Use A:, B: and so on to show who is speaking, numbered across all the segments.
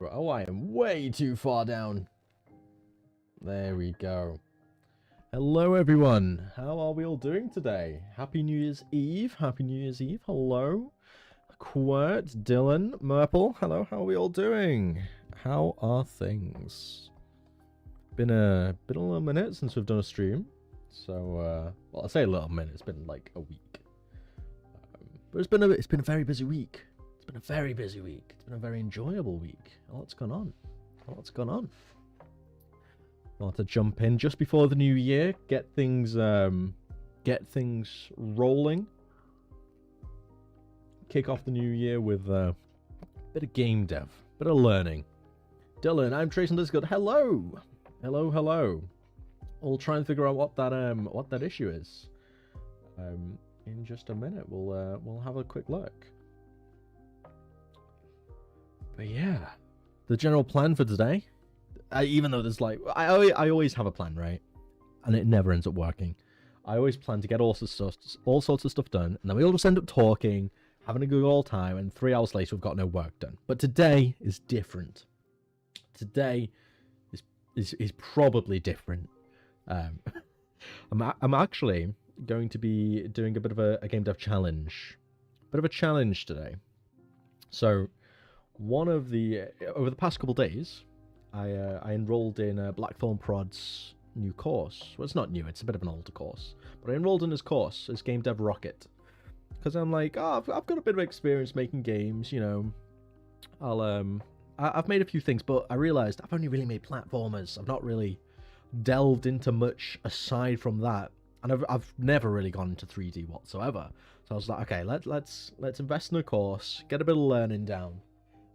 A: Oh, I am way too far down. There we go. Hello, everyone. How are we all doing today? Happy New Year's Eve. Happy New Year's Eve. Hello. Quirt, Dylan, Murple. Hello, how are we all doing? How are things? Been a little minute since we've done a stream. So, well, I say a little minute. It's been like a week. But it's been a very busy week. It's been a very busy week. It's been a very enjoyable week. A lot's gone on. A lot's gone on. I want to jump in just before the new year, get things rolling. Kick off the new year with a bit of game dev, bit of learning. Dylan, I'm Trace on Discord. Hello, hello, hello. We'll try and figure out what that issue is. In just a minute, we'll have a quick look. But yeah, the general plan for today. Even though there's like, I always have a plan, right? And it never ends up working. I always plan to get all sorts of stuff done, and then we all just end up talking, having a good old time, and 3 hours later we've got no work done. But today is different. Today is probably different. I'm actually going to be doing a bit of a game dev challenge. Bit of a challenge today. So, over the past couple days, I enrolled in Blackthorn Prod's new course. Well, it's not new, it's a bit of an older course. But I enrolled in his course, his Game Dev Rocket. Because I'm like, I've got a bit of experience making games, you know. I've made a few things, but I realised I've only really made platformers. I've not really delved into much aside from that. And I've never really gone into 3D whatsoever. So I was like, okay, let's invest in a course, get a bit of learning down.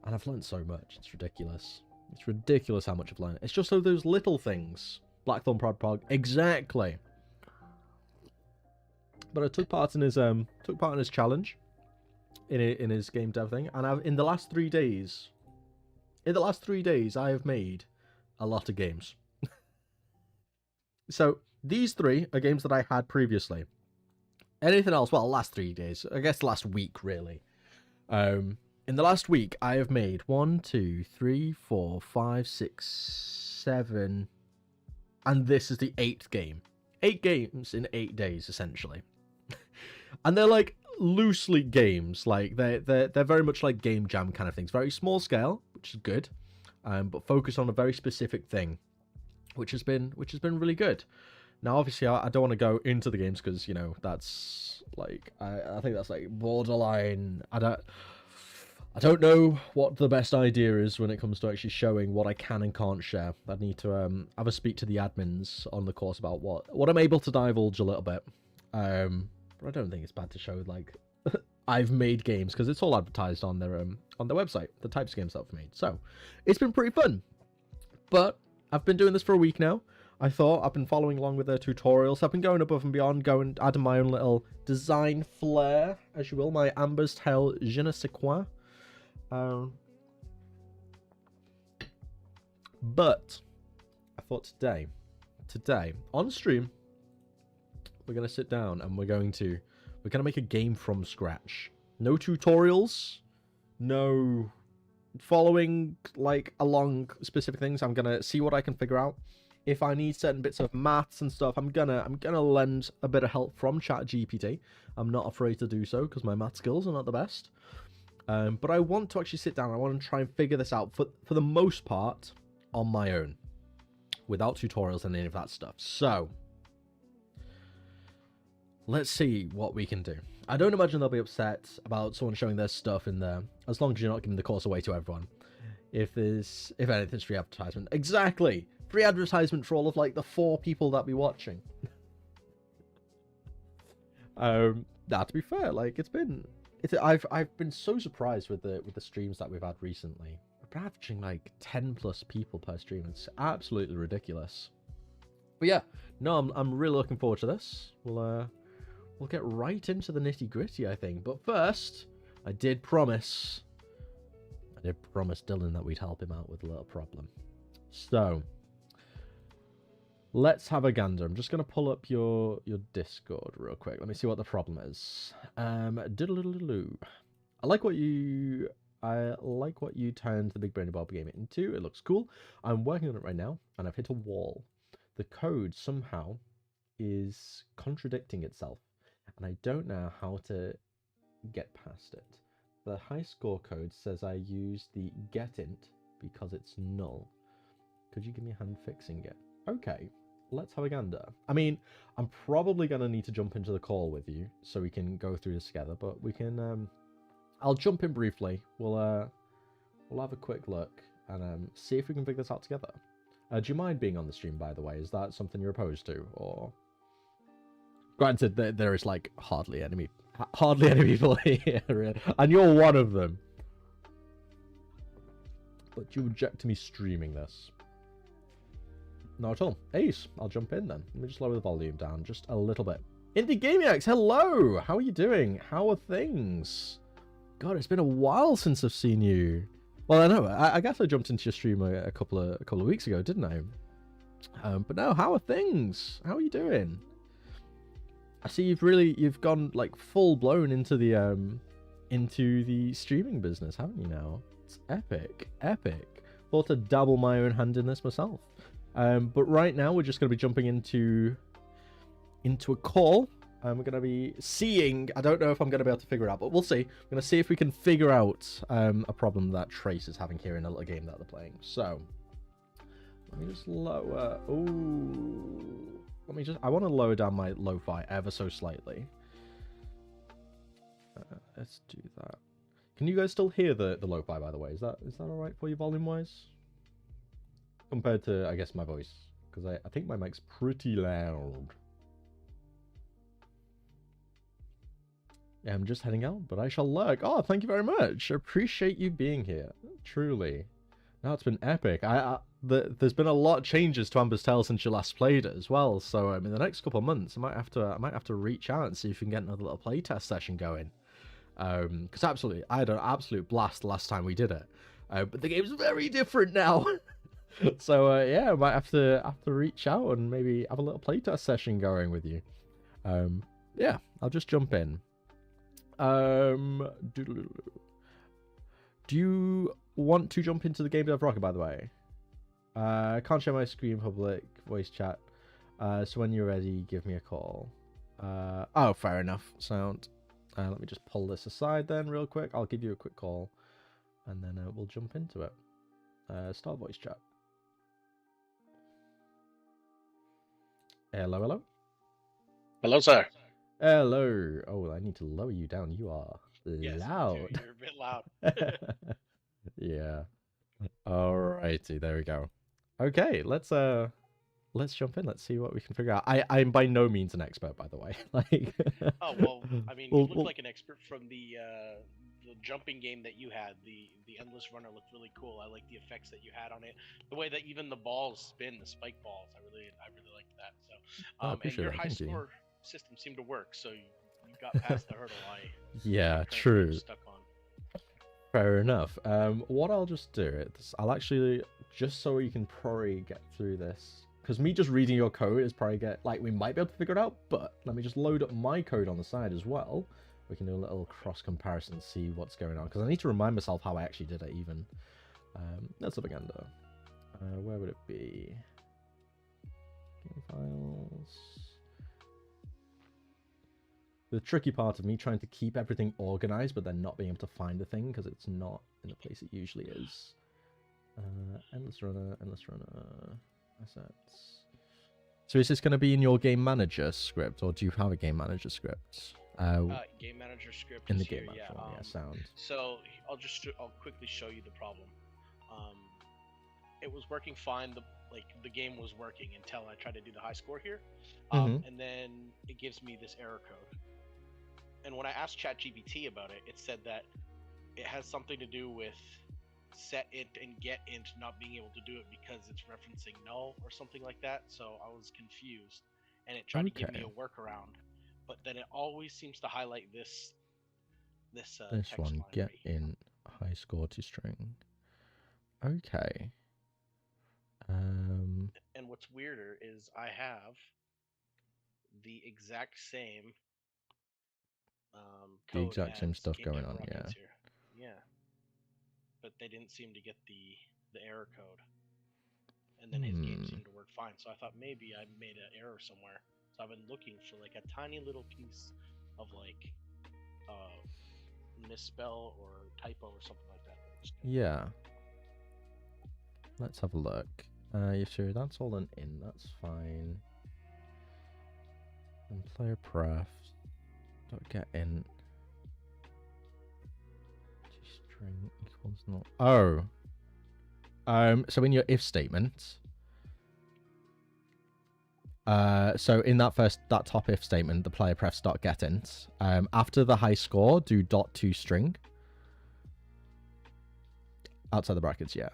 A: And I've learned so much, it's ridiculous. It's ridiculous how much I've learned. It's just those little things. Blackthorn Prod, exactly. But I took part in his challenge, in his game dev thing, and in the last 3 days, I have made a lot of games. So these 3 are games that I had previously. Anything else? Well, last 3 days. I guess last week, really. In the last week, I have made 1, 2, 3, 4, 5, 6, 7, and this is the 8th game. 8 games in 8 days, essentially. And they're like loosely games, like they're very much like game jam kind of things. Very small scale, which is good, but focus on a very specific thing, which has been really good. Now, obviously, I don't want to go into the games because, you know, that's like I think that's like borderline. I don't know what the best idea is when it comes to actually showing what I can and can't share. I'd need to have a speak to the admins on the course about what I'm able to divulge a little bit. But I don't think it's bad to show, like, I've made games, because it's all advertised on their website, the types of games that I've made. So, it's been pretty fun. But I've been doing this for a week now. I've been following along with their tutorials. I've been going above and beyond, adding my own little design flair, as you will, my Amber's Tale je ne sais quoi. But I thought today on stream, we're gonna sit down and we're gonna make a game from scratch. No tutorials, no following like along specific things. I'm gonna see what I can figure out. If I need certain bits of maths and stuff, I'm gonna lend a bit of help from ChatGPT. I'm not afraid to do so because my math skills are not the best. But I want to actually sit down. I want to try and figure this out for the most part on my own, without tutorials and any of that stuff. So let's see what we can do. I don't imagine they'll be upset about someone showing their stuff in there, as long as you're not giving the course away to everyone. If anything's free advertisement, exactly, free advertisement for all of like the 4 people that be watching. Now, to be fair, like I've been so surprised with the streams that we've had recently. We're averaging like 10 plus people per stream. It's absolutely ridiculous. But yeah, no, I'm really looking forward to this. We'll get right into the nitty gritty, I think. But first, I did promise Dylan that we'd help him out with a little problem. So let's have a gander. I'm just going to pull up your Discord real quick. Let me see what the problem is. I like what you I like what you turned the Big Brain Bob game into. It looks cool. I'm working on it right now, and I've hit a wall. The code somehow is contradicting itself, and I don't know how to get past it. The high score code says I use the getInt because it's null. Could you give me a hand fixing it? Okay, let's have a gander. I mean, I'm probably going to need to jump into the call with you so we can go through this together, but we can, I'll jump in briefly. We'll have a quick look and see if we can figure this out together. Do you mind being on the stream, by the way? Is that something you're opposed to, or? Granted, there is like hardly any people here, and you're one of them. But you object to me streaming this? Not at all. Ace, I'll jump in then. Let me just lower the volume down just a little bit. Indie Gamiacs, hello! How are you doing? How are things? God, it's been a while since I've seen you. Well, I know. I guess I jumped into your stream a couple of weeks ago, didn't I? But no, how are things? How are you doing? I see you've gone like full blown into the streaming business, haven't you now? It's epic, epic. Thought to dabble my own hand in this myself. But right now we're just going to be jumping into a call. We're going to be seeing, I don't know if I'm going to be able to figure it out, but we'll see. We're going to see if we can figure out a problem that Trace is having here in a little game that they're playing. So, let me just lower, I want to lower down my lo-fi ever so slightly. Let's do that. Can you guys still hear the lo-fi, by the way? Is that alright for you volume-wise? Compared to, I guess, my voice. Because I think my mic's pretty loud. Yeah, I'm just heading out, but I shall lurk. Oh, thank you very much. Appreciate you being here. Truly. No, it's been epic. There's been a lot of changes to Amber's Tale since you last played it as well. So in the next couple of months, I might have to reach out and see if we can get another little playtest session going. Because absolutely, I had an absolute blast last time we did it. But the game's very different now. So yeah, I might have to reach out and maybe have a little playtest session going with you. Yeah, I'll just jump in. Do you want to jump into the Game Dev Rocket, by the way? I can't share my screen public voice chat. So when you're ready, give me a call. Oh, fair enough. Sound. Let me just pull this aside then real quick. I'll give you a quick call. And then we'll jump into it. Start voice chat. Hello, hello.
B: Hello, sir.
A: Hello. Oh, I need to lower you down. You are
B: Yes,
A: loud.
B: you're a bit loud.
A: Yeah. Alrighty, there we go. Okay, let's jump in. Let's see what we can figure out. I'm by no means an expert, by the way. Like,
B: Oh well, I mean, you look like an expert from the jumping game that you had. The endless runner looked really cool. I like the effects that you had on it. The way that even the balls spin, the spike balls. I really liked that. So,
A: I
B: and
A: appreciate
B: your
A: that.
B: high
A: Thank you.
B: score system seemed to work. So you got past the hurdle.
A: Yeah,
B: I'm
A: true.
B: stuck on.
A: Fair enough. What I'll just do is I'll actually, just so you can probably get through this, because me just reading your code is probably we might be able to figure it out, but let me just load up my code on the side as well. We can do a little cross comparison, see what's going on, because I need to remind myself how I actually did it even. Let's have a gander. Where would it be? Game files. The tricky part of me trying to keep everything organized, but then not being able to find the thing because it's not in the place it usually is. Endless runner, assets. So is this going to be in your game manager script, or do you have a game manager script?
B: Game manager script
A: in the
B: is
A: game
B: here,
A: manager, yeah, sound.
B: So I'll quickly show you the problem. It was working fine. The game was working until I tried to do the high score here, and then it gives me this error code. And when I asked ChatGPT about it, it said that it has something to do with setInt and getInt not being able to do it because it's referencing null or something like that. So I was confused, and it tried to give me a workaround, but then it always seems to highlight this text
A: one,
B: line
A: get
B: right here.
A: in high score to string. Okay.
B: And what's weirder is I have the exact same code.
A: The exact same stuff going on, yeah.
B: Yeah. but they didn't seem to get the error code. And then his game seemed to work fine. So I thought maybe I made an error somewhere. So I've been looking for like a tiny little piece of like misspell or typo or something like that.
A: Yeah. Let's have a look. You sure that's all in? That's fine. And player pref. Don't get in. String equals not. Oh. So in your if statement. So in that top if statement, the player prefs dot get int. After the high score, do dot to string. Outside the brackets, yeah.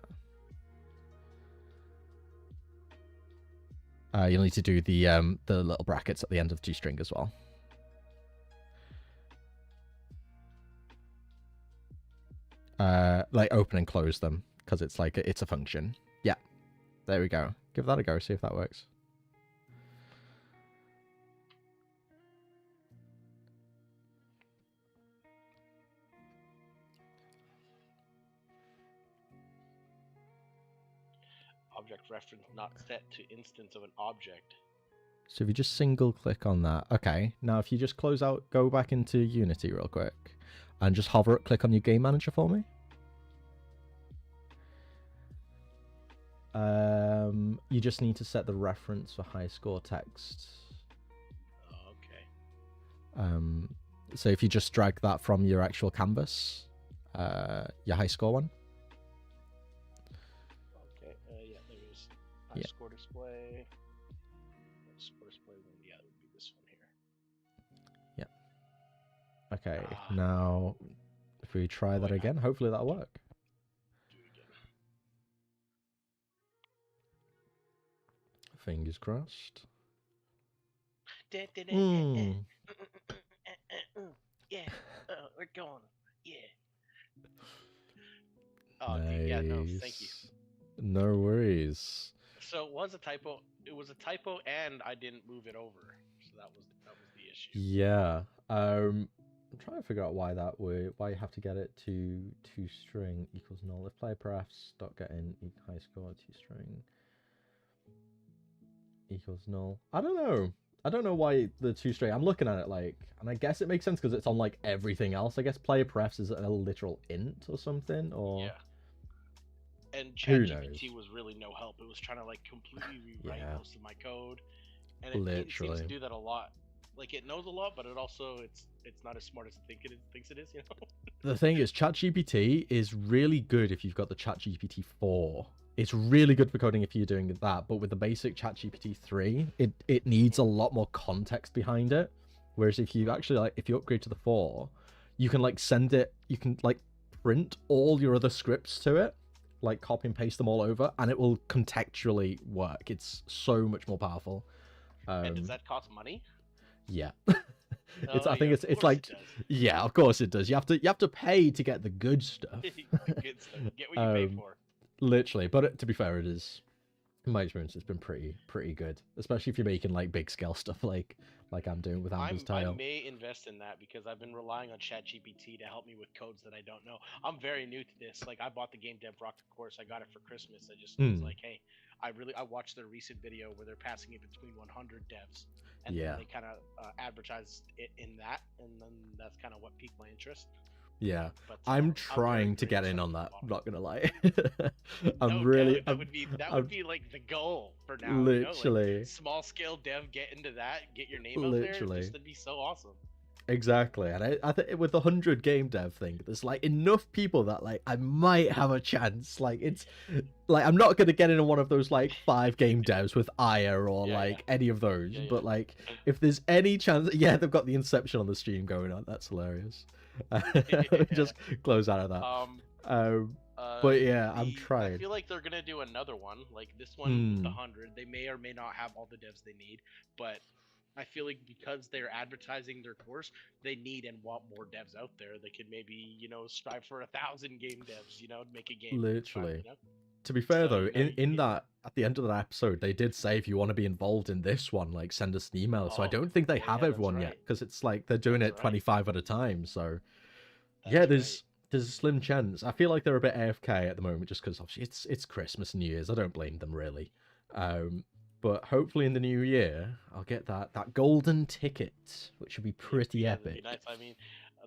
A: You'll need to do the little brackets at the end of toString as well. Like open and close them because it's like it's a function. Yeah, there we go. Give that a go. See if that works.
B: Object reference not set to instance of an object.
A: So if you just single click on that, okay. Now if you just close out, go back into Unity real quick, and just hover, click on your game manager for me. You just need to set the reference for high score text.
B: Okay.
A: So if you just drag that from your actual canvas, your high score one.
B: Score display. Score display. Yeah, it would be this one here.
A: Yeah. Okay. Now, if we try that again, hopefully that'll work.
B: Do it again.
A: Fingers crossed.
B: Yeah. We're going. Yeah. Oh,
A: nice.
B: dude, yeah. No, thank you.
A: No worries.
B: So it was a typo. It was a typo, and I didn't move it over. So that was the issue.
A: Yeah. I'm trying to figure out why you have to get it to toString equals null. If player prefs dot get in high score toString equals null. I don't know why the toString. I'm looking at it like, and I guess it makes sense because it's on like everything else. I guess player prefs is a literal int or something, or
B: yeah. And ChatGPT was really no help. It was trying to like completely rewrite most of my code, and it seems to do that a lot. Like it knows a lot, but it also it's not as smart as it thinks it is. You know.
A: The thing is, ChatGPT is really good if you've got the ChatGPT 4. It's really good for coding if you're doing that, but with the basic ChatGPT 3, it needs a lot more context behind it. Whereas if you actually if you upgrade to the 4, you can like send it, you can like print all your other scripts to it, like copy and paste them all over, and it will contextually work. It's so much more powerful.
B: And does that cost money?
A: Yeah. I think it's like yeah, of course it does. You have to pay to get the good stuff.
B: The good stuff. Get what you pay for.
A: Literally, but to be fair, it is. In my experience, it's been pretty good, especially if you're making like big scale stuff like I'm doing with Amber's Tile.
B: I may invest in that because I've been relying on ChatGPT to help me with codes that I don't know. I'm very new to this. Like I bought the Game Dev Rock course. I got it for Christmas. I just was like, hey, I watched their recent video where they're passing it between 100 devs, and then they kind of advertised it in that, and then that's kind of what piqued my interest.
A: Yeah, but, I'm trying to get in on that. I'm not gonna lie. That
B: would be like the goal for now.
A: Literally,
B: you know? Like, small scale dev, get into that, get your name out there. Just to be so awesome.
A: Exactly, and I think with the 100 game dev thing, there's like enough people that like I might have a chance. Like it's like I'm not gonna get into one of those like 5 game devs with Aya or any of those, but like if there's any chance, they've got the Inception on the stream going on. That's hilarious. Just close out of that. But yeah, I'm trying.
B: I feel like they're gonna do another one like this one, the 100. They may or may not have all the devs they need, but I feel like because they're advertising their course, they need and want more devs out there. They could maybe strive for 1,000 game devs, make a game.
A: Literally. To be fair though, in that at the end of that episode, they did say if you want to be involved in this one, like send us an email. So I don't think they have everyone yet because it's like they're doing it 25 at a time. So there's there's a slim chance. I feel like they're a bit AFK at the moment, just because obviously it's Christmas and New Year's. I don't blame them really. But hopefully in the new year, I'll get that golden ticket, which would be pretty
B: Yeah,
A: epic.
B: that'd be nice. I mean,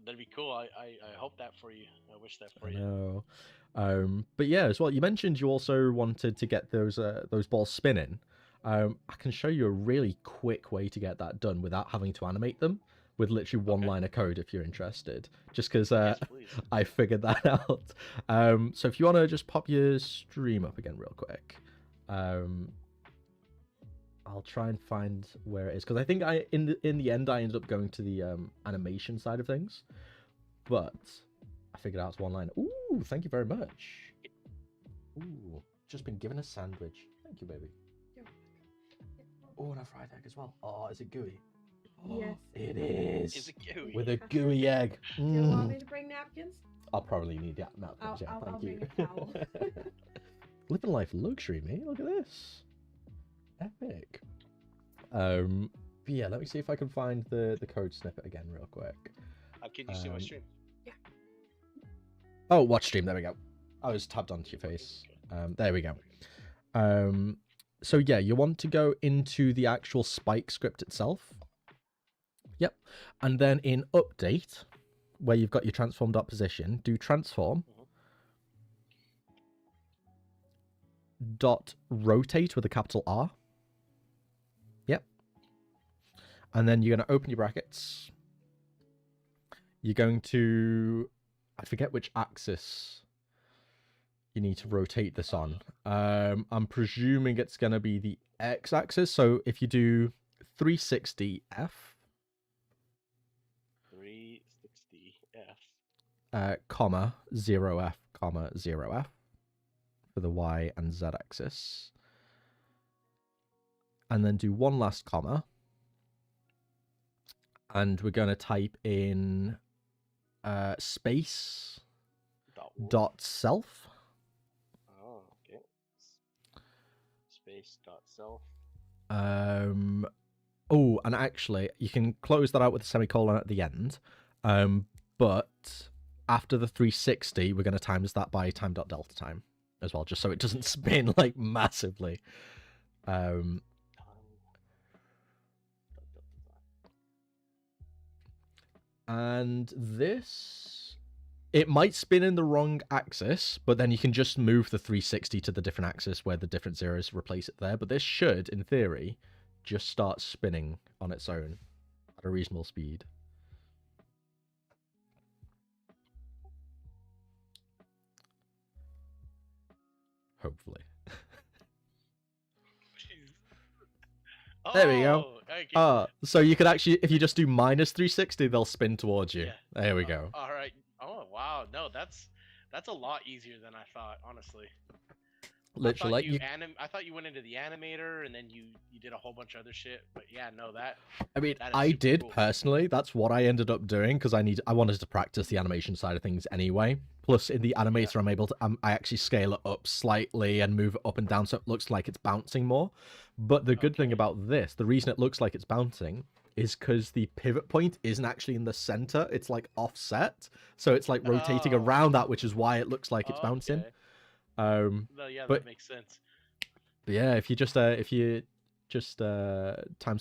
B: that'd be cool. I hope that for you. I wish that for
A: I
B: you.
A: know. But yeah, as well, you mentioned you also wanted to get those balls spinning. I can show you a really quick way to get that done without having to animate them, with literally one line of code if you're interested. Just because
B: Yes, please.
A: I figured that out. So if you want to just pop your stream up again real quick, I'll try and find where it is, because I think in the end I ended up going to the animation side of things, but I figured out it's one line. Ooh, thank you very much. Ooh, just been given a sandwich. Thank you, baby. Oh, and a fried egg as well. Oh, is it gooey?
C: Yes.
A: It is.
B: Is it gooey?
A: With a gooey egg.
C: Do you want me to bring napkins?
A: I'll probably need napkins. Yeah,
C: I'll
A: thank
C: bring
A: you.
C: a towel.
A: Living life luxury, mate. Look at this. Epic. But yeah, let me see if I can find the code snippet again real quick.
B: Can you see my stream?
C: Yeah.
A: Oh, watch stream. There we go. I was tabbed onto your face. There we go. So yeah, you want to go into the actual Spike script itself. Yep. And then in update, where you've got your transform.position, do transform dot rotate with a capital R. Yep. And then you're going to open your brackets. You're going to, I forget which axis you need to rotate this on. I'm presuming it's going to be the X axis. So if you do 360 F,
B: 360 F,
A: comma 0F, comma 0F for the Y and Z axis, and then do one last comma, and we're going to type in space dot self.
B: Oh, okay. Space dot self.
A: Oh, and actually, you can close that out with a semicolon at the end. But after the 360, we're going to times that by time.delta time as well, just so it doesn't spin like massively. And this, it might spin in the wrong axis, but then you can just move the 360 to the different axis where the different zeros replace it there. But this should, in theory, just start spinning on its own at a reasonable speed. Hopefully. There we go.
B: Okay.
A: So you could actually, if you just do minus 360, they'll spin towards you.
B: Yeah.
A: There we go.
B: All right. Oh wow. No, that's a lot easier than I thought, honestly.
A: Literally,
B: I thought you went into the animator and then you did a whole bunch of other shit. But yeah, no, that.
A: I mean,
B: that is
A: I
B: super
A: did
B: cool.
A: personally. That's what I ended up doing because I wanted to practice the animation side of things anyway. Plus, in the animator, I'm able to I actually scale it up slightly and move it up and down so it looks like it's bouncing more. But the good thing about this, the reason it looks like it's bouncing, is because the pivot point isn't actually in the center. It's like offset, so it's like rotating around that, which is why it looks like it's bouncing.
B: No, yeah, that makes sense.
A: But yeah, if you just times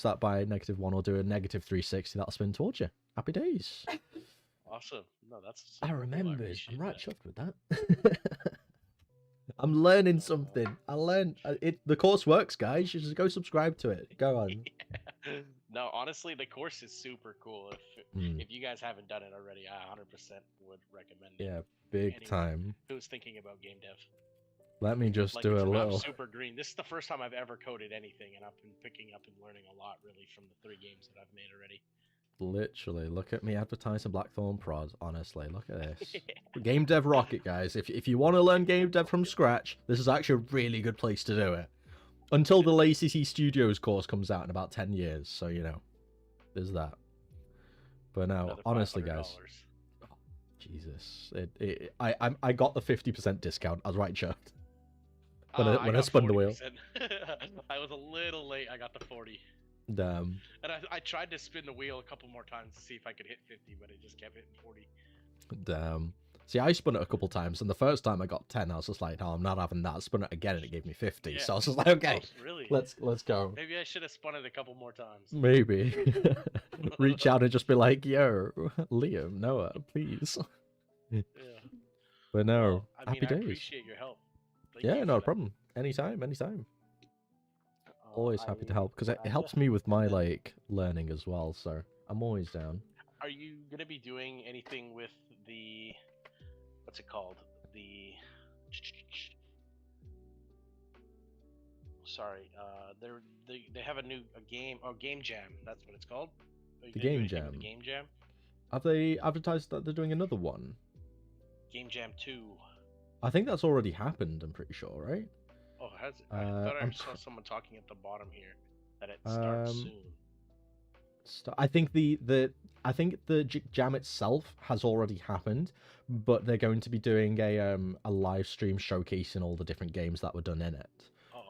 A: that by -1 or do a negative 360, that'll spin towards you. Happy days.
B: Awesome. No, that's.
A: I
B: super cool.
A: remembered.
B: appreciate
A: I'm right
B: that.
A: chuffed with that. I'm learning something. I learned it. The course works, guys. You just go subscribe to it. Go on.
B: No, honestly, the course is super cool. If you guys haven't done it already, I 100% would recommend it.
A: Yeah, big
B: Anyone
A: time.
B: who's thinking about game dev.
A: Let me just do a
B: I'm
A: little.
B: super green. This is the first time I've ever coded anything, and I've been picking up and learning a lot, really, from the 3 games that I've made already.
A: Literally, look at me advertising Blackthorn Prod. Honestly, look at this. Game Dev Rocket, guys. If you want to learn game dev from scratch, this is actually a really good place to do it. Until the ACC Studios course comes out in about 10 years, so you know, there's that. But no,
B: Another
A: honestly,
B: $500.
A: guys, Jesus, I got the 50% discount. I was right chuffed when I
B: got
A: spun the wheel.
B: 40%. I was a little late. I got the 40.
A: Damn.
B: And I tried to spin the wheel a couple more times to see if I could hit 50, but it just kept hitting 40.
A: Damn. See, I spun it a couple times, and the first time I got 10, I was just like, no, I'm not having that. I spun it again, and it gave me 50.
B: Yeah.
A: So I was just like, okay,
B: Oh, really?
A: let's go.
B: Maybe I should have spun it a couple more times.
A: Maybe. Reach out and just be like, yo, Liam, Noah, please.
B: Yeah.
A: But no,
B: Well, I mean,
A: happy
B: I
A: days.
B: appreciate your help. Thank
A: Yeah,
B: you
A: no
B: for that.
A: problem. Anytime. Always happy to help, because it
B: yeah.
A: helps me with my,
B: And then,
A: like, learning as well, so I'm always down.
B: are you gonna be doing anything with the what's it called? The sorry, they have a game game jam. That's what it's called. Are you
A: The
B: gonna do
A: Game
B: anything with
A: Jam.
B: the game jam?
A: Have they advertised that they're doing another one?
B: Game Jam 2.
A: I think that's already happened, I'm pretty sure, right?
B: Oh, has it? I thought I
A: I'm
B: saw someone talking at the bottom here that it
A: Um,
B: starts soon.
A: I think the jam itself has already happened, but they're going to be doing a live stream showcasing all the different games that were done in it.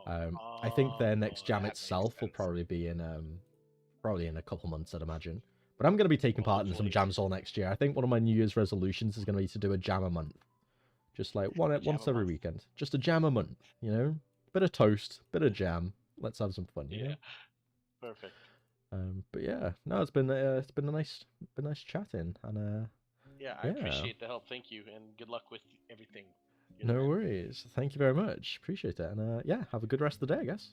A: I think their next jam
B: That makes
A: itself will
B: sense.
A: probably be in a couple months, I'd imagine. But I'm going to be taking
B: Well,
A: part in some
B: hopefully.
A: jams all next year. I think one of my New Year's resolutions is going to be to do a jam a month, just like once every
B: month.
A: weekend, just a jam a month. You know, bit of toast, bit of jam. Let's have some fun. You
B: Yeah.
A: know?
B: Perfect.
A: But yeah, no, it's been a nice chatting, and
B: Yeah, I
A: yeah,
B: appreciate the help. Thank you, and good luck with everything.
A: no worries. Thank you very much. Appreciate it, and yeah, have a good rest of the day, I guess.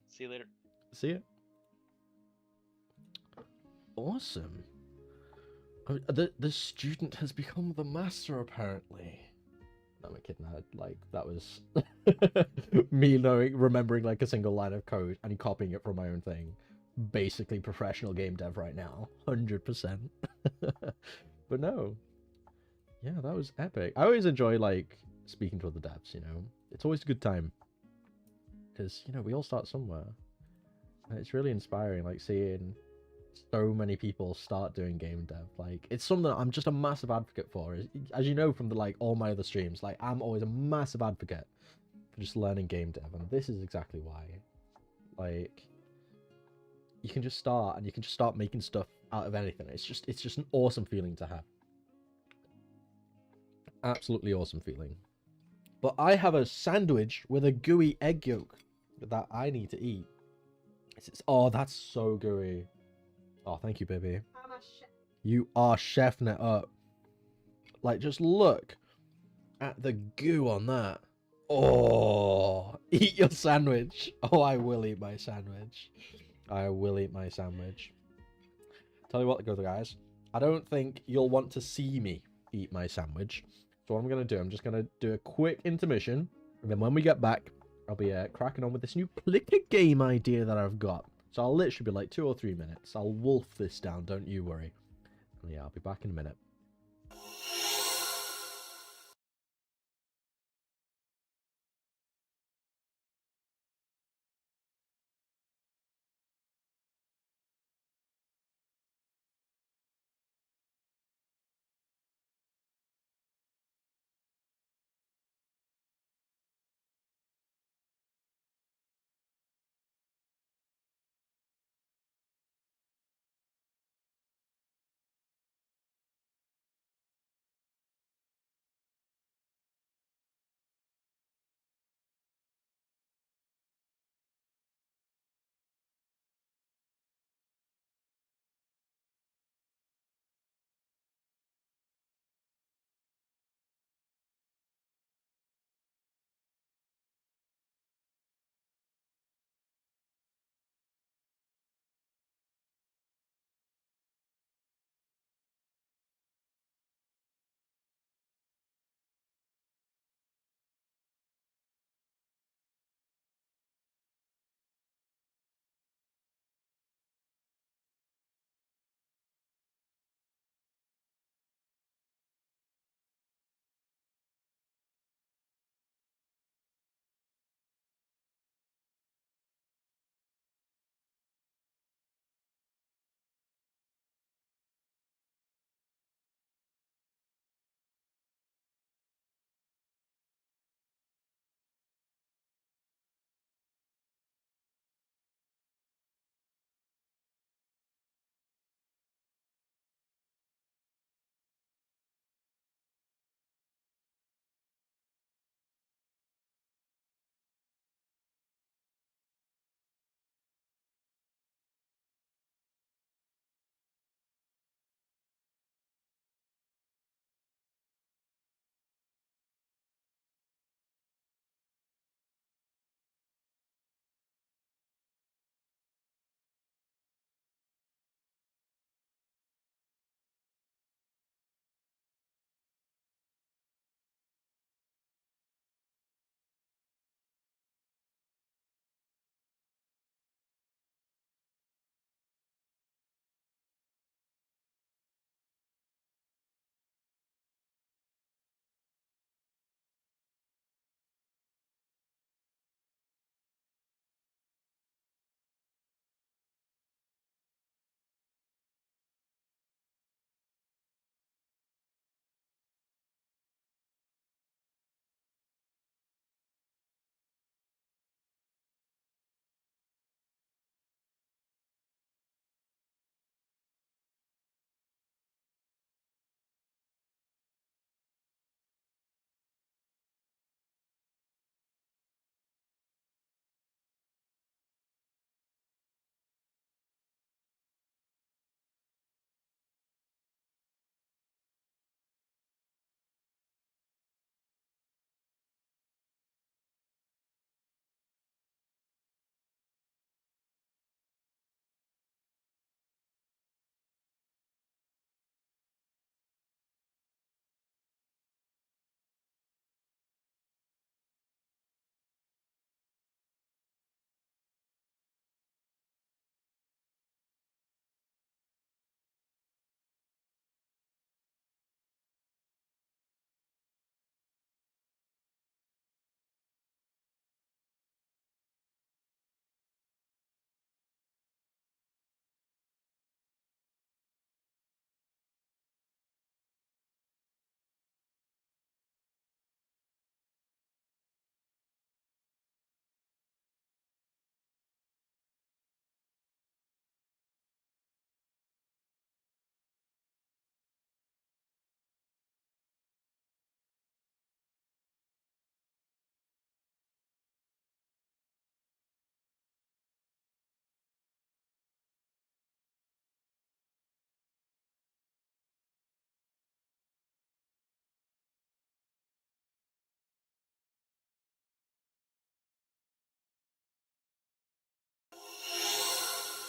B: See you later.
A: See ya. Awesome. The student has become the master, apparently. No, I'm kidding. That was me remembering like a single line of code and copying it from my own thing. Basically, professional game dev right now, 100%. But no, yeah, that was epic. I always enjoy like speaking to other devs. You know, it's always a good time because we all start somewhere, and it's really inspiring. Like seeing so many people start doing game dev. Like it's something that I'm just a massive advocate for. As you know from the all my other streams, like I'm always a massive advocate for just learning game dev, and this is exactly why. Like you can just start and you can just start making stuff out of anything. It's just an awesome feeling to have. Absolutely awesome feeling. But I have a sandwich with a gooey egg yolk that I need to eat. Oh, that's so gooey. Oh, thank you, baby. You are chefing it up. Like, just look at the goo on that. Oh, eat your sandwich. Oh, I will eat my sandwich. I will eat my sandwich. Tell you what, guys. I don't think you'll want to see me eat my sandwich. So what I'm going to do, I'm just going to do a quick intermission. And then when we get back, I'll be cracking on with this new clicker game idea that I've got. So I'll literally be like 2 or 3 minutes. I'll wolf this down, don't you worry. And yeah, I'll be back in a minute.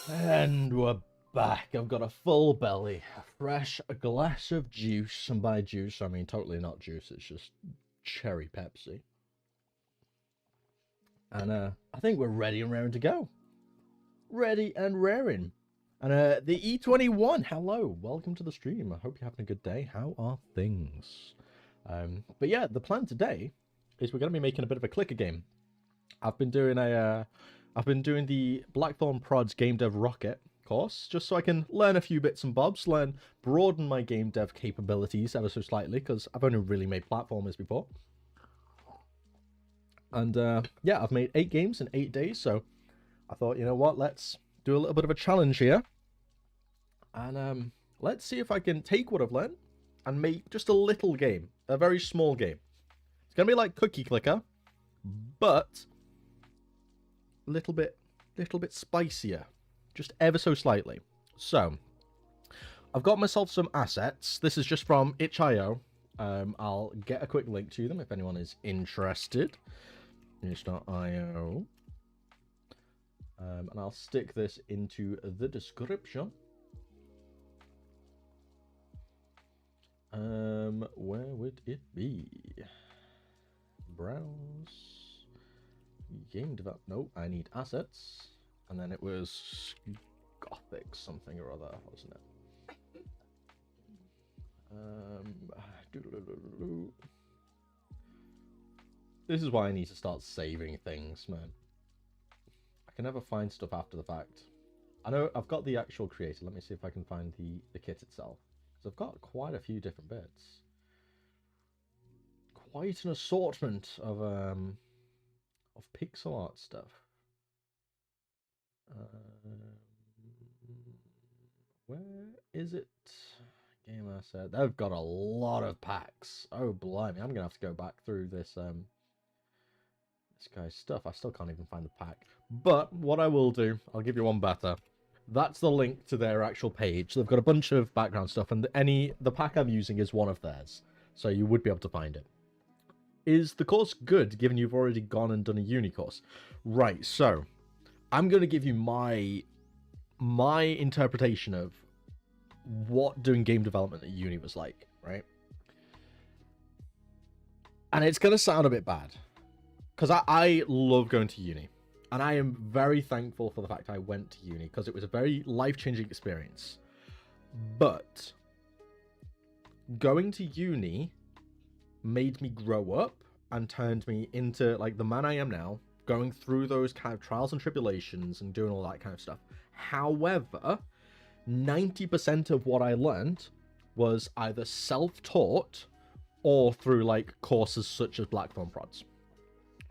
A: And we're back. I've got a full belly, a fresh glass of juice, and by juice I mean totally not juice, it's just cherry Pepsi. And I think we're ready and raring to go. Ready and raring. And the E21, hello, welcome to the stream. I hope you're having a good day. How are things? But yeah, the plan today is we're going to be making a bit of a clicker game. I've been doing the Blackthorn Prods Game Dev Rocket course, just so I can learn a few bits and bobs, broaden my game dev capabilities ever so slightly, because I've only really made platformers before. And yeah, I've made 8 games in 8 days, so I thought, you know what, let's do a little bit of a challenge here. And let's see if I can take what I've learned and make just a little game, a very small game. It's going to be like Cookie Clicker, but a little bit spicier, just ever so slightly. So I've got myself some assets. This is just from itch.io. I'll get a quick link to them if anyone is interested. itch.io. And I'll stick this into the description. Where would it be? Browse. Game develop. No, I need assets. And then it was Gothic something or other, wasn't it? This is why I need to start saving things, man. I can never find stuff after the fact. I know I've got the actual creator. Let me see if I can find the kit itself. Because I've got quite a few different bits. Quite an assortment of pixel art stuff. Where is it? Game asset. They've got a lot of packs. Oh blimey! I'm gonna have to go back through this this guy's stuff. I still can't even find the pack. But what I will do, I'll give you one better. That's the link to their actual page. They've got a bunch of background stuff, and the pack I'm using is one of theirs, so you would be able to find it. Is the course good, given you've already gone and done a uni course? Right, so I'm going to give you my interpretation of what doing game development at uni was like, right? And it's going to sound a bit bad, because I love going to uni. And I am very thankful for the fact I went to uni, because it was a very life-changing experience. But going to uni made me grow up and turned me into like the man I am now, going through those kind of trials and tribulations and doing all that kind of stuff. However, 90% of what I learned was either self-taught or through like courses such as Blackthorn Prods,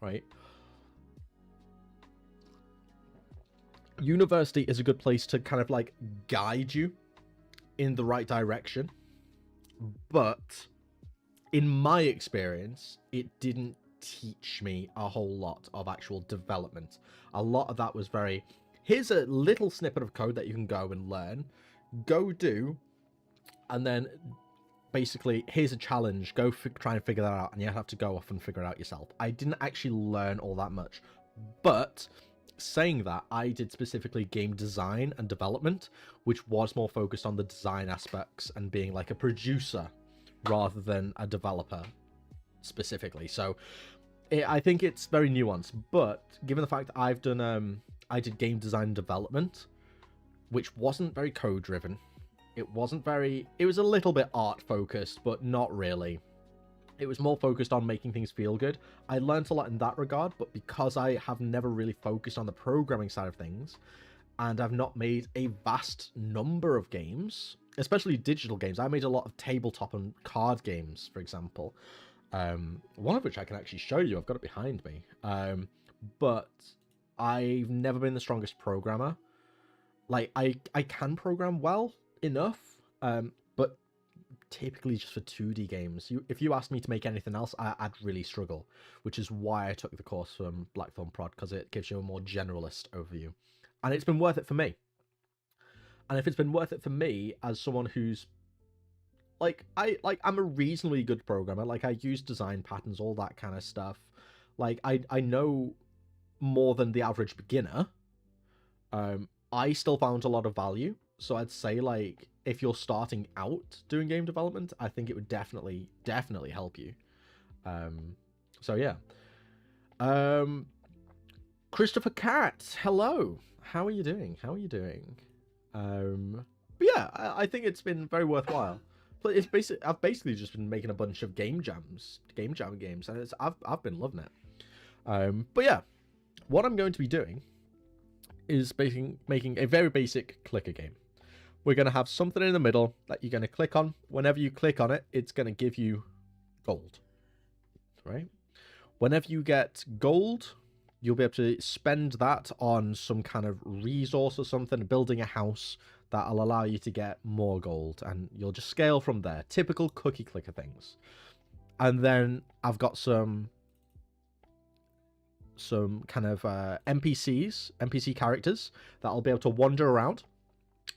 A: right? University is a good place to kind of like guide you in the right direction, but in my experience, it didn't teach me a whole lot of actual development. A lot of that was very, here's a little snippet of code that you can go and learn, go do, and then basically, here's a challenge, go try and figure that out, and you have to go off and figure it out yourself. I didn't actually learn all that much, but saying that, I did specifically game design and development, which was more focused on the design aspects and being like a producer rather than a developer specifically. So I think it's very nuanced, but given the fact that I've done I did game design and development, which wasn't very code driven, it was a little bit art focused, but not really. It was more focused on making things feel good. I learned a lot in that regard, but because I have never really focused on the programming side of things, and I've not made a vast number of games, especially digital games. I made a lot of tabletop and card games, for example. One of which I can actually show you. I've got it behind me. But I've never been the strongest programmer. Like, I can program well enough, but typically just for 2D games. If you asked me to make anything else, I'd really struggle, which is why I took the course from Blackthorn Prod, because it gives you a more generalist overview. And it's been worth it for me. And if it's been worth it for me as someone who's I'm a reasonably good programmer. Like, I use design patterns, all that kind of stuff. Like, I know more than the average beginner. I still found a lot of value. So I'd say, like, if you're starting out doing game development, I think it would definitely help you. So yeah. Christopher Cat, hello. How are you doing? But yeah, I think it's been very worthwhile. But I've basically just been making a bunch of game jam games, and I've been loving it. But yeah, what I'm going to be doing is making a very basic clicker game. We're going to have something in the middle that you're going to click on. Whenever you click on it, it's going to give you gold, right? Whenever you get gold, you'll be able to spend that on some kind of resource or something, building a house that'll allow you to get more gold, and you'll just scale from there. Typical cookie clicker things. And then I've got some kind of NPC characters that I'll be able to wander around.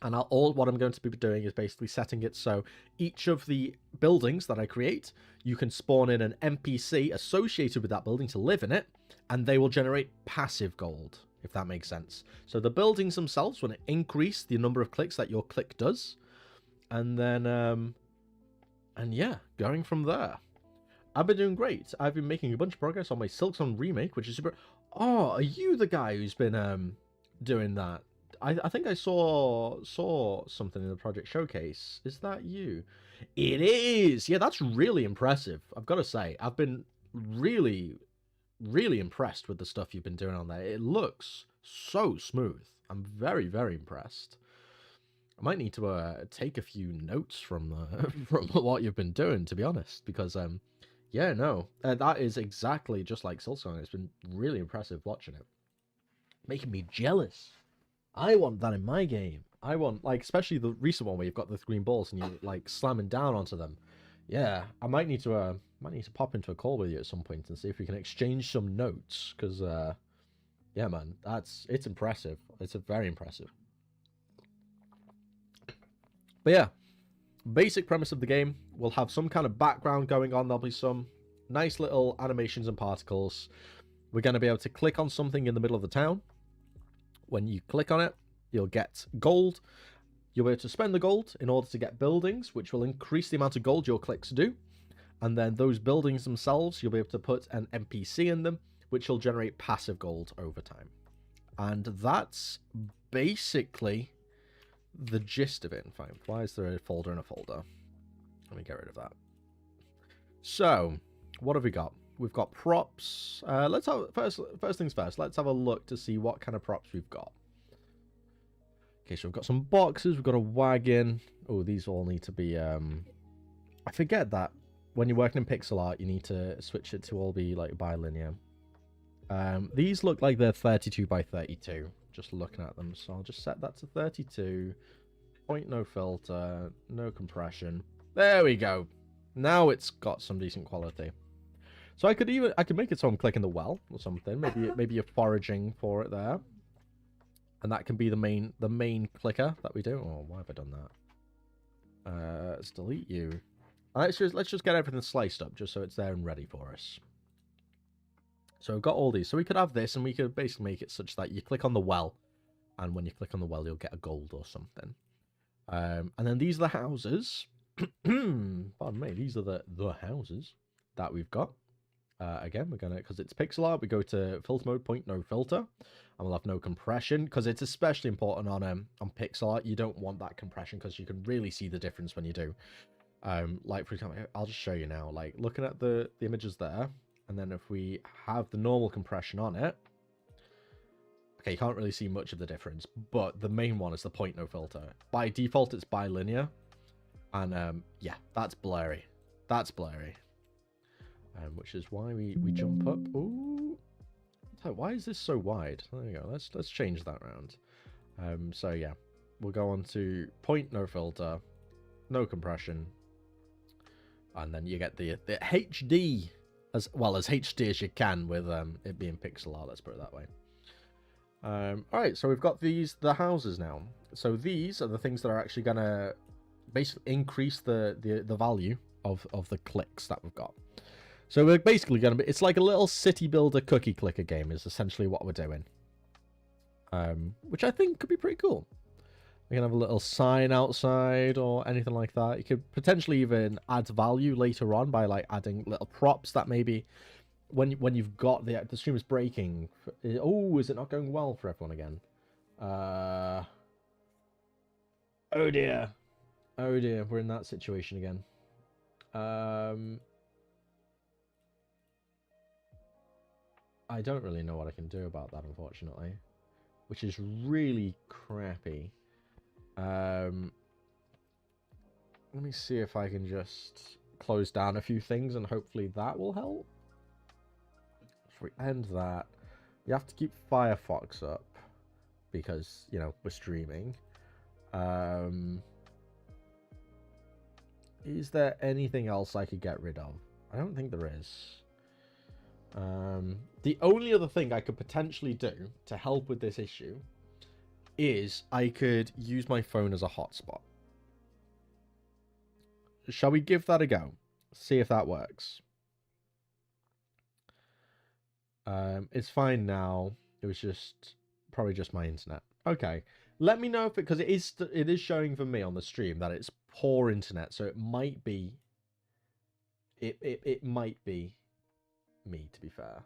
A: And what I'm going to be doing is basically setting it so each of the buildings that I create, you can spawn in an NPC associated with that building to live in it, and they will generate passive gold, if that makes sense. So the buildings themselves will increase the number of clicks that your click does, and then, and yeah, going from there. I've been doing great. I've been making a bunch of progress on my Silksong remake, which is super... Oh, are you the guy who's been doing that? I think I saw something in the project showcase. Is that you? It is. Yeah, that's really impressive. I've got to say, I've been really, really impressed with the stuff you've been doing on there. It looks so smooth. I'm very, very impressed. I might need to take a few notes from from what you've been doing, to be honest, because yeah, no, that is exactly just like Silksong. It's been really impressive watching it, making me jealous. I want that in my game. I want, like, especially the recent one where you've got the green balls and you're like slamming down onto them. Yeah, I might need to pop into a call with you at some point and see if we can exchange some notes, because yeah, man, it's impressive. It's very impressive. But yeah, basic premise of the game, we'll have some kind of background going on. There'll be some nice little animations and particles. We're going to be able to click on something in the middle of the town. When you click on it, you'll get gold. You'll be able to spend the gold in order to get buildings, which will increase the amount of gold your clicks do. And then those buildings themselves, you'll be able to put an NPC in them, which will generate passive gold over time. And that's basically the gist of it. In fact, why is there a folder in a folder? Let me get rid of that. So, what have we got? We've got props. Let's have first things first. Let's have a look to see what kind of props we've got. Okay, so we've got some boxes. We've got a wagon. Oh, these all need to be. I forget that when you're working in pixel art, you need to switch it to all be like bilinear. These look like they're 32 by 32. Just looking at them, so I'll just set that to 32. Point no filter, no compression. There we go. Now it's got some decent quality. So I could make it so I'm clicking the well or something. Maybe you're foraging for it there, and that can be the main clicker that we do. Oh, why have I done that? Let's delete you. Let's just get everything sliced up just so it's there and ready for us. So we've got all these. So we could have this, and we could basically make it such that you click on the well, and when you click on the well, you'll get a gold or something. And then these are the houses. Pardon me. These are the houses that we've got. Again, we're gonna, because it's pixel art, we go to filter mode, point no filter, and we'll have no compression, because it's especially important on pixel art. You don't want that compression, because you can really see the difference when you do. Like for example, I'll just show you now. Like looking at the images there, and then if we have the normal compression on it, okay, you can't really see much of the difference, but the main one is the point no filter. By default, it's bilinear, and yeah, that's blurry. That's blurry. Which is why we jump up. Ooh, why is this so wide? There we go. Let's change that around. So yeah, we'll go on to point no filter, no compression, and then you get the HD as well as HD as you can with it being pixel art. Let's put it that way. All right, so we've got the houses now. So these are the things that are actually gonna basically increase the value of the clicks that we've got. So we're basically going to be... It's like a little city builder cookie clicker game is essentially what we're doing. which I think could be pretty cool. We can have a little sign outside or anything like that. You could potentially even add value later on by like adding little props that maybe when you've got the stream is breaking. Oh, is it not going well for everyone again? Oh dear. Oh dear, we're in that situation again. I don't really know what I can do about that, unfortunately, which is really crappy. Let me see if I can just close down a few things and hopefully that will help. If we end that, you have to keep Firefox up because, you know, we're streaming. Is there anything else I could get rid of? I don't think there is. The only other thing I could potentially do to help with this issue is I could use my phone as a hotspot. Shall we give that a go? See if that works. It's fine now. It was just probably just my internet. Okay. Let me know if because it is showing for me on the stream that it's poor internet, so it might be it might be me, to be fair.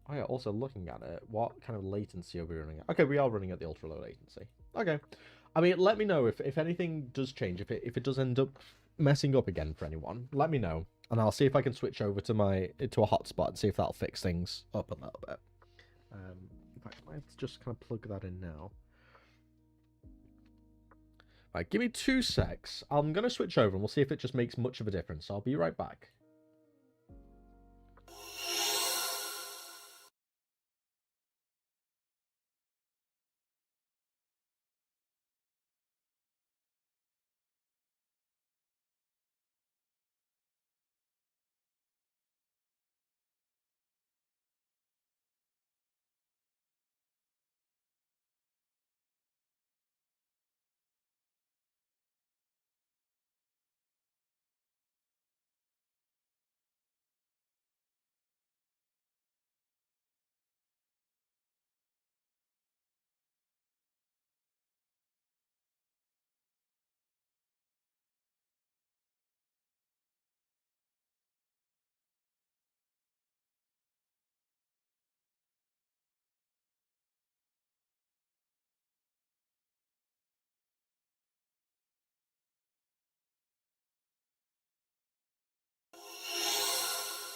A: Oh yeah, also looking at it, what kind of latency are we running at? Okay, we are running at the ultra low latency. Okay. I mean, let me know if anything does change, if it does end up messing up again for anyone. Let me know, and I'll see if I can switch over to a hotspot and see if that'll fix things up a little bit. In fact, let's just kind of plug that in now. Right, give me 2 secs. I'm gonna switch over and we'll see if it just makes much of a difference. I'll be right back.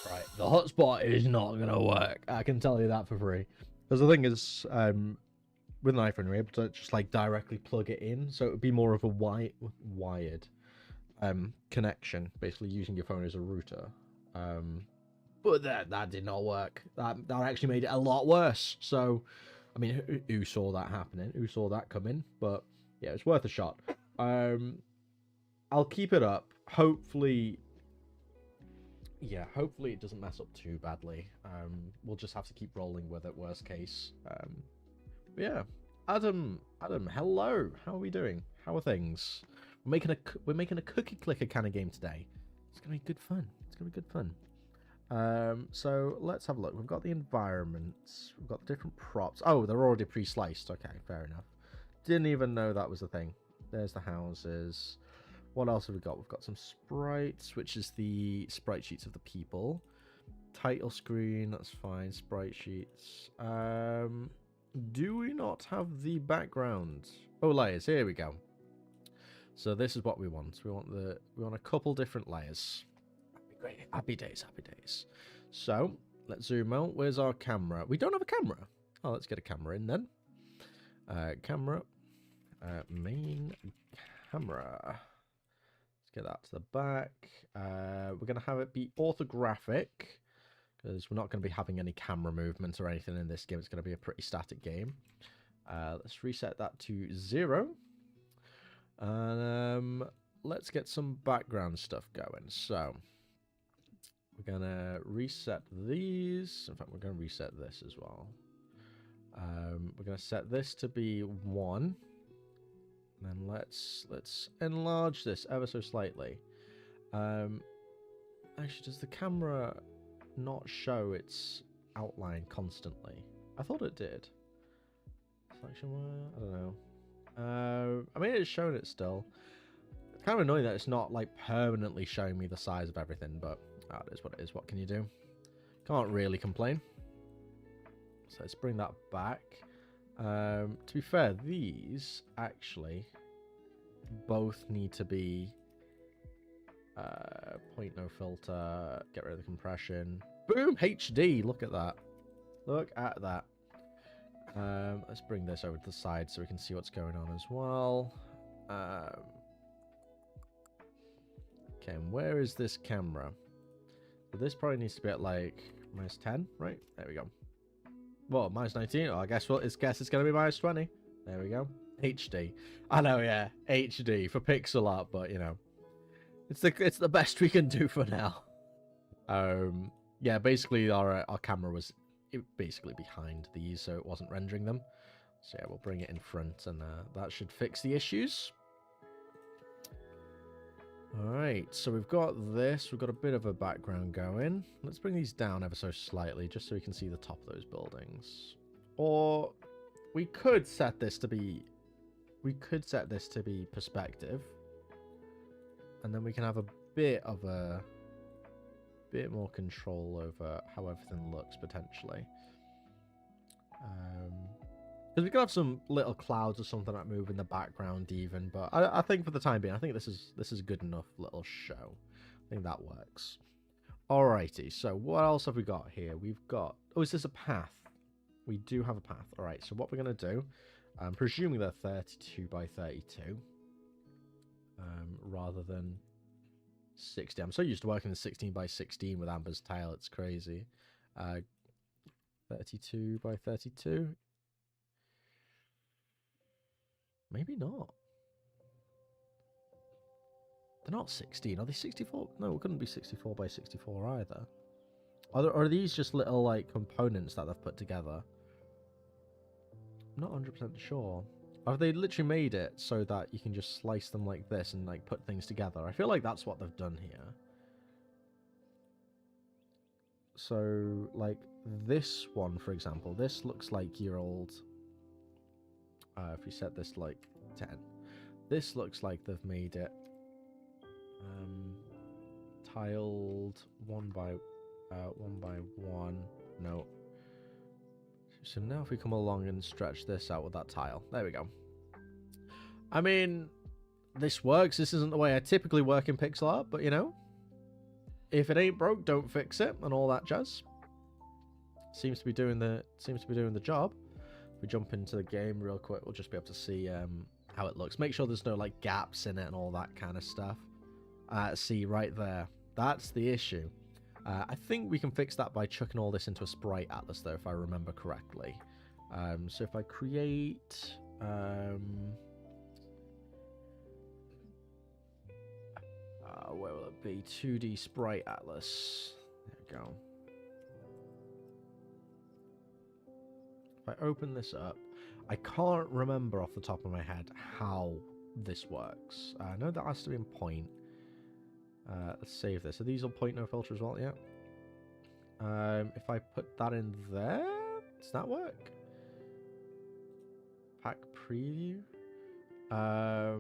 A: Right, the hotspot is not gonna work. I can tell you that for free. Because the thing is, with an iPhone, you're able to just like directly plug it in, so it would be more of a wired connection, basically using your phone as a router. But that did not work. That actually made it a lot worse. So, I mean, who saw that happening? Who saw that coming? But yeah, it's worth a shot. I'll keep it up. Hopefully. Yeah, hopefully it doesn't mess up too badly. We'll just have to keep rolling with it, worst case. But yeah, Adam, hello. How are we doing? How are things? We're making a cookie clicker kind of game today. It's gonna be good fun. It's gonna be good fun. So let's have a look. We've got the environments. We've got different props. Oh, they're already pre-sliced. Okay, fair enough. Didn't even know that was a thing. There's the houses. What else have we got? We've got some sprites, which is the sprite sheets of the people. Title screen, that's fine. Sprite sheets. Do we not have the background? Oh, layers. Here we go. So this is what we want. We want a couple different layers. That'd be great. Happy days, happy days. So let's zoom out. Where's our camera? We don't have a camera. Oh, let's get a camera in then. Camera. Main camera. Get that to the back. We're going to have it be orthographic because we're not going to be having any camera movement or anything in this game. It's going to be a pretty static game. Let's reset that to 0. And let's get some background stuff going. So we're going to reset these. In fact, we're going to reset this as well. We're going to set this to be 1. And then let's enlarge this ever so slightly. Actually, does the camera not show its outline constantly? I thought it did. Selection wire? I don't know. I mean, it's showing it still. It's kind of annoying that it's not like permanently showing me the size of everything, but it is what it is. What can you do? Can't really complain. So let's bring that back. To be fair, these actually both need to be point no filter, get rid of the compression. Boom! HD! Look at that. Look at that. Let's bring this over to the side so we can see what's going on as well. Okay, and where is this camera? So this probably needs to be at like -10, right? There we go. Well, -19. Oh, I guess it's going to be -20. There we go. HD. I know, yeah, HD for pixel art, but you know, it's the best we can do for now. Yeah, basically our camera was basically behind these, so it wasn't rendering them. So yeah, we'll bring it in front, and that should fix the issues. Alright, so we've got this. We've got a bit of a background going. Let's bring these down ever so slightly, just so we can see the top of those buildings. Or we could set this to be perspective, and then we can have a bit more control over how everything looks potentially. Because we could have some little clouds or something that move in the background even, but I think for the time being, I think this is a good enough little show. I think that works. Alrighty, so what else have we got here? We've got, oh, is this a path? We do have a path. Alright, so what we're going to do, I'm presuming they're 32 by 32, rather than 60. I'm so used to working in 16 by 16 with Amber's Tale, it's crazy. 32 by 32? Maybe not. They're not 16. Are they 64? No, it couldn't be 64 by 64 either. Are these just little like components that they've put together? I'm not 100% sure. Have they literally made it so that you can just slice them like this and like put things together? I feel like that's what they've done here. So like this one, for example, this looks like your old... if we set this like 10, this looks like they've made it tiled one by one. No. So now if we come along and stretch this out with that tile, there we go. I mean, this works. This isn't the way I typically work in pixel art, but you know, if it ain't broke, don't fix it, and all that jazz. Seems to be doing the job. If we jump into the game real quick, we'll just be able to see how it looks. Make sure there's no like gaps in it and all that kind of stuff. See right there, that's the issue. I think we can fix that by chucking all this into a sprite atlas, though, if I remember correctly. So if I create where will it be? 2D sprite atlas. There we go. If I open this up, I can't remember off the top of my head how this works. I know that has to be in point. Let's save this. Are these all point no filter as well? Yeah. If I put that in there, does that work? Pack preview. I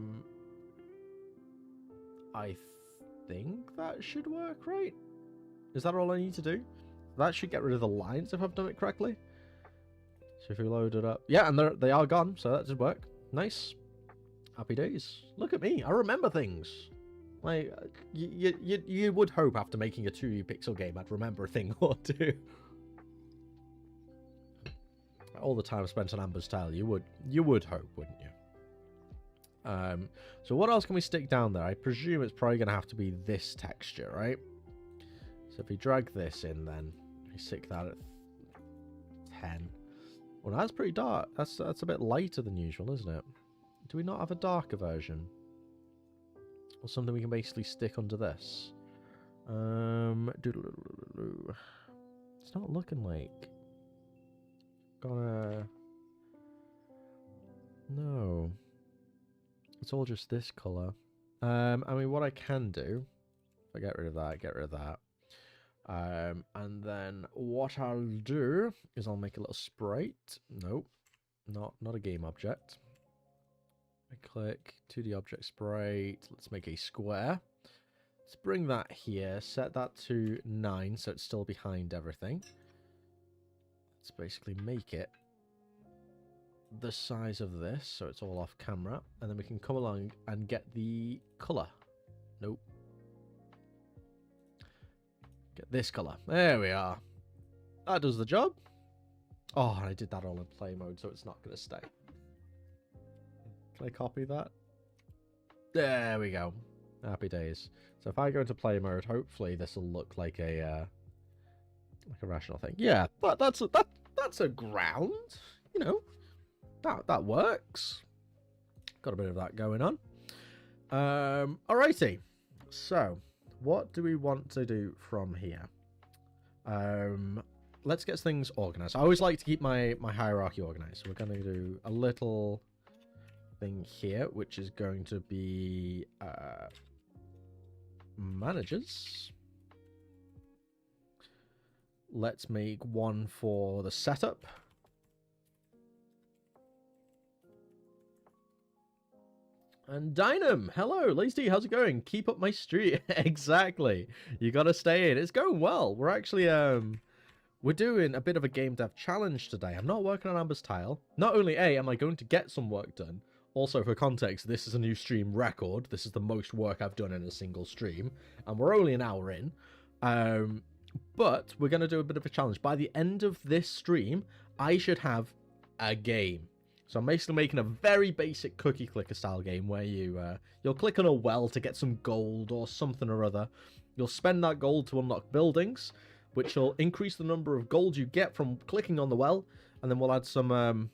A: think that should work, right? Is that all I need to do? That should get rid of the lines if I've done it correctly. So if we load it up, yeah, and they are gone, so that did work. Nice, happy days. Look at me, I remember things. Like you would hope after making a 2D pixel game, I'd remember a thing or two. All the time spent on Amber's Tale, you would hope, wouldn't you? So what else can we stick down there? I presume it's probably going to have to be this texture, right? So if we drag this in, then we stick that at 10. Well, that's pretty dark. That's a bit lighter than usual, isn't it? Do we not have a darker version? Or something we can basically stick under this? It's not looking like... No. It's all just this colour. I mean, what I can do... If I get rid of that, get rid of that. And then what I'll do is I'll make a little sprite. Nope. not a game object. I click 2D object sprite. Let's make a square. Let's bring that here. Set that to 9, so it's still behind everything. Let's basically make it the size of this, so it's all off camera, and then we can come along and get the color. Nope. Get this color. There we are. That does the job. Oh, I did that all in play mode, so it's not going to stay. Can I copy that? There we go. Happy days. So if I go into play mode, hopefully this will look like a rational thing. Yeah, that's a ground. You know, that works. Got a bit of that going on. Alrighty. So, what do we want to do from here? Let's get things organized. I always like to keep my hierarchy organized. So we're going to do a little thing here, which is going to be managers. Let's make one for the setup. And Dynam, hello, Lazy, how's it going? Keep up my streak. Exactly. You gotta stay in. It's going well. We're actually we're doing a bit of a game dev challenge today. I'm not working on Amber's tile. Not only am I going to get some work done, also for context, this is a new stream record. This is the most work I've done in a single stream, and we're only an hour in. But we're gonna do a bit of a challenge. By the end of this stream, I should have a game. So I'm basically making a very basic cookie clicker style game where you'll click on a well to get some gold or something or other. You'll spend that gold to unlock buildings, which will increase the number of gold you get from clicking on the well, and then we'll add some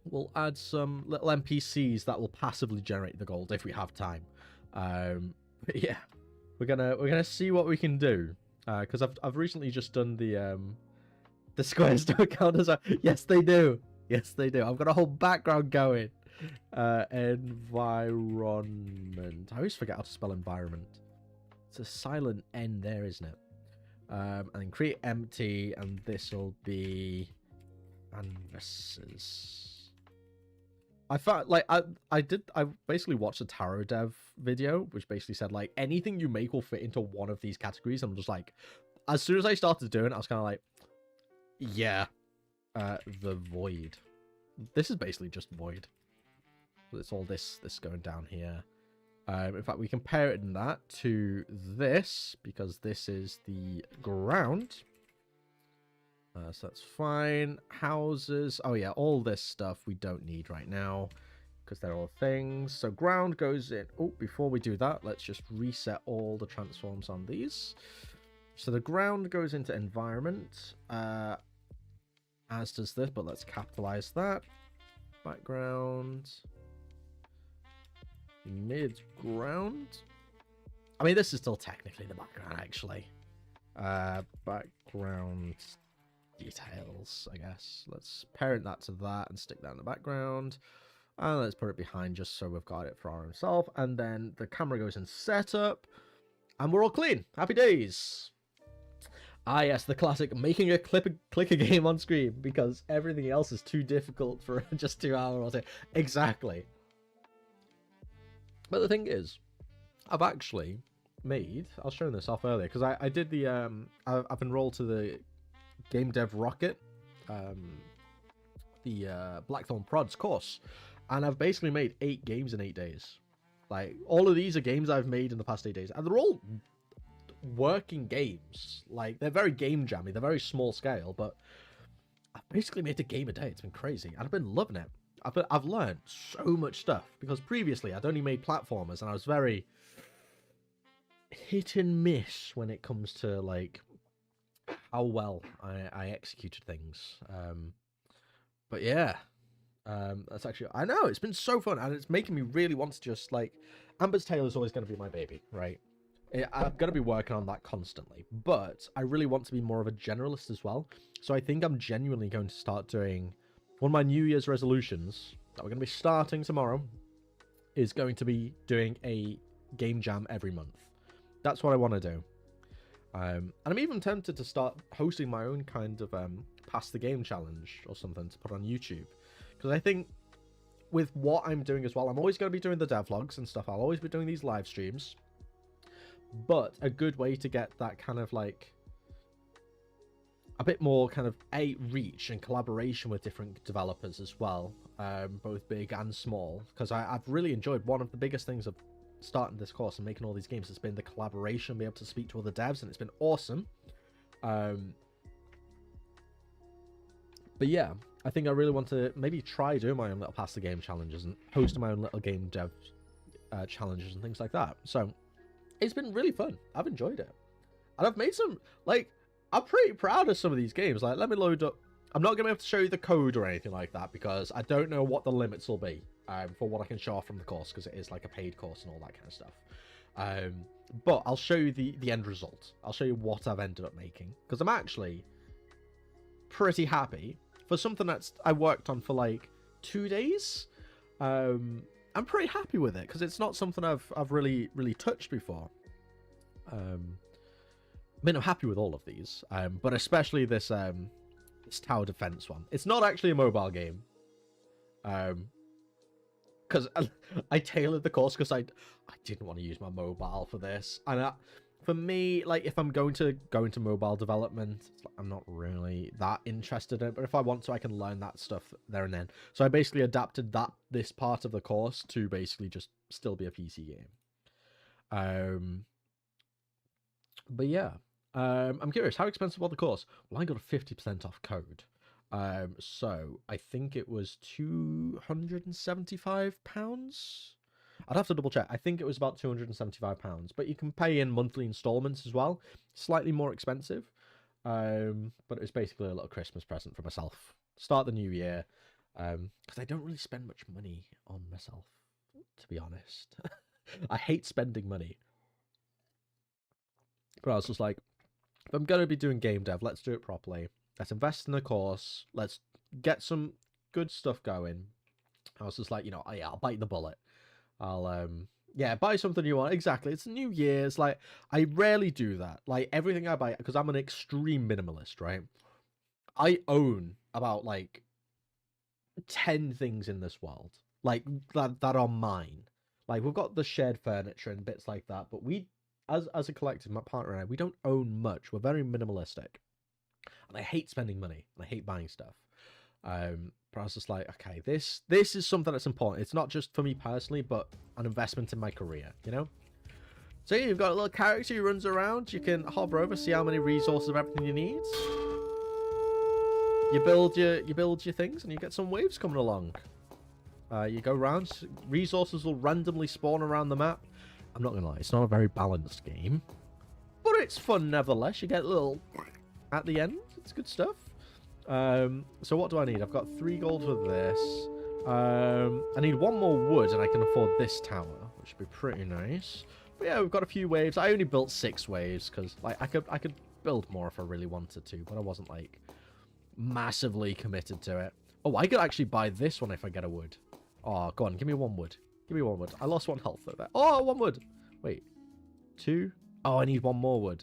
A: little NPCs that will passively generate the gold if we have time. But yeah, we're gonna see what we can do because I've recently just done the squares don't count as a yes they do. Yes, they do. I've got a whole background going. Environment. I always forget how to spell environment. It's a silent N there, isn't it? And then create empty, and this will be canvases. I found like I basically watched a tarot dev video, which basically said like anything you make will fit into one of these categories. I'm just like, as soon as I started doing it, I was kind of like, yeah. The void. This is basically just void. It's all this going down here. In fact, we compare it in that to this because this is the ground. So that's fine. Houses. Oh yeah, all this stuff we don't need right now because they're all things. So ground goes in. Oh, before we do that, let's just reset all the transforms on these. So the ground goes into environment. As does this, but let's capitalize that. Background. Mid-ground. I mean, this is still technically the background, actually. Background details, I guess. Let's parent that to that and stick that in the background. And let's put it behind just so we've got it for our own self. And then the camera goes in setup. And we're all clean. Happy days. Ah, yes, the classic making a clicker game on screen because everything else is too difficult for just 2 hours. Exactly. But the thing is, I've actually made... I was showing this off earlier because I did the... I've enrolled to the Game Dev Rocket, the Blackthorn Prods course, and I've basically made 8 games in 8 days. Like, all of these are games I've made in the past 8 days, and they're all working games. Like, they're very game jammy, they're very small scale, but I've basically made a game a day. It's been crazy, and I've been loving it. I've learned so much stuff because previously I'd only made platformers and I was very hit and miss when it comes to like how well I executed things. But yeah, that's actually, I know, it's been so fun and it's making me really want to just like, Amber's Tale is always going to be my baby, right? I'm going to be working on that constantly, but I really want to be more of a generalist as well. So I think I'm genuinely going to start doing one of my New Year's resolutions that we're going to be starting tomorrow is going to be doing a game jam every month. That's what I want to do. And I'm even tempted to start hosting my own kind of Pass the Game challenge or something to put on YouTube. because I think with what I'm doing as well, I'm always going to be doing the devlogs and stuff. I'll always be doing these live streams. But a good way to get that kind of like a bit more kind of reach and collaboration with different developers as well, both big and small, because I've really enjoyed one of the biggest things of starting this course and making all these games has been the collaboration, be able to speak to other devs, and it's been awesome. But yeah, I think I really want to maybe try doing my own little pass the game challenges and hosting my own little game dev challenges and things like that. So it's been really fun. I've enjoyed it, and I've made some, like, I'm pretty proud of some of these games. Like, let me load up. I'm not going to be able to show you the code or anything like that because I don't know what the limits will be for what I can show off from the course, because it is like a paid course and all that kind of stuff. But I'll show you the end result. I'll show you what I've ended up making, because I'm actually pretty happy for something that's I worked on for like 2 days. I'm pretty happy with it because it's not something I've really touched before. I mean, I'm happy with all of these, but especially this this tower defense one. It's not actually a mobile game, because I tailored the course because I didn't want to use my mobile for this, and for me, like, if I'm going to go into mobile development, I'm not really that interested in it. But if I want to, I can learn that stuff there and then. So I basically adapted this part of the course to basically just still be a PC game. But yeah, I'm curious, how expensive was the course? Well, I got a 50% off code. So I think it was £275. I'd have to double check. I think it was about £275, but you can pay in monthly installments as well. Slightly more expensive, but it was basically a little Christmas present for myself. Start the new year, because I don't really spend much money on myself, to be honest. I hate spending money. But I was just like, if I'm going to be doing game dev, let's do it properly. Let's invest in a course. Let's get some good stuff going. I was just like, yeah, I'll bite the bullet. I'll, yeah, buy something you want. Exactly. It's New Year. It's like, I rarely do that. Like, everything I buy, because I'm an extreme minimalist, right? I own about, like, 10 things in this world. Like, that are mine. Like, we've got the shared furniture and bits like that, but we, as a collective, my partner and I, we don't own much. We're very minimalistic. And I hate spending money. And I hate buying stuff. But I was just like, okay, this is something that's important. It's not just for me personally, but an investment in my career, So you've got a little character who runs around. You can hover over, see how many resources of everything you need. You build your things, and you get some waves coming along. You go around. Resources will randomly spawn around the map. I'm not gonna lie, it's not a very balanced game, but it's fun nevertheless. You get a little at the end. It's good stuff. So what do I need? I've got 3 gold for this. I need 1 more wood, and I can afford this tower, which would be pretty nice. But yeah, we've got a few waves. I only built 6 waves because, like, I could build more if I really wanted to, but I wasn't, like, massively committed to it. Oh, I could actually buy this one if I get a wood. Oh, go on, give me 1 wood. Give me 1 wood. I lost 1 health over there. Oh, 1 wood. Wait, 2. Oh, I need 1 more wood.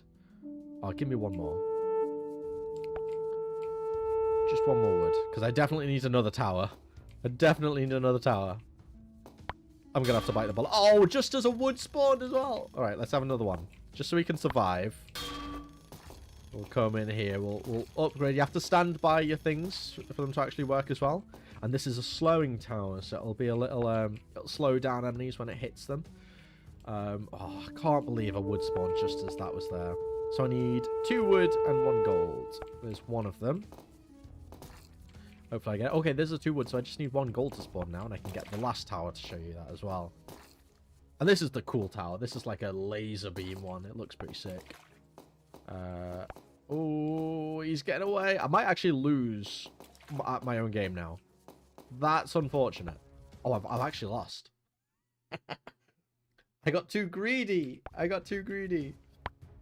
A: Oh, give me 1 more. Just 1 more wood, because I definitely need another tower. I definitely need another tower. I'm gonna have to bite the bullet. Oh, just as a wood spawned as well. All right, let's have another one, just so we can survive. We'll come in here. We'll upgrade. You have to stand by your things for them to actually work as well. And this is a slowing tower, so it'll be a little it'll slow down enemies when it hits them. Oh, I can't believe a wood spawn just as that was there. So I need 2 wood and 1 gold. There's 1 of them. Hopefully I get it. Okay, there's a 2 wood, so I just need 1 gold to spawn now, and I can get the last tower to show you that as well. And this is the cool tower. This is like a laser beam one. It looks pretty sick. Oh, he's getting away. I might actually lose at my own game now. That's unfortunate. Oh, I've actually lost. I got too greedy. I got too greedy.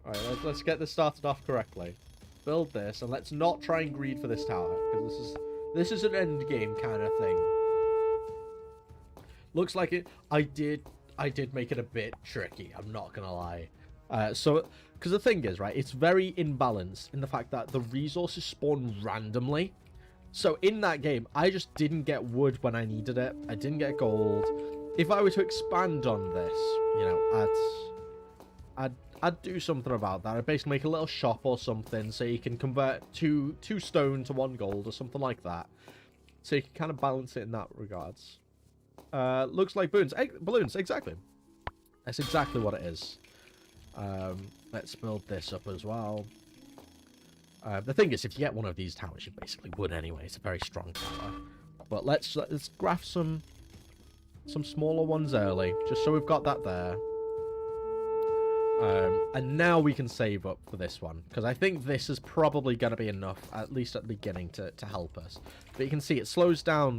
A: All right, let's get this started off correctly. Build this, and let's not try and greed for this tower, because this is an end game kind of thing. Looks like it. I did make it a bit tricky. I'm not gonna lie. So, because the thing is, right, it's very imbalanced in the fact that the resources spawn randomly. So in that game, I just didn't get wood when I needed it. I didn't get gold. If I were to expand on this, you know, I'd do something about that. I'd basically make a little shop or something so you can convert two stone to 1 gold or something like that. So you can kind of balance it in that regards. Looks like balloons, exactly. That's exactly what it is. Let's build this up as well. The thing is, if you get one of these towers, you basically would anyway. It's a very strong tower. But let's graph some smaller ones early, just so we've got that there. And now we can save up for this one, because I think this is probably going to be enough, at least at the beginning, to help us. But you can see it slows down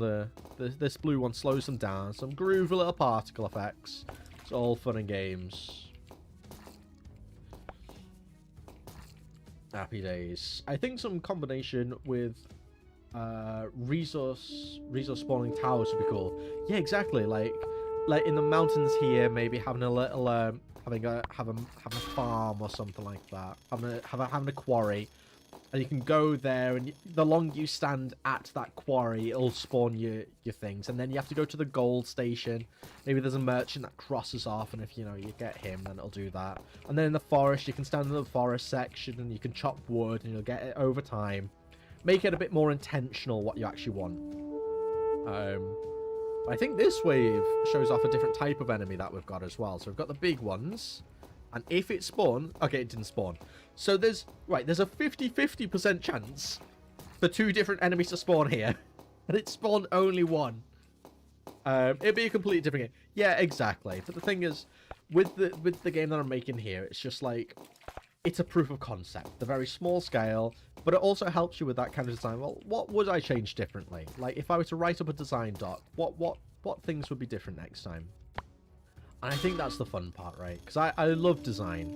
A: this blue one slows them down. Some groovy little particle effects. It's all fun and games. Happy days. I think some combination with resource spawning towers would be cool. Yeah, exactly. Like in the mountains here, maybe having a little having a farm or something like that. Having a quarry, and you can go there, and the longer you stand at that quarry, it'll spawn your things, and then you have to go to the gold station. Maybe there's a merchant that crosses off, and if you get him, then it'll do that. And then in the forest, you can stand in the forest section, and you can chop wood, and you'll get it over time. Make it a bit more intentional what you actually want. I think this wave shows off a different type of enemy that we've got as well. So we've got the big ones, and if it spawn, okay, it didn't spawn. So there's a 50-50% chance for 2 different enemies to spawn here, and it spawned only 1. It'd be a completely different game. Yeah, exactly. But the thing is, with the game that I'm making here, it's just like, it's a proof of concept. The very small scale, but it also helps you with that kind of design. Well, what would I change differently? Like, if I were to write up a design doc, what things would be different next time? And I think that's the fun part, right? Because I love design.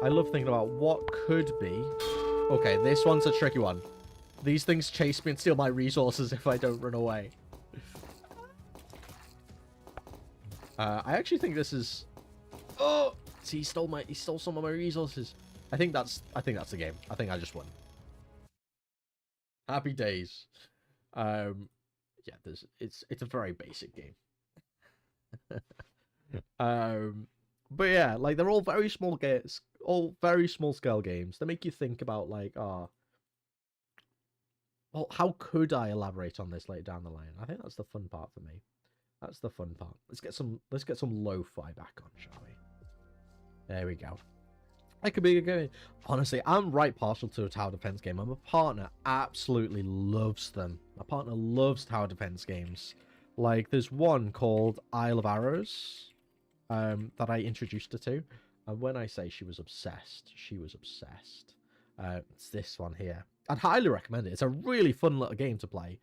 A: I love thinking about what could be. Okay, this one's a tricky one. These things chase me and steal my resources if I don't run away. I actually think this is... Oh! See, he stole some of my resources. I think that's the game. I think I just won. Happy days. Yeah, it's a very basic game. But yeah, like, they're all very small games, all very small scale games. They make you think about, like, well, how could I elaborate on this later down the line? I think that's the fun part for me. That's the fun part. Let's get some lo-fi back on, shall we? There we go. That could be a good game. Honestly, I'm right partial to a tower defense game. My partner absolutely loves them. My partner loves tower defense games. Like, there's one called Isle of Arrows that I introduced her to. And when I say she was obsessed, she was obsessed. It's this one here. I'd highly recommend it. It's a really fun little game to play.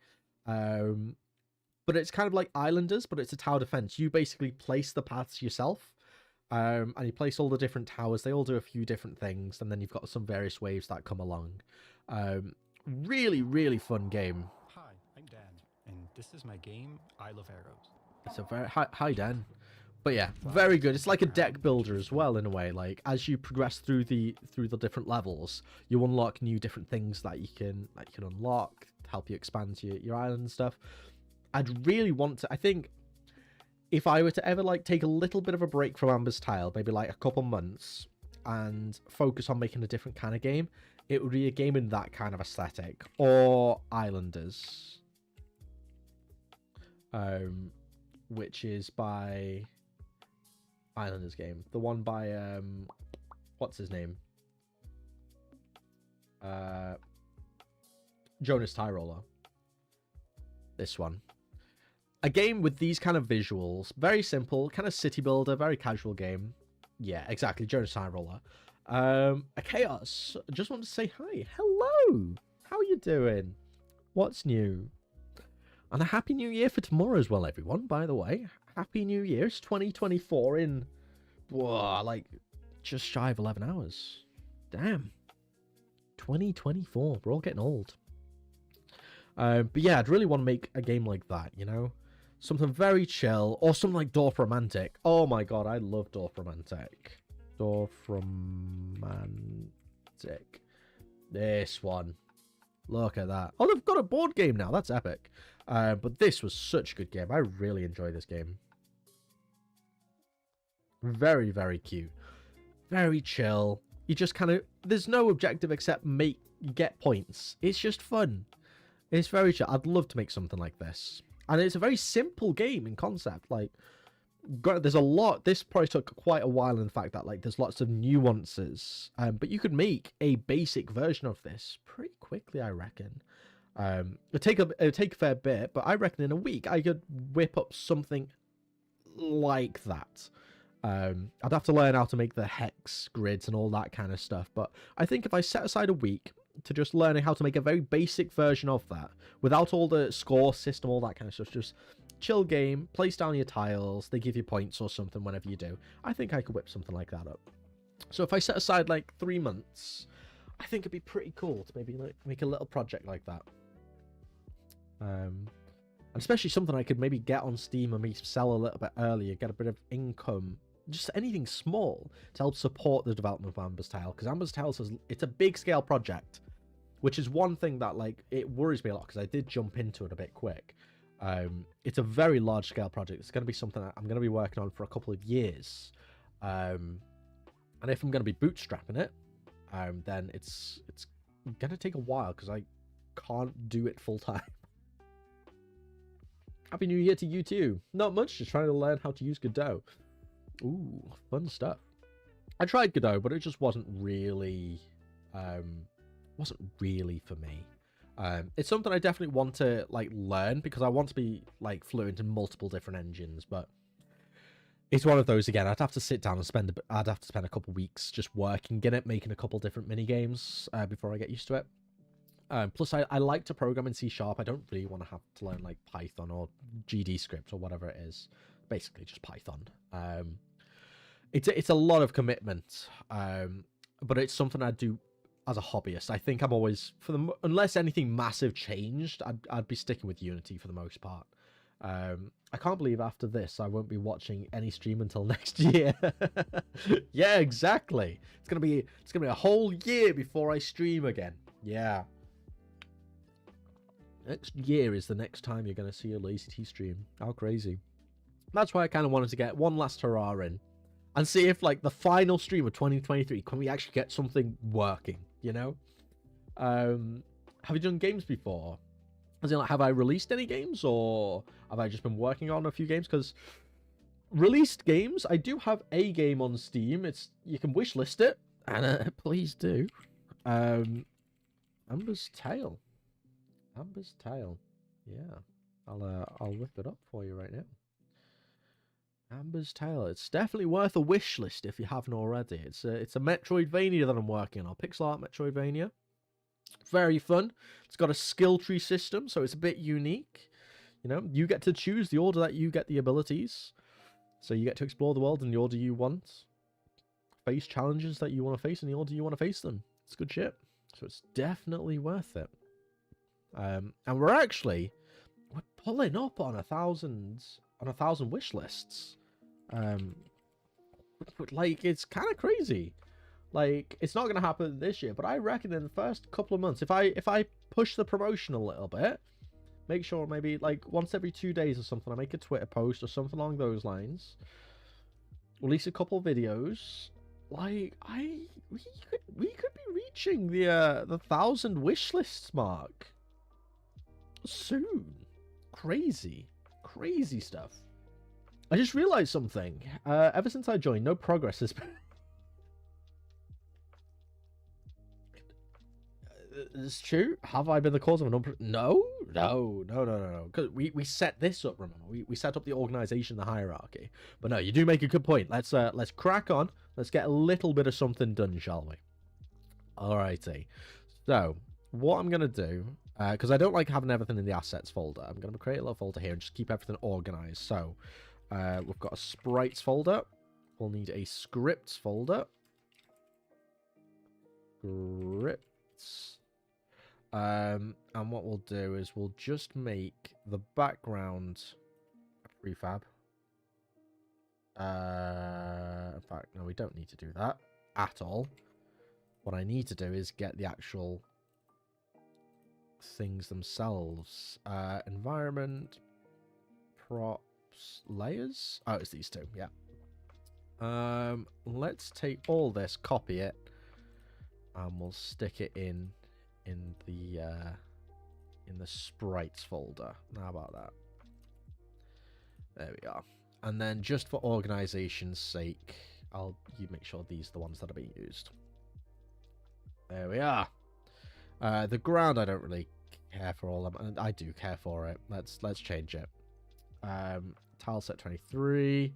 A: But it's kind of like Islanders, but it's a tower defense. You basically place the paths yourself. And you place all the different towers. They all do a few different things, and then you've got some various waves that come along. Really, really fun game.
D: Hi, I'm Dan, and this is my game, Isle of Arrows.
A: It's a very hi Dan. But yeah, very good. It's like a deck builder as well in a way. Like, as you progress through the different levels, you unlock new different things that you can unlock to help you expand your island and stuff. I'd really want to. I think, if I were to ever, like, take a little bit of a break from Amber's Tile, maybe like a couple months, and focus on making a different kind of game, it would be a game in that kind of aesthetic. Or Islanders. Which is by... Islanders game. The one by, what's his name? Jonas Tyroller. This one. A game with these kind of visuals, very simple, kind of city builder, very casual game. Yeah, exactly, Jonas Tyroller. A Chaos, I just want to say hi. Hello! How are you doing? What's new? And a happy new year for tomorrow as well, everyone, by the way. Happy new year. It's 2024 in, like, just shy of 11 hours. Damn. 2024. We're all getting old. But yeah, I'd really want to make a game like that, you know? Something very chill, or something like Dorf Romantic. Oh my god, I love Dorf Romantic. Dorf Romantic. This one. Look at that. Oh, they've got a board game now. That's epic. But this was such a good game. I really enjoy this game. Very, very cute. Very chill. You just kind of... There's no objective except get points. It's just fun. It's very chill. I'd love to make something like this. And it's a very simple game in concept. Like, there's a lot... This probably took quite a while in the fact that, like, there's lots of nuances. But you could make a basic version of this pretty quickly, I reckon. It'd take a fair bit, but I reckon in a week I could whip up something like that. I'd have to learn how to make the hex grids and all that kind of stuff, but I think if I set aside a week to just learning how to make a very basic version of that, without all the score system, all that kind of stuff, just chill game, place down your tiles, they give you points or something whenever you do, I think I could whip something like that up. So if I set aside like 3 months, I think it'd be pretty cool to maybe like make a little project like that. And especially something I could maybe get on Steam and maybe sell a little bit earlier, get a bit of income, just anything small to help support the development of Amber's Tale, because Amber's Tale says it's a big scale project, which is one thing that like it worries me a lot because I did jump into it a bit quick. It's a very large scale project. It's going to be something that I'm going to be working on for a couple of years, and if I'm going to be bootstrapping it, then it's going to take a while because I can't do it full time. Happy New Year to you too. Not much, just trying to learn how to use Godot. Ooh, fun stuff. I tried Godot, but it just wasn't really for me. It's something I definitely want to like learn because I want to be like fluent in multiple different engines, but it's one of those again. I'd have to sit down and spend a couple weeks just working in it, making a couple different mini games before I get used to it. Plus, I like to program in C#. I don't really want to have to learn like Python or GD script or whatever it is. Basically, just Python. It's a lot of commitment, but it's something I do as a hobbyist. I think I'm always unless anything massive changed, I'd be sticking with Unity for the most part. I can't believe after this I won't be watching any stream until next year. Yeah, exactly. It's gonna be a whole year before I stream again. Yeah. Next year is the next time you're going to see a Lazy T stream. How crazy. That's why I kind of wanted to get one last hurrah in. And see if, like, the final stream of 2023, can we actually get something working, you know? Have you done games before? As in, like, have I released any games? Or have I just been working on a few games? Because released games, I do have a game on Steam. You can wishlist it. And please do. Amber's Tale. Amber's Tale. Yeah. I'll whip it up for you right now. Amber's Tale. It's definitely worth a wish list if you haven't already. It's a Metroidvania that I'm working on. Pixel art Metroidvania. Very fun. It's got a skill tree system, so it's a bit unique. You know, you get to choose the order that you get the abilities. So you get to explore the world in the order you want. Face challenges that you want to face in the order you want to face them. It's good shit. So it's definitely worth it. And we're pulling up on 1,000 wish lists. Like, it's kind of crazy. Like, it's not going to happen this year, but I reckon in the first couple of months, if I push the promotion a little bit, make sure maybe like once every 2 days or something, I make a Twitter post or something along those lines, release a couple videos. Like, we could be reaching the 1,000 wish lists mark soon. Crazy stuff. I just realized something. Ever since I joined, no progress has been. It's true. Have I been the cause of an No. Because we set this up. Remember, we set up the organization, the hierarchy. But no, you do make a good point. Let's crack on. Let's get a little bit of something done, shall we? Alrighty. So what I'm gonna do, because I don't like having everything in the assets folder, I'm gonna create a little folder here and just keep everything organized. So we've got a sprites folder. We'll need a scripts folder. Scripts. And what we'll do is we'll just make the background a prefab. In fact, no, we don't need to do that at all. What I need to do is get the actual things themselves. Environment, props, layers. Oh, it's these two. Yeah. Let's take all this, copy it, and we'll stick it in the sprites folder. How about that? There we are. And then just for organization's sake, you make sure these are the ones that are being used. There we are. The ground I don't really care for all of them. I do care for it. Let's change it. Tile set 23,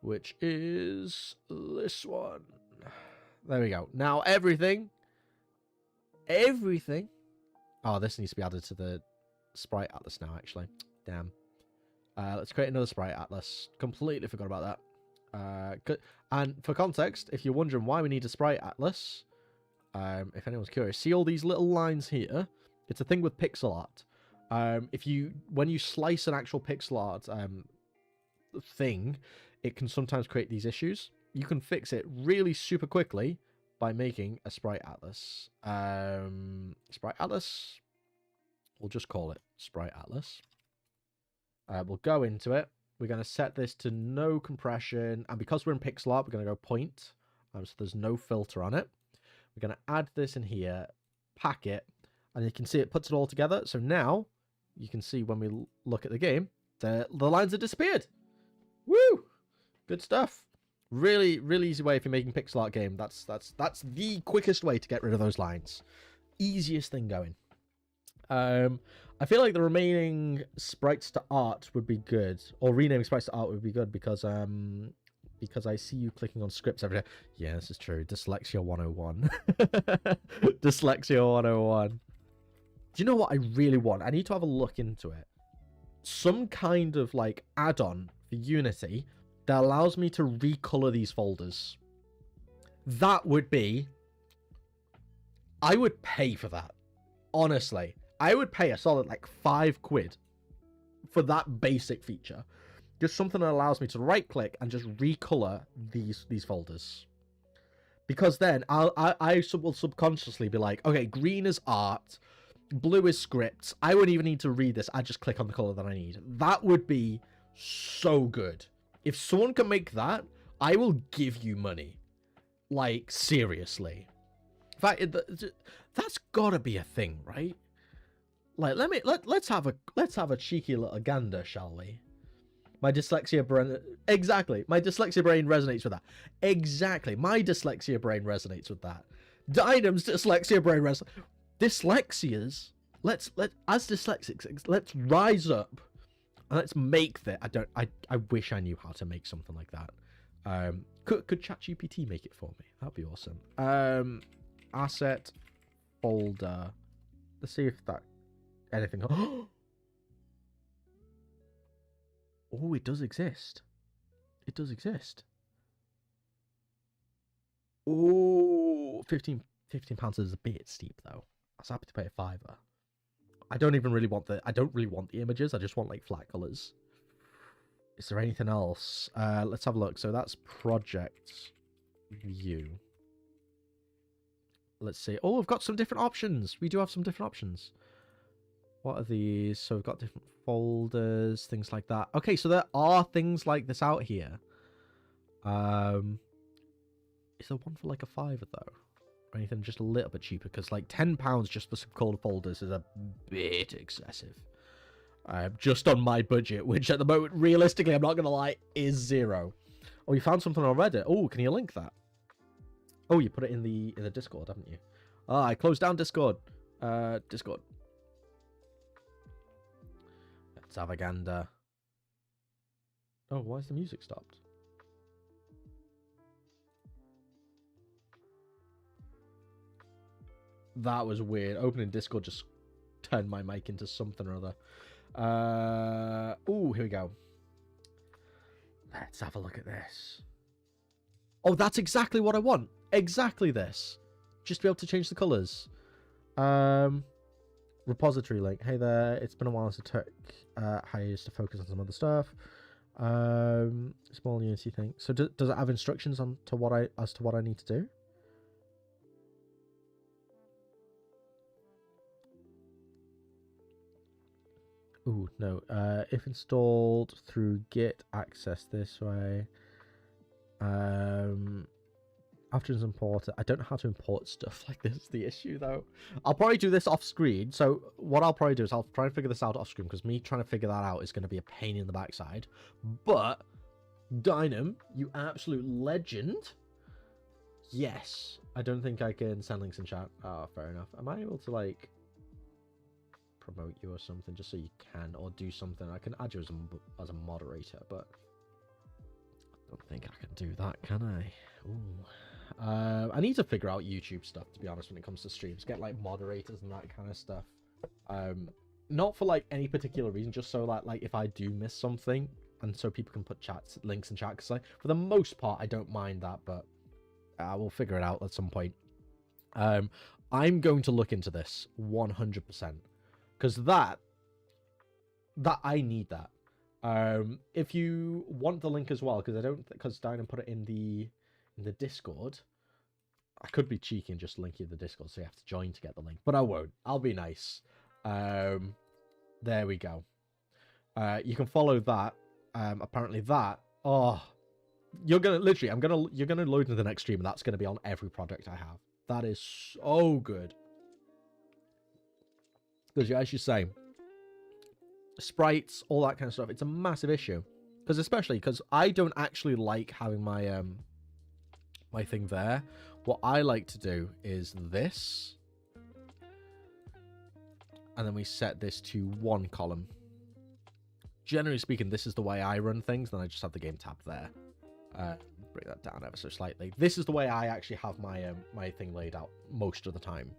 A: which is this one. There we go. Now everything. Oh, this needs to be added to the sprite atlas now, actually. Damn. Let's create another sprite atlas. Completely forgot about that. And for context, if you're wondering why we need a sprite atlas, if anyone's curious, see all these little lines here? It's a thing with pixel art. When you slice an actual pixel art thing, it can sometimes create these issues. You can fix it really super quickly by making a sprite atlas. Sprite atlas. We'll just call it sprite atlas. We'll go into it. We're going to set this to no compression, and because we're in pixel art, we're going to go point, so there's no filter on it. We're going to add this in here, pack it, and you can see it puts it all together. So now you can see when we look at the game, the lines have disappeared. Woo! Good stuff. Really, really easy way if you're making pixel art game. That's the quickest way to get rid of those lines. Easiest thing going. I feel like the remaining sprites to art would be good, or renaming sprites to art would be good, because I see you clicking on scripts every day. Yeah, this is true. Dyslexia 101. Dyslexia 101. Do you know what I really want? I need to have a look into it. Some kind of like add-on for Unity that allows me to recolor these folders. That would be... I would pay for that. Honestly. I would pay a solid like £5 for that basic feature. Just something that allows me to right click and just recolor these folders. Because then I will subconsciously be like, okay, green is art, blue is scripts. I wouldn't even need to read this. I just click on the color that I need. That would be so good. If someone can make that, I will give you money. Like, seriously. In fact, that's gotta be a thing, right? Like, let's have a cheeky little gander, shall we? My dyslexia brain... Exactly. My dyslexia brain resonates with that. Exactly. My dyslexia brain resonates with that. Dynam's dyslexia brain resonates... Dyslexias... As dyslexics, let's rise up and let's make that. I wish I knew how to make something like that. Could ChatGPT make it for me? That'd be awesome. Asset folder. Let's see if that anything. Oh, it does exist. It does exist. Oh, £15 is a bit steep though. I was happy to pay a £5. I don't really want the images. I just want like flat colors. Is there anything else? Let's have a look. So that's project view. Let's see. Oh, we've got some different options. We do have some different options. What are these? So we've got different folders, things like that. Okay, so there are things like this out here. Is there one for like a £5 though? Or anything just a little bit cheaper? Because like £10 just for some cold folders is a bit excessive. Just on my budget, which at the moment, realistically, I'm not going to lie, is £0. Oh, you found something on Reddit. Oh, can you link that? Oh, you put it in the Discord, haven't you? Ah, I closed down Discord. Discord. Let's have a gander. Oh, why is the music stopped? That was weird. Opening Discord just turned my mic into something or other. Oh, here we go. Let's have a look at this. Oh, that's exactly what I want. Exactly this. Just to be able to change the colours. Repository link. Hey there. It's been a while since I took hiatus to focus on some other stuff. Small Unity thing. So does it have instructions as to what I need to do? Ooh, no. If installed through Git, access this way. After it's imported, I don't know how to import stuff like this. Is the issue though. I'll probably do this off screen. So what I'll probably do is I'll try and figure this out off screen, because me trying to figure that out is going to be a pain in the backside. But Dynam, you absolute legend. Yes, I don't think I can send links in chat. Oh, fair enough. Am I able to like promote you or something just so you can, or do something? I can add you as a moderator, but I don't think I can do that, can I? Ooh. I need to figure out YouTube stuff, to be honest, when it comes to streams. Get like moderators and that kind of stuff. Not for like any particular reason, just so that like if I do miss something, and so people can put links in chat. Because like for the most part, I don't mind that, but I will figure it out at some point. I'm going to look into this 100%, because that I need that. If you want the link as well, because Diana put it in the Discord. I could be cheeky and just link you the Discord, so you have to join to get the link, but I won't. I'll be nice. There we go. You can follow that. Apparently that. Oh, you're gonna load into the next stream, and that's gonna be on every project I have. That is so good. Because as you say, sprites, all that kind of stuff, it's a massive issue. Especially because I don't actually like having my my thing there. What I like to do is this, and then we set this to one column. Generally speaking, this is the way I run things. Then I just have the game tab there. Bring that down ever so slightly. This is the way I actually have my my thing laid out most of the time.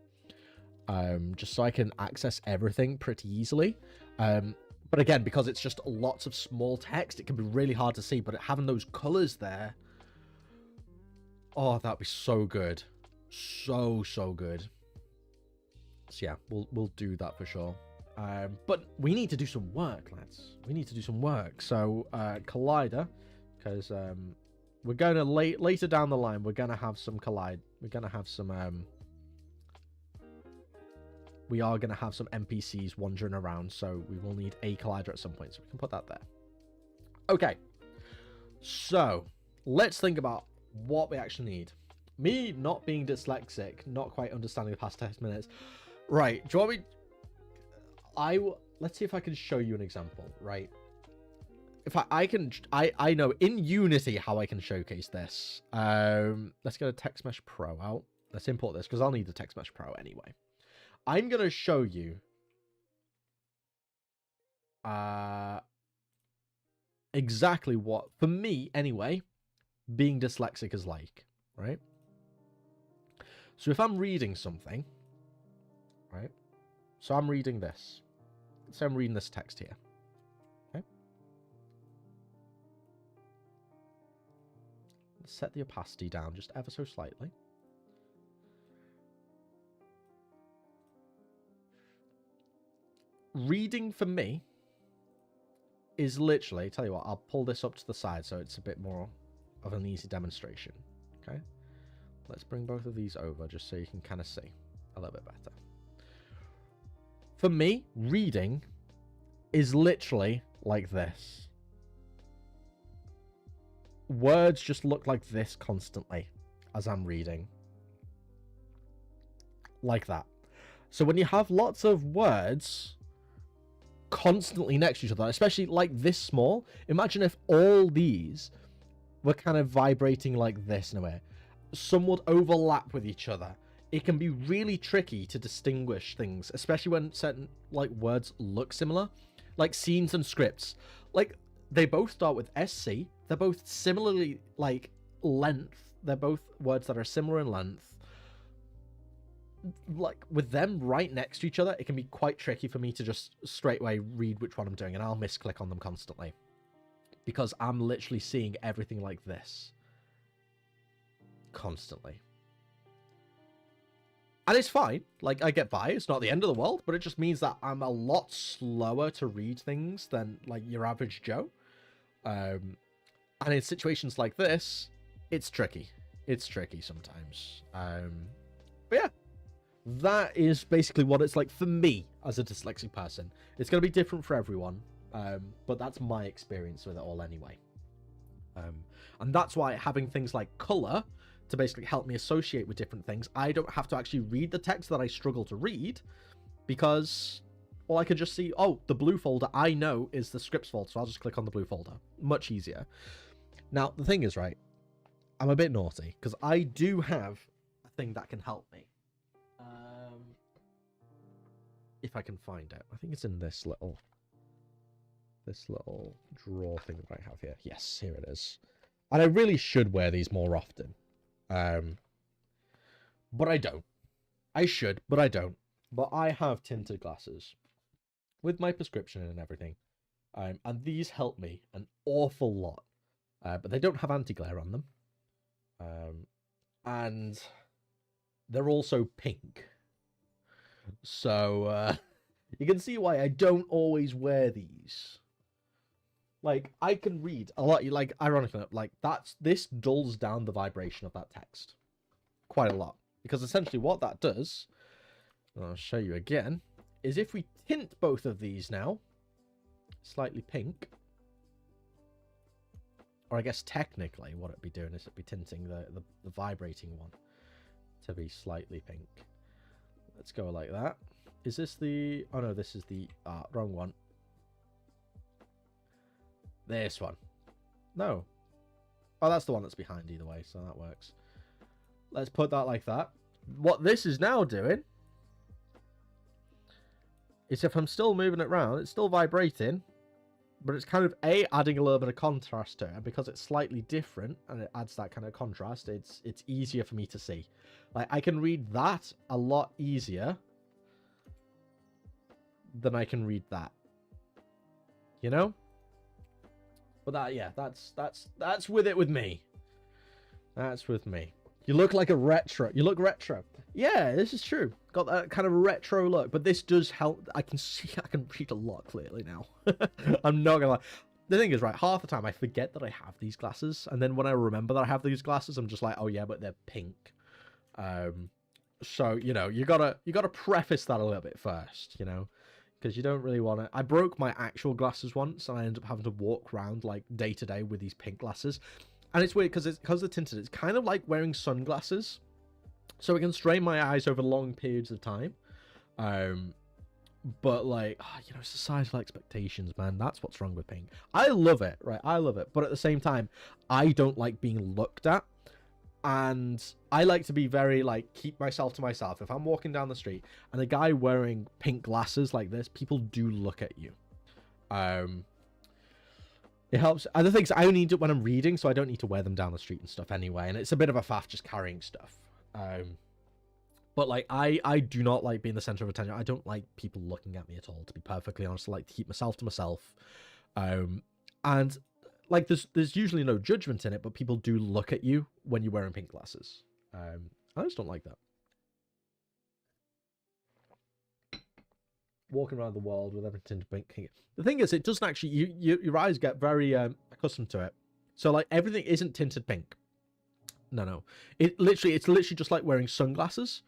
A: Just so I can access everything pretty easily. But again, because it's just lots of small text, it can be really hard to see. But having those colors there, oh, that'd be so good. So good. So yeah, we'll do that for sure. But we need to do some work, lads. We need to do some work. So Collider, because we're going to later down the line, we're going to have some We're going to have some we are going to have some NPCs wandering around, so we will need a collider at some point, so we can put that there. Okay, so let's think about what we actually need. Me not being dyslexic, not quite understanding the past 10 minutes. Right, do you want me... Let's see if I can show you an example, right? If I know in Unity how I can showcase this. Let's get a Text Mesh Pro out. Let's import this, because I'll need the Text Mesh Pro anyway. I'm going to show you exactly what, for me anyway, being dyslexic is like, right? So if I'm reading something, right? So I'm reading this. So I'm reading this text here. Okay. Set the opacity down just ever so slightly. Reading for me is literally, tell you what, I'll pull this up to the side so it's a bit more of an easy demonstration. Okay, let's bring both of these over just so you can kind of see a little bit better. For me, reading is literally like this. Words just look like this constantly as I'm reading. Like that. So when you have lots of words constantly next to each other, especially like this small, imagine if all these were kind of vibrating like this in a way. Some would overlap with each other. It can be really tricky to distinguish things, especially when certain like words look similar, like scenes and scripts. Like they both start with SC. They're both similarly like length. They're both words that are similar in length. Like with them right next to each other, it can be quite tricky for me to just straight away read which one I'm doing, and I'll misclick on them constantly because I'm literally seeing everything like this constantly. And it's fine, like I get by, it's not the end of the world, but it just means that I'm a lot slower to read things than like your average Joe. And in situations like this, it's tricky. It's tricky sometimes. But yeah. that is basically what it's like for me as a dyslexic person. It's going to be different for everyone, but that's my experience with it all anyway. And that's why having things like color to basically help me associate with different things, I don't have to actually read the text that I struggle to read, because, well, I can just see, oh, the blue folder I know is the scripts folder, so I'll just click on the blue folder. Much easier. Now, the thing is, right, I'm a bit naughty, because I do have a thing that can help me. If I can find it. I think it's in this little drawer thing that I have here. Yes, here it is. And I really should wear these more often. But I don't. I should, but I don't. But I have tinted glasses with my prescription and everything. And these help me an awful lot. But they don't have anti-glare on them. And they're also pink. So, you can see why I don't always wear these. Like, I can read a lot, like, ironically, like, this dulls down the vibration of that text quite a lot. Because essentially what that does, and I'll show you again, is if we tint both of these now, slightly pink, or I guess technically what it'd be doing is it'd be tinting the vibrating one to be slightly pink. Let's go like that. Is this the... Oh no, this is the... wrong one. This one. No. Oh, that's the one that's behind either way, so that works. Let's put that like that. What this is now doing is if I'm still moving it around, it's still vibrating, but it's kind of adding a little bit of contrast to it, and because it's slightly different and it adds that kind of contrast, it's easier for me to see. Like, I can read that a lot easier than I can read that. You know? But that, yeah, that's with it with me. That's with me. You look like a retro. You look retro. Yeah, this is true. Got that kind of retro look, but this does help. I can read a lot clearly now. I'm not gonna lie. The thing is, right, half the time I forget that I have these glasses, and then when I remember that I have these glasses, I'm just like, oh yeah, but they're pink. So, you know, you gotta preface that a little bit first, you know, because you don't really want to... I broke my actual glasses once, and I ended up having to walk around, like, day to day with these pink glasses. And it's weird, because they're tinted, it's kind of like wearing sunglasses. So it can strain my eyes over long periods of time. But, like, you know, societal expectations, man. That's what's wrong with pink. I love it, right? I love it. But at the same time, I don't like being looked at. And I like to be very, like, keep myself to myself. If I'm walking down the street and a guy wearing pink glasses like this, people do look at you. It helps. Other things, I only need it when I'm reading, so I don't need to wear them down the street and stuff anyway. And it's a bit of a faff just carrying stuff. But, like, I do not like being the center of attention. I don't like people looking at me at all, to be perfectly honest. I like to keep myself to myself. And... like, there's usually no judgment in it, but people do look at you when you're wearing pink glasses. I just don't like that. Walking around the world with everything tinted pink. The thing is, it doesn't actually... your eyes get very accustomed to it. So, like, everything isn't tinted pink. No. It's literally just like wearing sunglasses,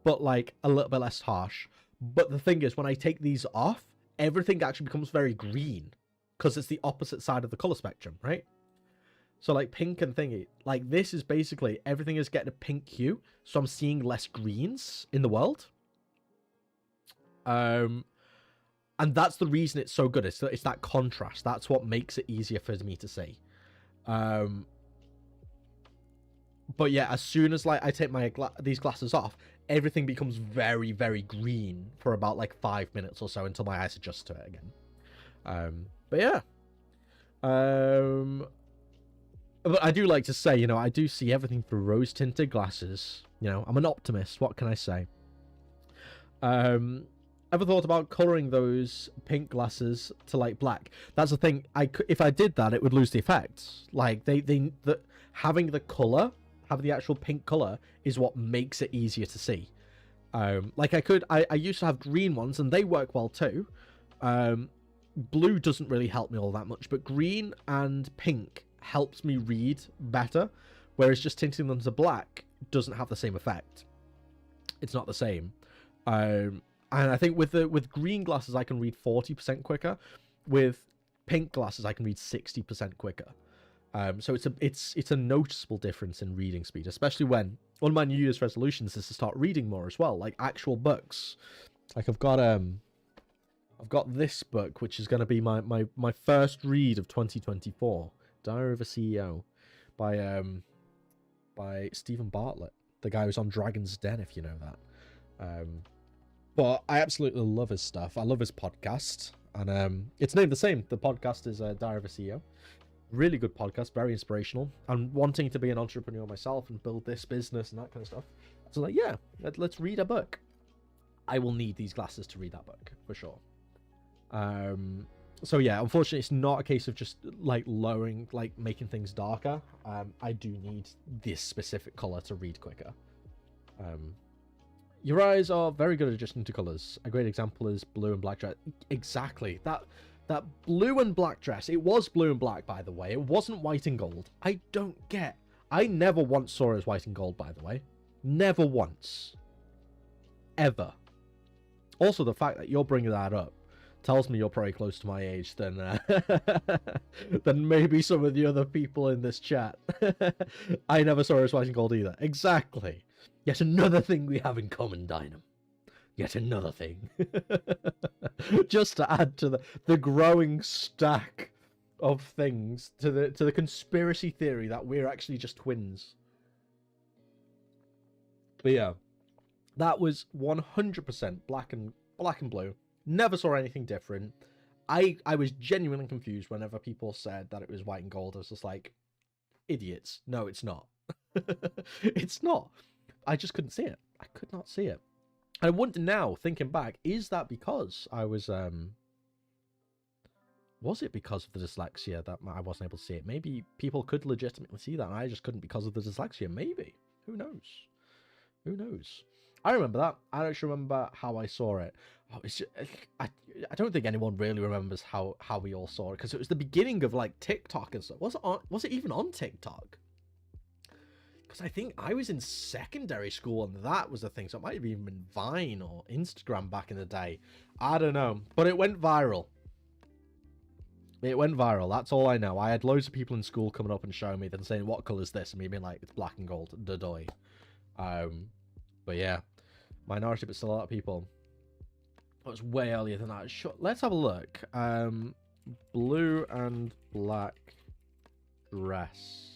A: but, like, a little bit less harsh. But the thing is, when I take these off, everything actually becomes very green. Because it's the opposite side of the color spectrum, right? So, like, pink and thingy, like, this is basically, everything is getting a pink hue, so I'm seeing less greens in the world. And that's the reason it's so good. It's that contrast. That's what makes it easier for me to see. But yeah, as soon as, like, I take these glasses off, everything becomes very, very green for about, like, 5 minutes or so until my eyes adjust to it again. But yeah. But I do like to say, you know, I do see everything through rose-tinted glasses. You know, I'm an optimist. What can I say? Ever thought about colouring those pink glasses to, like, black? That's the thing. If I did that, it would lose the effect. Like, having the colour, having the actual pink colour, is what makes it easier to see. Like, I used to have green ones, and they work well too. Blue doesn't really help me all that much, but green and pink helps me read better, whereas just tinting them to black doesn't have the same effect. It's not the same. And I think with green glasses I can read 40% quicker. With pink glasses I can read 60% quicker. So it's a noticeable difference in reading speed, especially when one of my New Year's resolutions is to start reading more as well, like actual books. Like I've got this book, which is going to be my first read of 2024, Diary of a CEO, by Stephen Bartlett, the guy who's on Dragon's Den, if you know that. But I absolutely love his stuff. I love his podcast, and it's named the same. The podcast is Diary of a CEO. Really good podcast, very inspirational. I'm wanting to be an entrepreneur myself and build this business and that kind of stuff. So like, yeah, let's read a book. I will need these glasses to read that book for sure. So yeah, unfortunately, it's not a case of just like lowering, like making things darker. I do need this specific color to read quicker. Your eyes are very good at adjusting to colors. A great example is blue and black dress. Exactly. That blue and black dress. It was blue and black, by the way. It wasn't white and gold. I don't get. I never once saw it as white and gold, by the way. Never once. Ever. Also, the fact that you're bringing that up tells me you're probably close to my age than than maybe some of the other people in this chat. I never saw it as white and gold either. Exactly. Yet another thing we have in common, Dynam. Yet another thing. Just to add to the growing stack of things, to the conspiracy theory that we're actually just twins. But yeah, that was 100% black and blue. Never saw anything different. I was genuinely confused whenever people said that it was white and gold. I was just like, idiots. No, it's not. It's not. I just couldn't see it. I could not see it. I wonder now, thinking back, is that because I was it because of the dyslexia that I wasn't able to see it? Maybe people could legitimately see that, and I just couldn't because of the dyslexia. Maybe. Who knows? Who knows? I remember that. I don't actually remember how I saw it. Oh, it's just, I don't think anyone really remembers how we all saw it, because it was the beginning of like TikTok and stuff. Was it even on TikTok? Because I think I was in secondary school and that was the thing. So it might have even been Vine or Instagram back in the day. I don't know. But it went viral. It went viral. That's all I know. I had loads of people in school coming up and showing me, then saying, what colour is this? And me being like, it's black and gold. Dadoy. But yeah. Minority, but still a lot of people. It was way earlier than that. Sure. Let's have a look. Blue and black dress.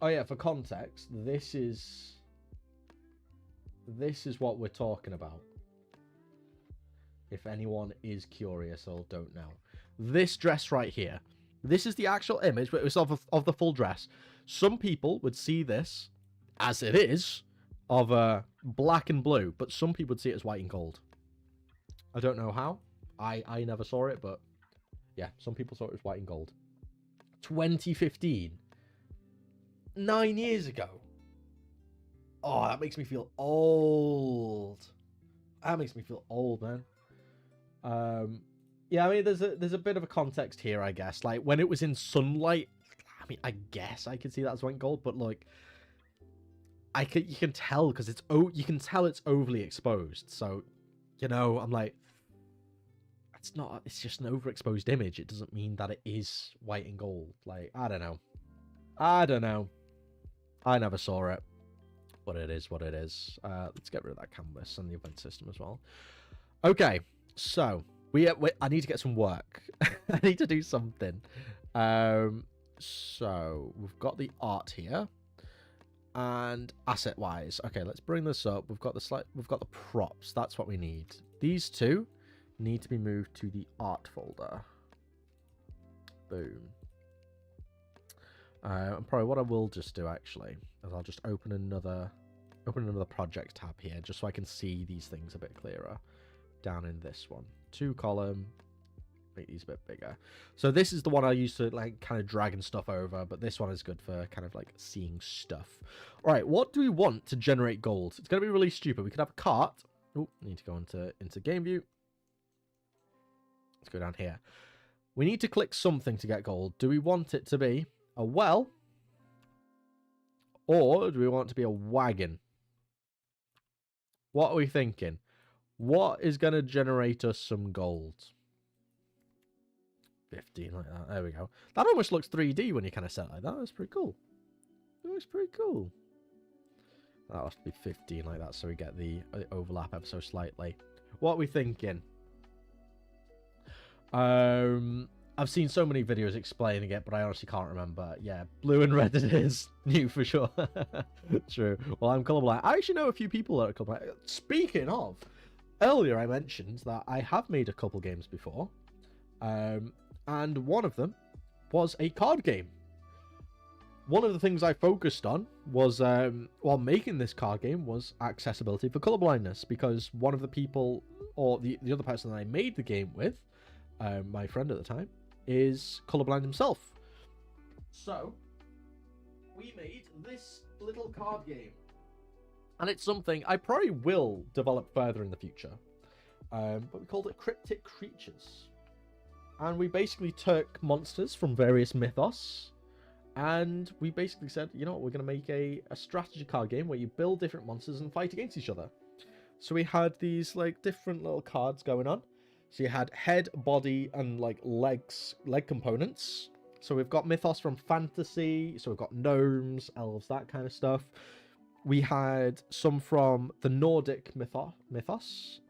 A: Oh yeah, for context, this is what we're talking about. If anyone is curious or don't know. This dress right here. This is the actual image, but it was of the full dress. Some people would see this as it is, of black and blue, but some people would see it as white and gold. I don't know how. I never saw it, but yeah, some people thought it was white and gold. 2015. 9 years ago. Oh, that makes me feel old. That makes me feel old, man. Yeah, I mean, there's a bit of a context here, I guess. Like, when it was in sunlight, I mean, I guess I could see that as white and gold, but like, you can tell because you can tell it's overly exposed. So, you know, I'm like, it's just an overexposed image. It doesn't mean that it is white and gold. Like, I don't know. I never saw it, but it is what it is. Let's get rid of that canvas and the event system as well. Okay, so I need to get some work. I need to do something. So we've got the art here, and asset wise, okay, let's bring this up. We've got the props. That's what we need. These two need to be moved to the art folder. Boom. And probably what I will just do actually is I'll just open another project tab here, just so I can see these things a bit clearer. Down in this one, 2 column, make these a bit bigger. So this is the one I used to like kind of dragging stuff over, but this one is good for kind of like seeing stuff. All right, what do we want to generate gold? It's gonna be really stupid. We could have a cart. Oh, need to go into game view. Let's go down here. We need to click something to get gold. Do we want it to be a a well, or do we want it to be a wagon? What are we thinking? What is going to generate us some gold? 15 like that. There we go. That almost looks 3D when you kind of set it like that. That's pretty cool. That looks pretty cool. That'll have to be 15 like that so we get the overlap ever so slightly. What are we thinking? I've seen so many videos explaining it, but I honestly can't remember. Yeah, blue and red it is. New for sure. True. Well, I'm colorblind. I actually know a few people that are colorblind. Speaking of, earlier I mentioned that I have made a couple games before. And one of them was a card game. One of the things I focused on was, while making this card game, was accessibility for colorblindness, because one of the people, or the other person that I made the game with, my friend at the time, is colorblind himself. So, we made this little card game. And it's something I probably will develop further in the future. But we called it Cryptic Creatures. And we basically took monsters from various mythos, and we basically said, you know what, we're going to make a strategy card game where you build different monsters and fight against each other. So we had these like different little cards going on. So you had head, body, and like leg components. So we've got mythos from fantasy. So we've got gnomes, elves, that kind of stuff. We had some from the Nordic mythos.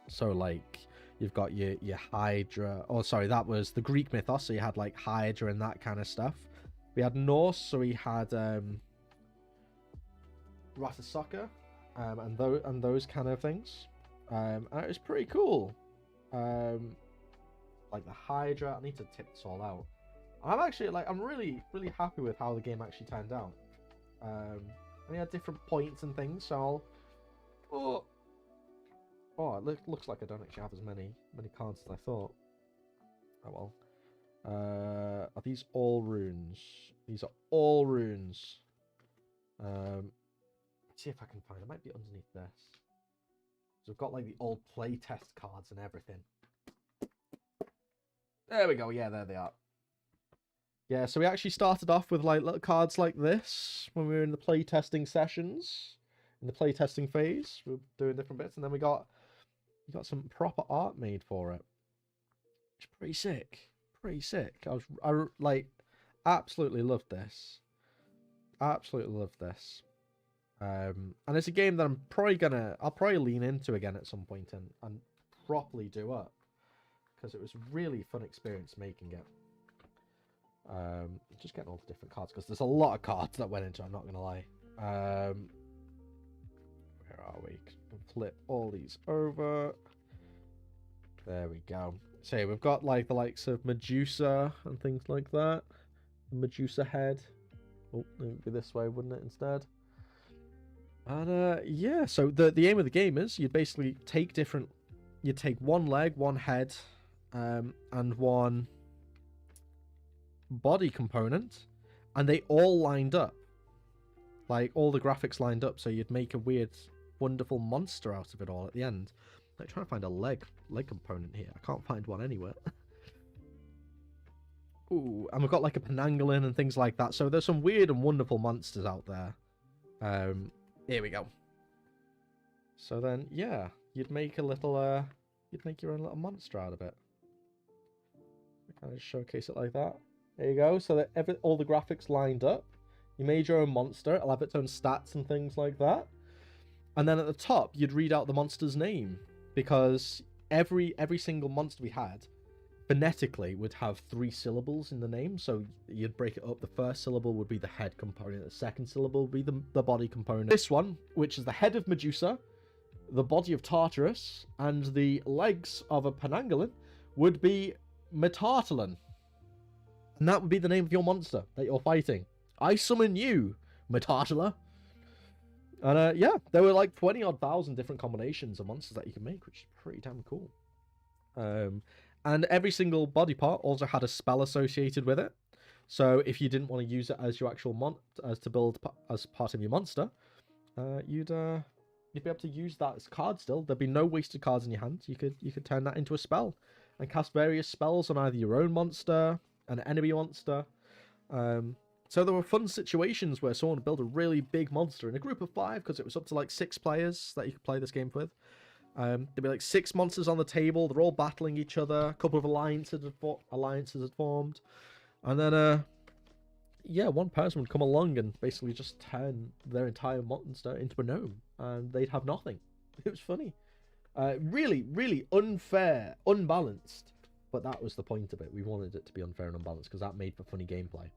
A: So like you've got your Hydra. Oh, sorry, that was the Greek mythos. So you had like Hydra and that kind of stuff. We had Norse. So we had Ratasaka, and those kind of things. And it was pretty cool. Like the Hydra. I need to tip this all out. I'm actually I'm really happy with how the game actually turned out. And we had different points and things. So it looks like I don't actually have as many cards as I thought. Oh well. Are these all runes? These are all runes. Let's see if I can find it. It might be underneath this. So we've got like the old playtest cards and everything. There we go. Yeah, there they are. Yeah, so we actually started off with like little cards like this when we were in the playtesting sessions. In the playtesting phase, we were doing different bits, and then we got some proper art made for it. It's pretty sick. Pretty sick. I like absolutely loved this. Absolutely loved this. And it's a game that I'll probably lean into again at some point and properly do up, because it was a really fun experience making it. Just getting all the different cards, because there's a lot of cards that went into it, I'm not gonna lie. Where are we? Flip all these over. There we go. So we've got like the likes of Medusa and things like that. Medusa head. Oh, it would be this way, wouldn't it, instead? And yeah, so the aim of the game is you'd basically take one leg, one head, and one body component, and they all lined up. Like all the graphics lined up, so you'd make a weird, wonderful monster out of it all at the end. Like trying to find a leg component here. I can't find one anywhere. Ooh, and we've got like a Penangolin and things like that. So there's some weird and wonderful monsters out there. Here we go. So then, yeah, you'd make a little, you'd make your own little monster out of it. Kind of showcase it like that. There you go. So that all the graphics lined up. You made your own monster. It'll have its own stats and things like that. And then at the top, you'd read out the monster's name, because every single monster we had phonetically would have 3 syllables in the name. So you'd break it up. The first syllable would be the head component. The second syllable would be the body component. This one, which is the head of Medusa, the body of Tartarus, and the legs of a Penangolin, would be Metartalon. And that would be the name of your monster that you're fighting. I summon you, Metartala. And yeah, there were like 20-odd thousand different combinations of monsters that you can make, which is pretty damn cool. And every single body part also had a spell associated with it. So if you didn't want to use it as your actual as to build as part of your monster, you'd be able to use that as card still. There'd be no wasted cards in your hand. You could turn that into a spell and cast various spells on either your own monster, an enemy monster, So there were fun situations where someone would build a really big monster in a group of 5, because it was up to like 6 players that you could play this game with. There'd be like 6 monsters on the table. They're all battling each other. A couple of alliances had formed, and then yeah, one person would come along and basically just turn their entire monster into a gnome, and they'd have nothing. It was funny. Really, really unfair, unbalanced, but that was the point of it. We wanted it to be unfair and unbalanced because that made for funny gameplay.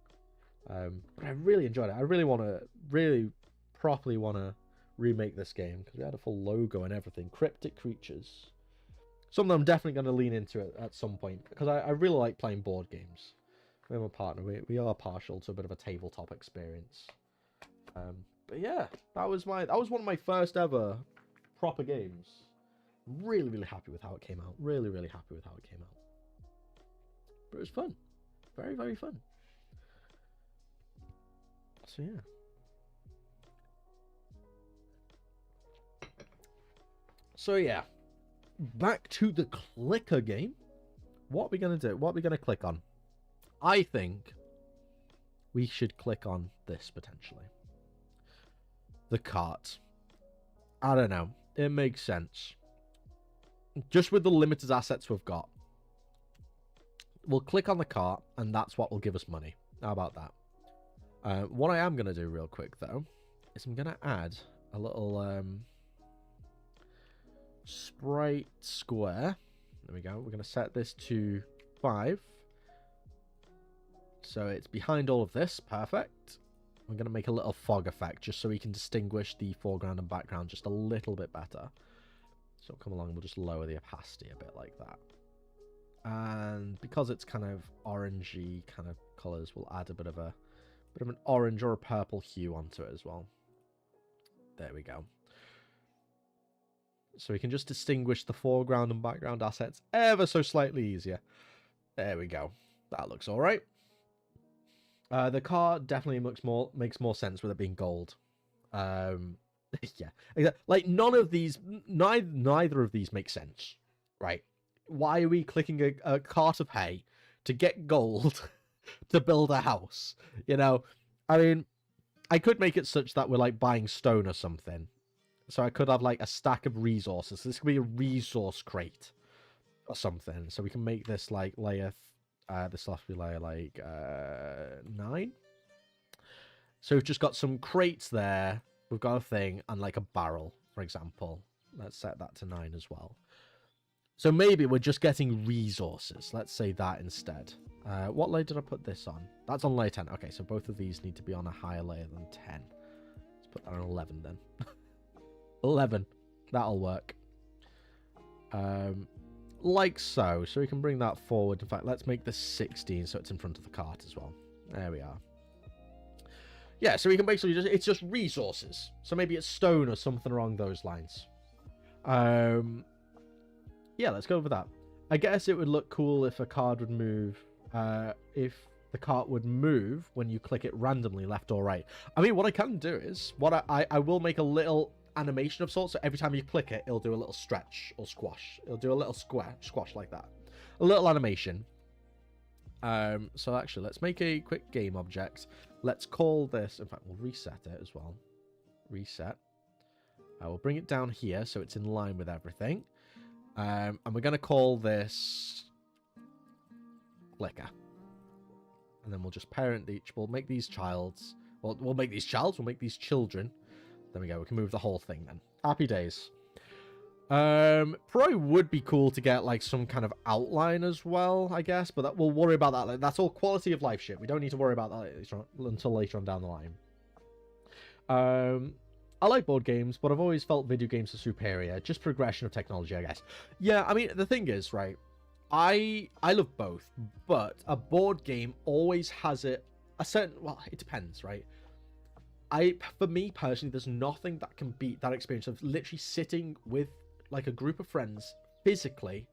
A: But I really enjoyed it. I really properly want to remake this game because we had a full logo and everything. Cryptic creatures. Something I'm definitely going to lean into it at some point because I really like playing board games. Me and my partner, we are partial to a bit of a tabletop experience. But yeah, that was one of my first ever proper games. Really, really happy with how it came out. Really, really happy with how it came out. But it was fun. Very, very fun. So yeah. So yeah. Back to the clicker game. What are we going to do? What are we going to click on? I think we should click on this potentially. The cart. I don't know. It makes sense. Just with the limited assets we've got. We'll click on the cart and that's what will give us money. How about that? What I am going to do real quick though is I'm going to add a little sprite square. There we go. We're going to set this to 5. So it's behind all of this. Perfect. I'm going to make a little fog effect just so we can distinguish the foreground and background just a little bit better. So come along, we'll just lower the opacity a bit like that. And because it's kind of orangey kind of colors, we'll add a bit of an orange or a purple hue onto it as well. There we go. So we can just distinguish the foreground and background assets ever so slightly easier. There we go. That looks all right. The car definitely makes more sense with it being gold. Yeah, like none of these, neither of these make sense, right? Why are we clicking a cart of hay to get gold to build a house? You know, I mean, I could make it such that we're like buying stone or something. So I could have like a stack of resources. This could be a resource crate or something. So we can make this like layer. This will have to be layer like 9. So we've just got some crates there. We've got a thing and like a barrel, for example. Let's set that to 9 as well. So maybe we're just getting resources. Let's say that instead. What layer did I put this on? That's on layer 10. Okay, so both of these need to be on a higher layer than 10. Let's put that on 11 then. 11. That'll work. Like so. So we can bring that forward. In fact, let's make this 16 so it's in front of the cart as well. There we are. Yeah, so we can basically it's just resources. So maybe it's stone or something along those lines. Yeah, let's go over that. I guess it would look cool if a card would move, if the cart would move when you click it randomly left or right. I mean, what I can do is, I will make a little animation of sorts, so every time you click it, it'll do a little stretch or squash. It'll do a little squash like that. A little animation. So actually, let's make a quick game object. Let's call this, in fact, we'll reset it as well. Reset. We'll bring it down here so it's in line with everything. And we're going to call this clicker. And then we'll just parent each. We'll make these childs. Well, we'll make these children. There we go. We can move the whole thing then. Happy days. Probably would be cool to get like some kind of outline as well, I guess. But we'll worry about that. Like, that's all quality of life shit. We don't need to worry about that until later on down the line. I like board games, but I've always felt video games are superior. Just progression of technology, I guess. Yeah, I mean, the thing is, right, I love both, but a board game always has a certain, well, it depends, right? For me personally, there's nothing that can beat that experience of literally sitting with like a group of friends physically,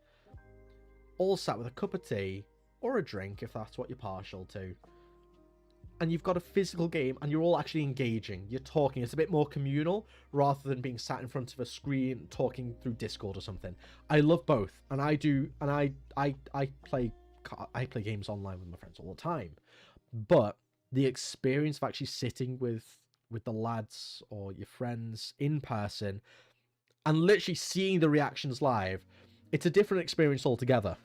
A: all sat with a cup of tea or a drink, if that's what you're partial to. And you've got a physical game and you're all actually engaging. You're talking. It's a bit more communal rather than being sat in front of a screen talking through Discord or something. I love both. And I do, and I play games online with my friends all the time. But the experience of actually sitting with the lads or your friends in person and literally seeing the reactions live, it's a different experience altogether.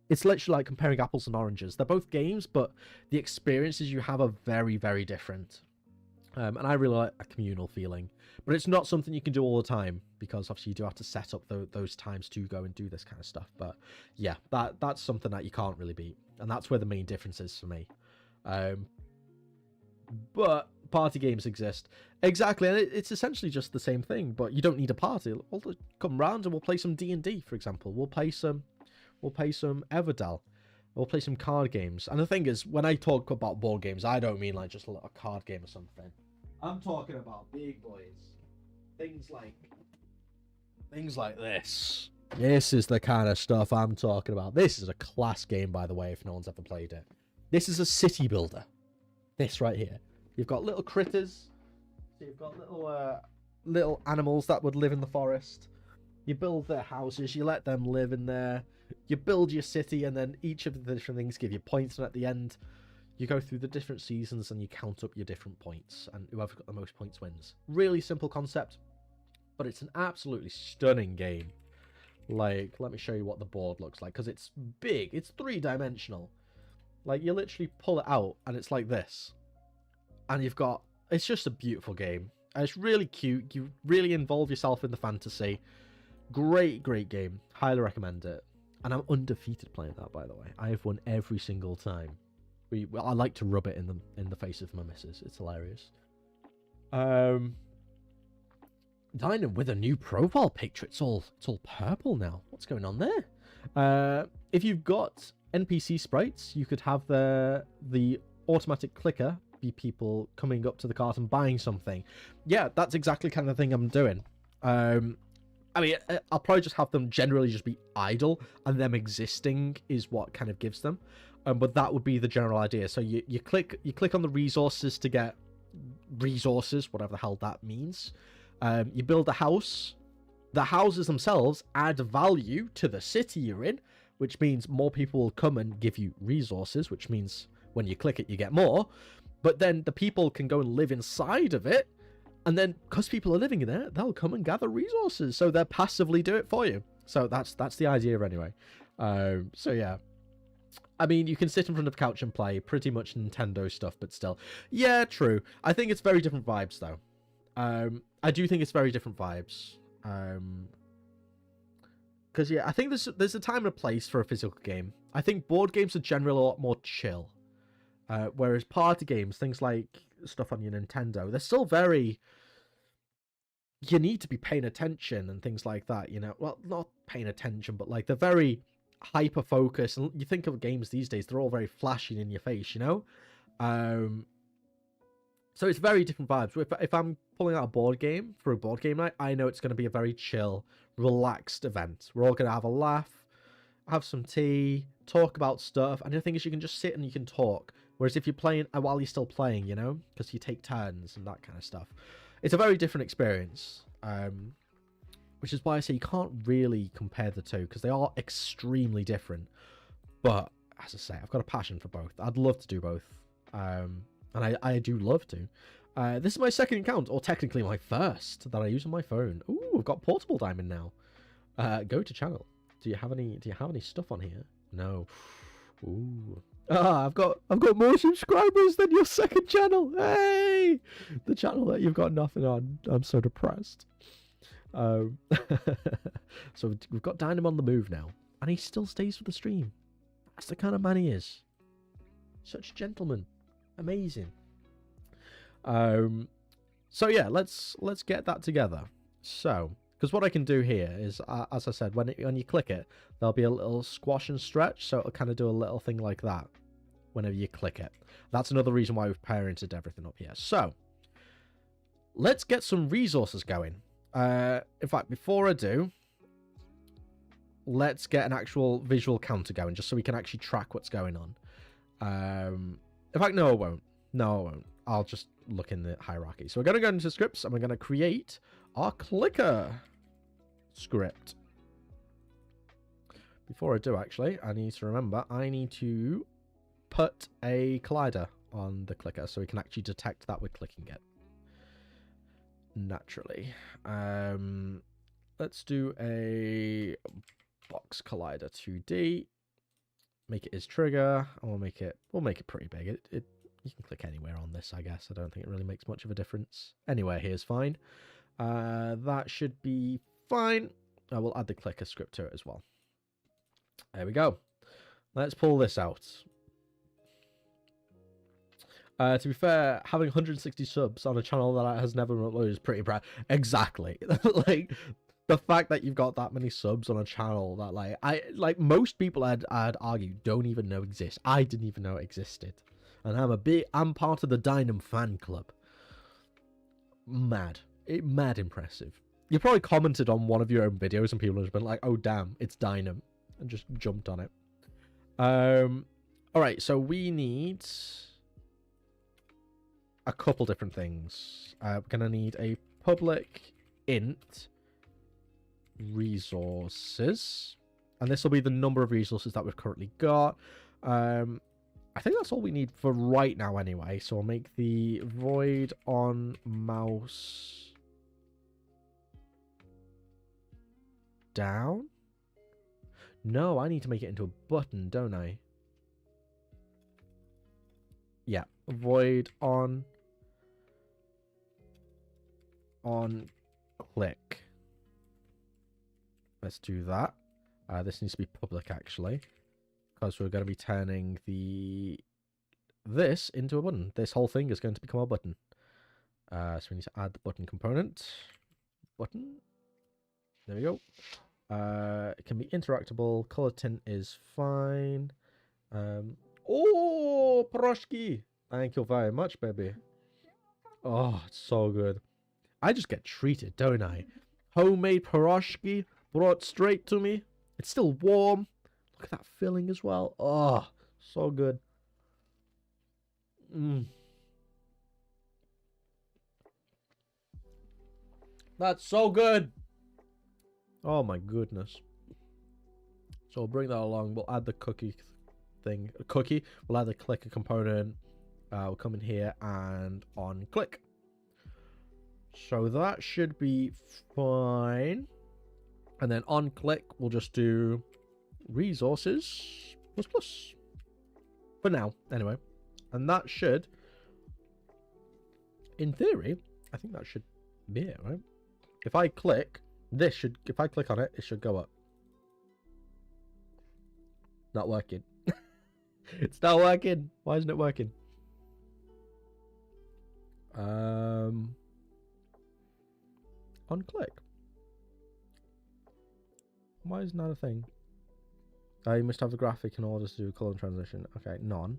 A: It's literally like comparing apples and oranges. They're both games, but the experiences you have are very, very different. And I really like a communal feeling. But it's not something you can do all the time, because obviously you do have to set up those times to go and do this kind of stuff. But yeah, that's something that you can't really beat. And that's where the main difference is for me. But party games exist. Exactly, and it's essentially just the same thing, but you don't need a party. We'll come round and we'll play some D&D, for example. We'll play some Everdell. We'll play some card games. And the thing is, when I talk about board games, I don't mean like just a little card game or something. I'm talking about big boys. Things like this. This is the kind of stuff I'm talking about. This is a class game, by the way, if no one's ever played it. This is a city builder. This right here. You've got little critters. So you've got little animals that would live in the forest. You build their houses. You let them live in there. You build your city, and then each of the different things give you points. And at the end, you go through the different seasons and you count up your different points. And whoever got the most points wins. Really simple concept, but it's an absolutely stunning game. Like, let me show you what the board looks like, because it's big. It's 3-dimensional. Like, you literally pull it out, and it's like this. And you've got... It's just a beautiful game. And it's really cute. You really involve yourself in the fantasy. Great, great game. Highly recommend it. And I'm undefeated playing that, by the way. I have won every single time. I like to rub it in the face of my missus. It's hilarious. Dining with a new profile picture. It's all purple now. What's going on there? If you've got NPC sprites, you could have the automatic clicker be people coming up to the cart and buying something. Yeah, that's exactly the kind of thing I'm doing. I mean, I'll probably just have them generally just be idle, and them existing is what kind of gives them. But that would be the general idea. So you click on the resources to get resources, whatever the hell that means. You build a house. The houses themselves add value to the city you're in, which means more people will come and give you resources, which means when you click it, you get more. But then the people can go and live inside of it, and then because people are living in there, they'll come and gather resources, so they'll passively do it for you. So that's the idea anyway. So yeah. I mean, you can sit in front of the couch and play pretty much Nintendo stuff, but still. Yeah, true. I think it's very different vibes, though. I do think it's very different vibes. Because, yeah, I think there's a time and a place for a physical game. I think board games are generally a lot more chill. Whereas party games, things like stuff on your Nintendo, they're still very... You need to be paying attention and things like that, you know? Well, not paying attention, but, like, they're very hyper-focused. And you think of games these days, they're all very flashy in your face, you know? So it's very different vibes. If I'm pulling out a board game for a board game night, I know it's going to be a very chill, relaxed event. We're all going to have a laugh, have some tea, talk about stuff. And the thing is, you can just sit and you can talk. Whereas if you're playing while you're still playing, you know, because you take turns and that kind of stuff, it's a very different experience. Which is why I say you can't really compare the two, because they are extremely different. But as I say, I've got a passion for both. I'd love to do both. And I do love to. This is my second account, or technically my first, that I use on my phone. Ooh, I've got portable diamond now. Go to channel. Do you have any stuff on here? No. Ooh. I've got more subscribers than your second channel. Hey, the channel that you've got nothing on. I'm so depressed. So we've got Dynam on the move now, and he still stays for the stream. That's the kind of man he is. Such a gentleman. Amazing. So yeah, let's get that together. So, because what I can do here is, as I said, when you click it, there'll be a little squash and stretch, so it'll kind of do a little thing like that whenever you click it. That's another reason why we've parented everything up here. So, let's get some resources going. In fact, before I do, let's get an actual visual counter going, just so we can actually track what's going on. In fact, no, I won't. No, I won't. I'll just look in the hierarchy. So we're going to go into scripts, and we're going to create our clicker script. Before I do, actually, I need to remember, I need to put a collider on the clicker, so we can actually detect that we're clicking it naturally. Let's do a box collider 2D. Make it his trigger, and we'll make it pretty big. You can click anywhere on this, I guess. I don't think it really makes much of a difference. Anywhere here is fine. That should be fine. I will add the clicker script to it as well. There we go. Let's pull this out. To be fair, having 160 subs on a channel that has never been uploaded is pretty proud. Exactly. Like, the fact that you've got that many subs on a channel that most people I'd argue don't even know exists. I didn't even know it existed. And I'm part of the Dynam fan club. Mad impressive. You probably commented on one of your own videos and people have been like, oh damn, it's Dynam, and just jumped on it. Alright, so we need a couple different things. We're gonna need a public int resources, and this will be the number of resources that we've currently got. I think that's all we need for right now anyway, so I'll make the void on mouse down. No, I need to make it into a button, don't I? Yeah, void on click. Let's do that. This needs to be public actually, because we're going to be turning this into a button. This whole thing is going to become a button. So we need to add the button component. Button. There we go. It can be interactable. Color tint is fine. Oh, Proshki! Thank you very much, baby. Oh, it's so good. I just get treated, don't I? Homemade Proshki brought straight to me. It's still warm. Look at that filling as well. Oh, so good. That's so good. Oh my goodness. So we'll bring that along. We'll add the cookie thing. We'll add the clicker component. We'll come in here and on click. So that should be fine. And then on click, we'll just do resources plus. For now, anyway. And that should, in theory, I think that should be it, right? If I click, if I click on it, it should go up. Not working. It's not working. Why isn't it working? On click. Why isn't that a thing? You must have a graphic in order to do color transition. Okay, none.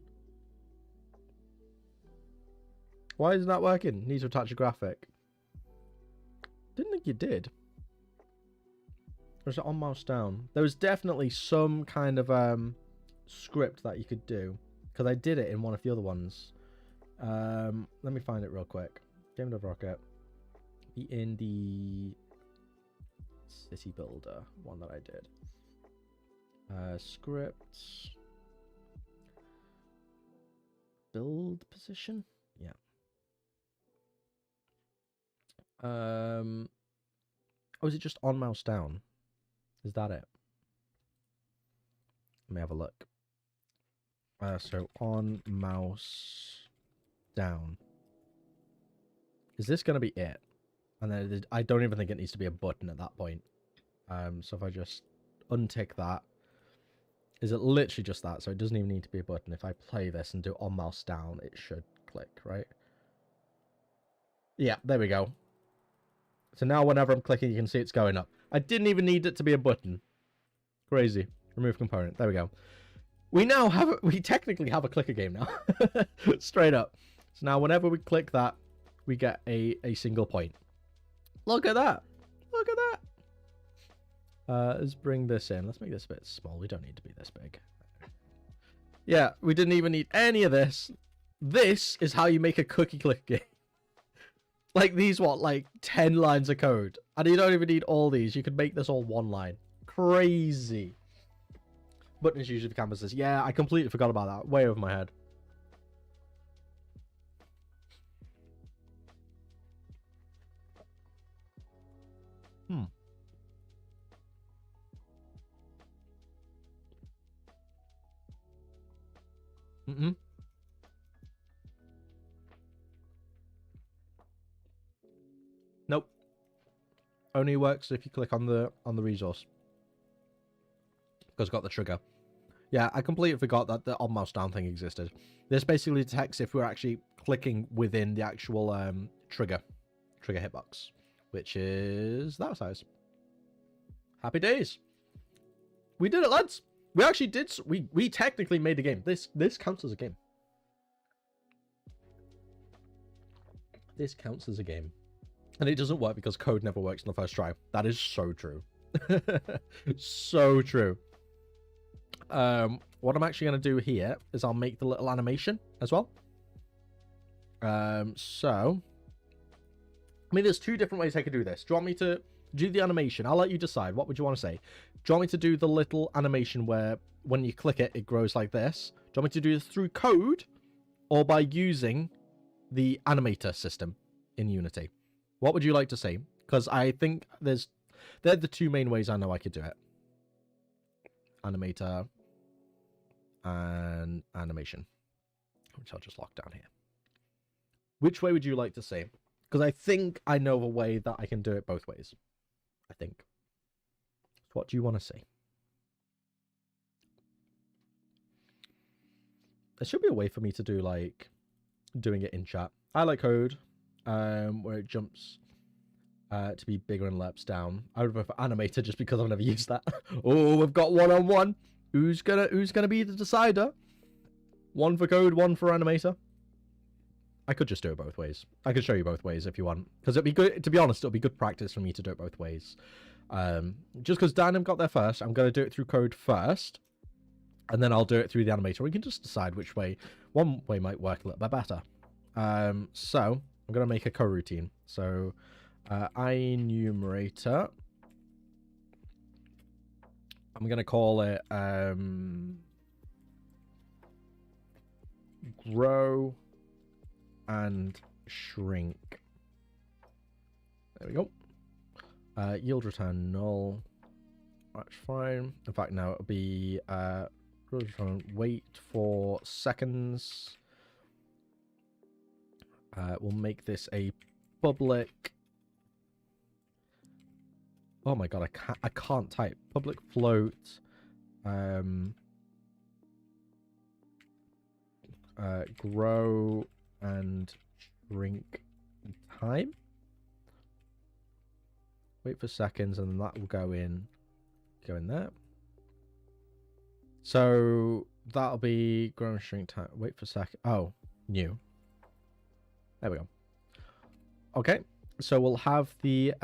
A: Why isn't that working? Need to attach a graphic. Didn't think you did. Or is it on mouse down? There was definitely some kind of script that you could do, because I did it in one of the other ones. Let me find it real quick. Game of Rocket. Be in the city builder one that I did. Scripts. Build position. Yeah. Oh, is it just on mouse down? Is that it? Let me have a look. So on mouse down. Is this going to be it? And then I don't even think it needs to be a button at that point. So if I just untick that, is it literally just that? So it doesn't even need to be a button. If I play this and do on mouse down, it should click, right? Yeah, there we go. So now whenever I'm clicking, you can see it's going up. I didn't even need it to be a button. Crazy. Remove component. There we go. We technically have a clicker game now. Straight up. So now whenever we click that, we get a single point. Look at that. Look at that. Let's bring this in. Let's make this a bit small. We don't need to be this big. Yeah, we didn't even need any of this. This is how you make a cookie clicker game. Like these, what, like 10 lines of code. And you don't even need all these. You could make this all one line. Crazy. Buttons usually for canvases. Yeah, I completely forgot about that. Way over my head. Mm-mm. Nope. Only works if you click on the resource. Because it's got the trigger. Yeah, I completely forgot that the on mouse down thing existed. This basically detects if we're actually clicking within the actual trigger hitbox, which is that size. Happy days. We did it, lads. We actually did. We technically made a game. This counts as a game. This counts as a game. And it doesn't work because code never works on the first try. That is so true. So true. What I'm actually going to do here is I'll make the little animation as well. So, I mean, there's two different ways I could do this. Do you want me to do the animation? I'll let you decide. What would you want to say? Do you want me to do the little animation where when you click it, it grows like this? Do you want me to do this through code or by using the animator system in Unity? What would you like to see? Because I think they're the two main ways I know I could do it. Animator and animation, which I'll just lock down here. Which way would you like to see? Because I think I know of a way that I can do it both ways. I think. What do you want to see? There should be a way for me to do like doing it in chat. I like code, where it jumps to be bigger and lerps down. I would prefer animator just because I've never used that. Oh, we've got one-on-one. Who's gonna be the decider? One for code, one for animator. I could just do it both ways. I could show you both ways if you want, because it'd be good. To be honest, it'll be good practice for me to do it both ways. Just because Dynam got there first, I'm gonna do it through code first, and then I'll do it through the animator. We can just decide which way. One way might work a little bit better. So I'm gonna make a coroutine. So enumerator. I'm gonna call it grow and shrink. There we go. Yield return null. That's fine. In fact, now it'll be wait for seconds. We'll make this a public. Oh my god, I can't type. Public float. Grow and shrink time. Wait for seconds, and that will go in there. So that'll be grow and shrink time. Wait for second. Oh, new. There we go. Okay, so we'll have the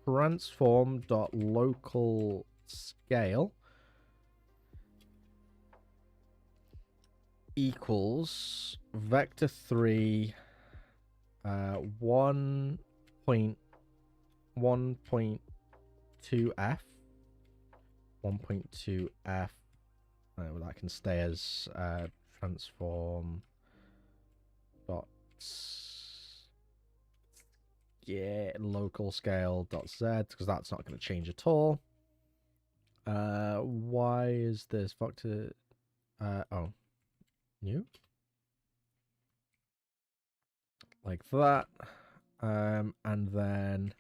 A: transform.local scale equals vector3 1.1.2f 1.2f. Well, that can stay as transform dot local scale dot z, because that's not going to change at all. Why is this vector oh, new, like that, and then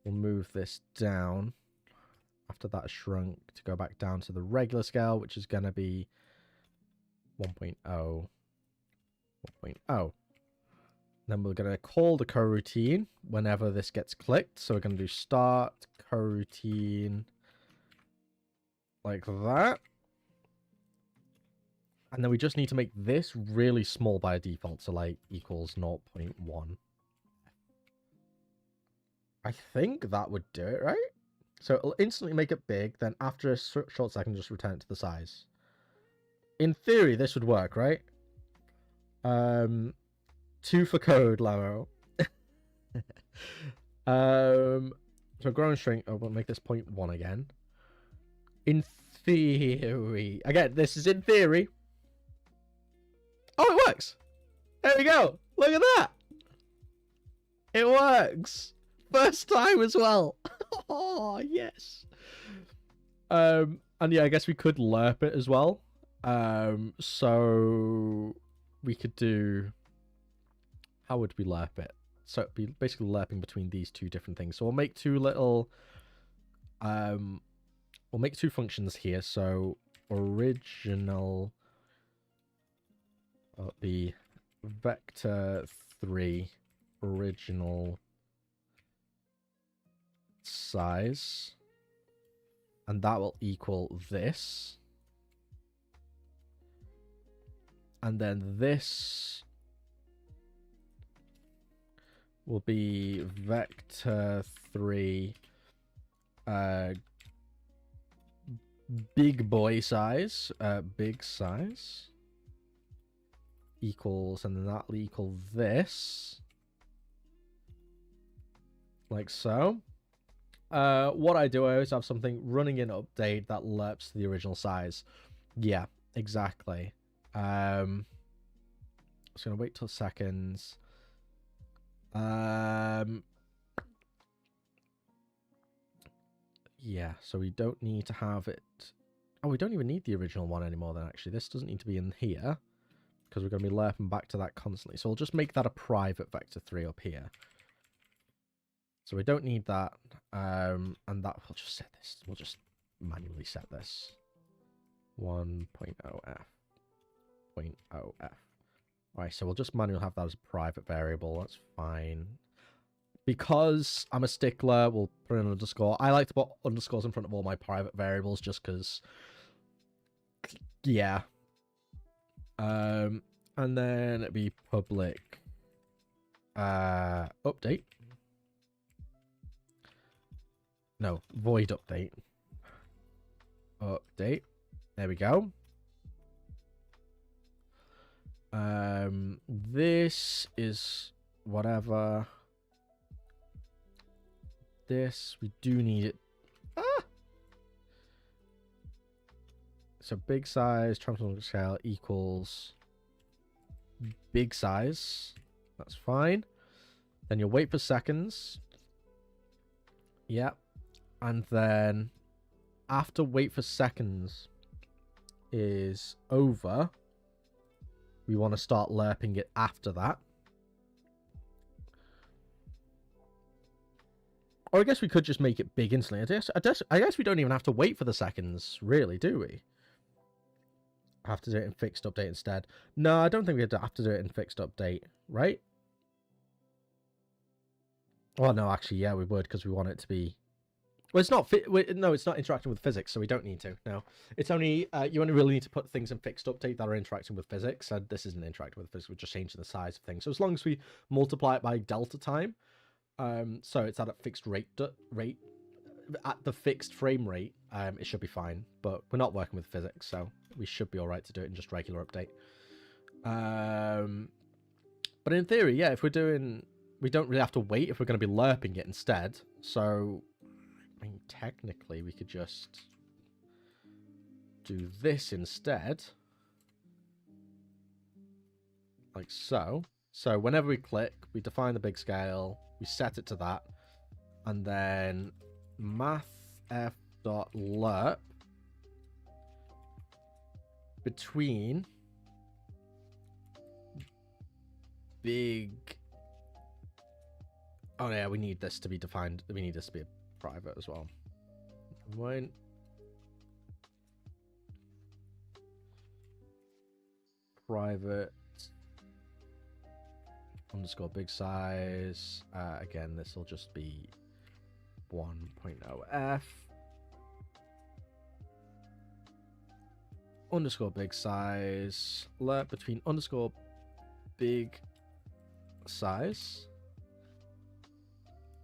A: we'll move this down after that shrunk to go back down to the regular scale, which is going to be 1.0 1.0. Then we're going to call the coroutine whenever this gets clicked. So we're going to do start coroutine like that. And then we just need to make this really small by default. So like equals 0.1. I think that would do it, right? So it'll instantly make it big. Then after a short second, just return it to the size. In theory, this would work, right? 2 for code, Lamo. So grow and shrink. Oh, we'll make this 0.1 again. In theory. Again, this is in theory. Oh, it works. There we go. Look at that. It works. First time as well. Oh, yes. And yeah, I guess we could lerp it as well. So we could do... How would we lerp it? So it'd be basically lerping between these two different things. So we'll make two little... we'll make two functions here. So original... the vector 3 original size, and that will equal this, and then this will be vector 3 big boy size, big size equals, and then that'll equal this, like so. What I do, I always have something running in update that lerps to the original size. Yeah, exactly. Just gonna wait till seconds. Yeah, so we don't need to have it. Oh, we don't even need the original one anymore then, actually. This doesn't need to be in here, because we're going to be lerping back to that constantly. So we'll just make that a private vector 3 up here. So we don't need that. And that, we'll just set this. We'll just manually set this. 1.0f. 0.0f. Alright, so we'll just manually have that as a private variable. That's fine. Because I'm a stickler, we'll put an underscore. I like to put underscores in front of all my private variables just because... Yeah. And then it'd be public update. No, void update. Update. There we go. This is whatever. This, we do need it. Ah! So big size, transform scale equals big size. That's fine. Then you'll wait for seconds. Yep. And then after wait for seconds is over, we want to start lerping it after that. Or I guess we could just make it big instantly. I guess we don't even have to wait for the seconds, really, do we? Have to do it in fixed update instead. No, I don't think we have to do it in fixed update, right? Well, no, actually, yeah, we would, because we want it to be... Well, it's not... No, it's not interacting with physics, so we don't need to. No, it's only... you only really need to put things in fixed update that are interacting with physics, and this isn't interacting with physics. We're just changing the size of things. So as long as we multiply it by delta time, so it's at a fixed rate, at the fixed frame rate, it should be fine. But we're not working with physics, so we should be all right to do it in just regular update. But in theory, yeah, if we're doing... We don't really have to wait if we're going to be lerping it instead. So, I mean, technically, we could just do this instead. Like so. So, whenever we click, we define the big scale, we set it to that, and then mathf.lerp between big... Oh yeah, we need this to be defined. We need this to be a private as well. When private underscore big size. Again, this will just be 1.0f underscore big size. Lerp between underscore big size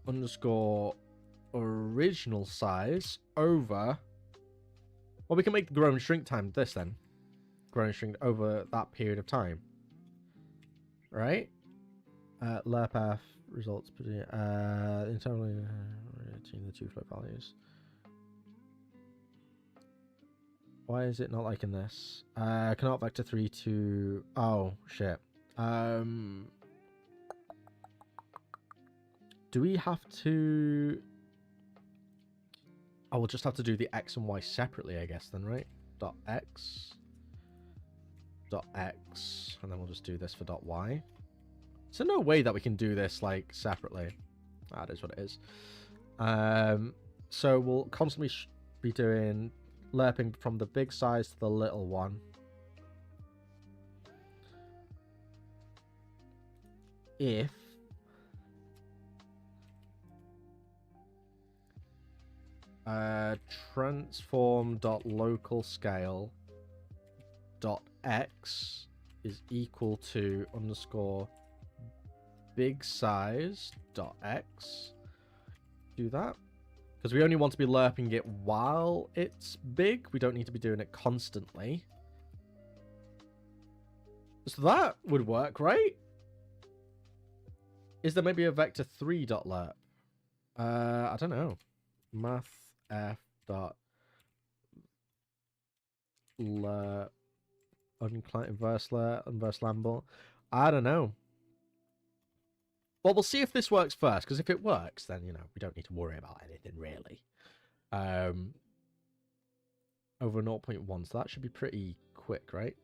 A: underscore original size over... Well, we can make the grow and shrink time this then. Grow and shrink over that period of time. Right? lerpaf results internally between the two float values. Why is it not like in this? Cannot vector 3 to... Oh, shit. Do we have to... Oh, we'll just have to do the X and Y separately, I guess, then, right? Dot X. Dot X. And then we'll just do this for dot Y. So no way that we can do this, like, separately. That is what it is. So we'll constantly be doing lerping from the big size to the little one. If transform.localScale.x is equal to underscore big size.x. Do that. Because we only want to be lerping it while it's big. We don't need to be doing it constantly. So that would work, right? Is there maybe a vector3.lerp? I don't know. Math f dot lerp inverse lamble. I don't know. Well, we'll see if this works first, because if it works, then, you know, we don't need to worry about anything, really. Over 0.1, so that should be pretty quick, right?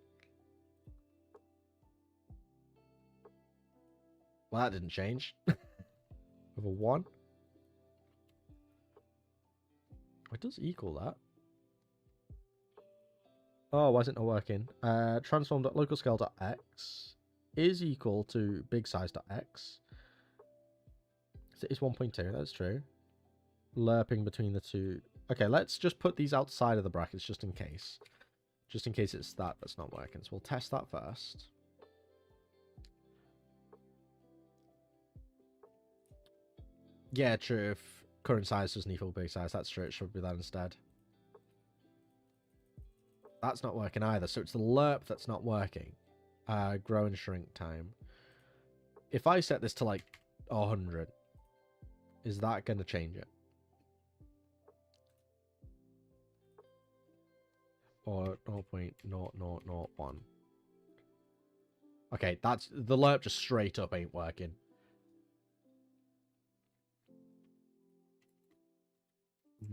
A: Well, that didn't change. Over 1. It does equal that. Oh, why is it not working? Transform.localScale.x is equal to big size.x. So it is 1.2, that's true. Lerping between the two. Okay, let's just put these outside of the brackets just in case. Just in case it's that's not working. So we'll test that first. Yeah, true. If current size doesn't equal big size, that's true. It should be that instead. That's not working either. So it's the lerp that's not working. Grow and shrink time. If I set this to like 100, is that going to change it? Or 0.0001. Okay, that's the lerp just straight up ain't working.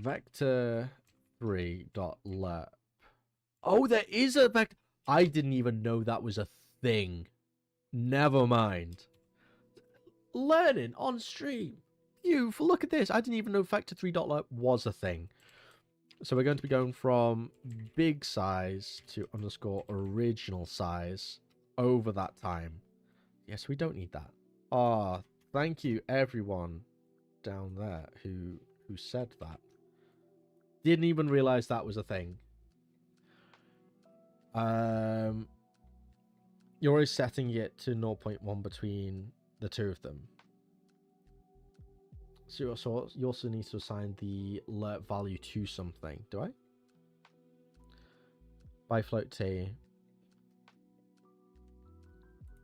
A: Vector3.lerp. Oh, there is a vector. I didn't even know that was a thing. Never mind. Learning on stream. Beautiful. Look at this. I didn't even know vector3.lerp was a thing. So we're going to be going from big size to underscore original size over that time. Yes, we don't need that. Ah, thank you everyone down there who said that. Didn't even realize that was a thing. You're always setting it to 0.1 between the two of them. So you also need to assign the lerp value to something. Do I? By float t.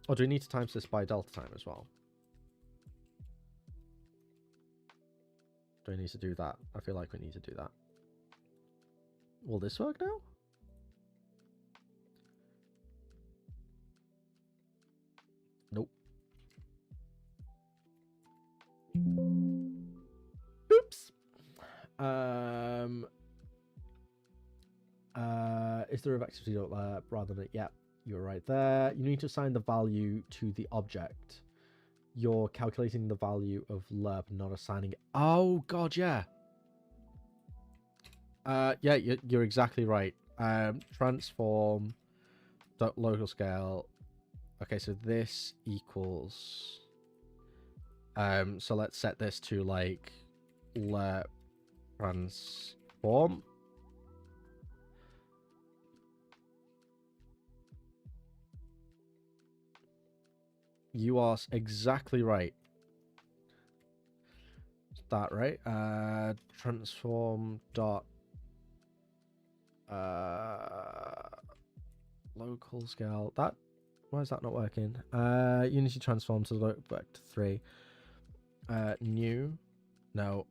A: Or do we need to times this by delta time as well? Do I need to do that? I feel like we need to do that. Will this work now? Nope. Oops. Is there a vector rather than yeah, you're right there. You need to assign the value to the object. You're calculating the value of lerp, not assigning it. Oh god, yeah. Yeah, you're exactly right. Transform dot local scale. Okay, so this equals. So let's set this to like lerp transform. You are exactly right. Is that right? Transform dot local scale. That why is that not working? Unity transform to vector 3. New. No.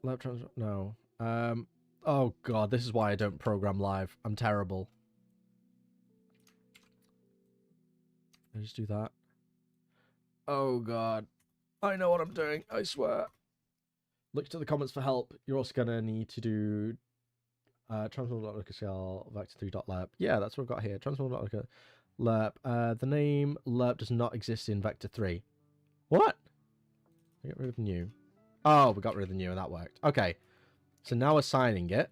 A: Lab transform. No. Oh god, this is why I don't program live. I'm terrible. just do that? Oh god. I know what I'm doing, I swear. Look to the comments for help. You're also gonna need to do transform.localscale vector3.lerp. Yeah, that's what I've got here. Transform.localscale. The name lerp does not exist in vector 3. What? I get rid of new. Oh, we got rid of the new and that worked. Okay. So now assigning it,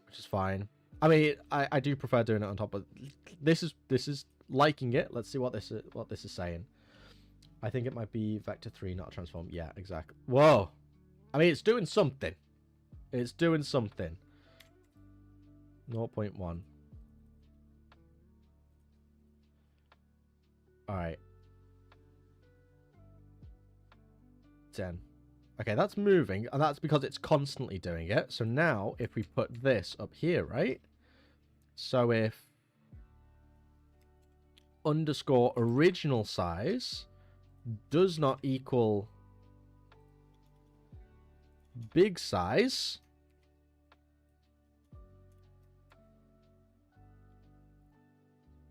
A: which is fine. I mean, I do prefer doing it on top, but this is liking it. Let's see what this is saying. I think it might be vector 3, not transform. Yeah, exactly. Whoa. I mean, it's doing something. It's doing something. 0.1. Alright. 10. Okay, that's moving, and that's because it's constantly doing it. So now, if we put this up here, right? So if underscore original size does not equal big size,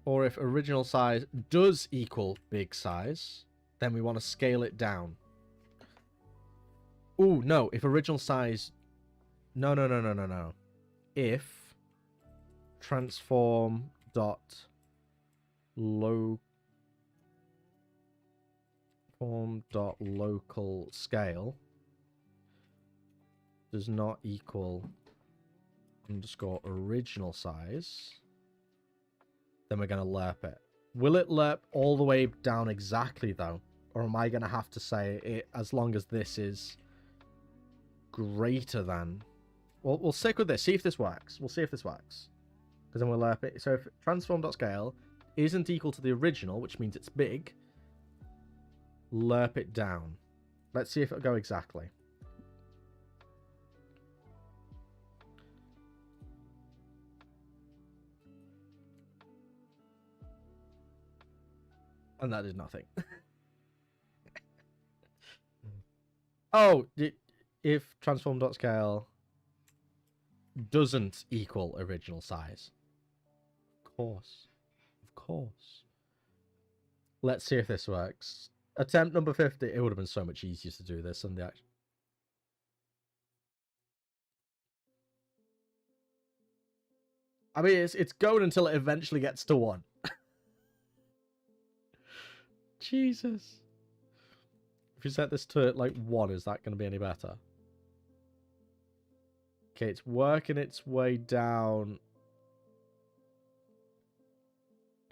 A: or if original size does equal big size, then we want to scale it down. Ooh, no, if original size... No. If transform dot local scale does not equal underscore original size, then we're going to lerp it. Will it lerp all the way down exactly, though? Or am I going to have to say it as long as this is greater than... Well, we'll stick with this. See if this works. We'll see if this works. Because then we'll lerp it. So if transform.scale isn't equal to the original, which means it's big, lerp it down. Let's see if it'll go exactly. And that did nothing. Oh, if transform.scale doesn't equal original size. Of course. Of course. Let's see if this works. Attempt number 50. It would have been so much easier to do this than the actual... I mean, it's going until it eventually gets to 1. Jesus. If you set this to, like, 1, is that going to be any better? Okay, it's working its way down.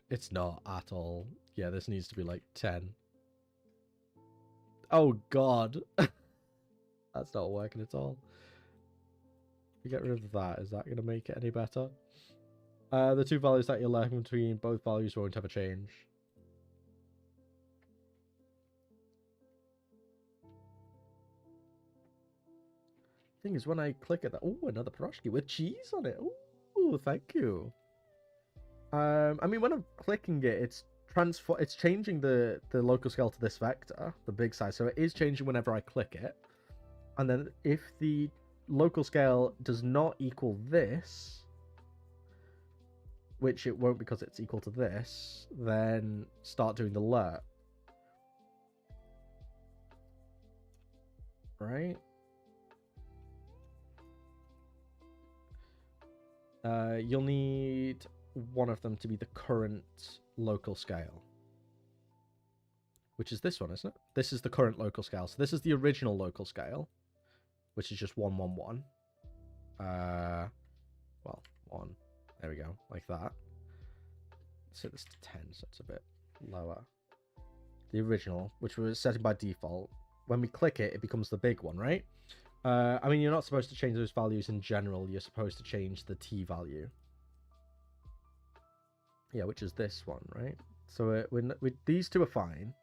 A: It's not at all. Yeah, this needs to be, like, 10. Oh, God. That's not working at all. If you get rid of that, is that going to make it any better? The two values that you're left between, both values won't ever change. Thing is, when I click at that, oh, another pierogi with cheese on it. Oh, thank you. I mean, when I'm clicking it, it's changing the local scale to this vector, the big size. So it is changing whenever I click it. And then if the local scale does not equal this, which it won't because it's equal to this, then start doing the lerp. Right? You'll need one of them to be the current local scale. Which is this one, isn't it? This is the current local scale. So this is the original local scale, which is just 1, 1, 1. Well, 1. There we go, like that. Set this to 10, so it's a bit lower. The original, which was set by default. When we click it, it becomes the big one, right? I mean, you're not supposed to change those values in general. You're supposed to change the t value. Yeah, which is this one, right? So these two are fine.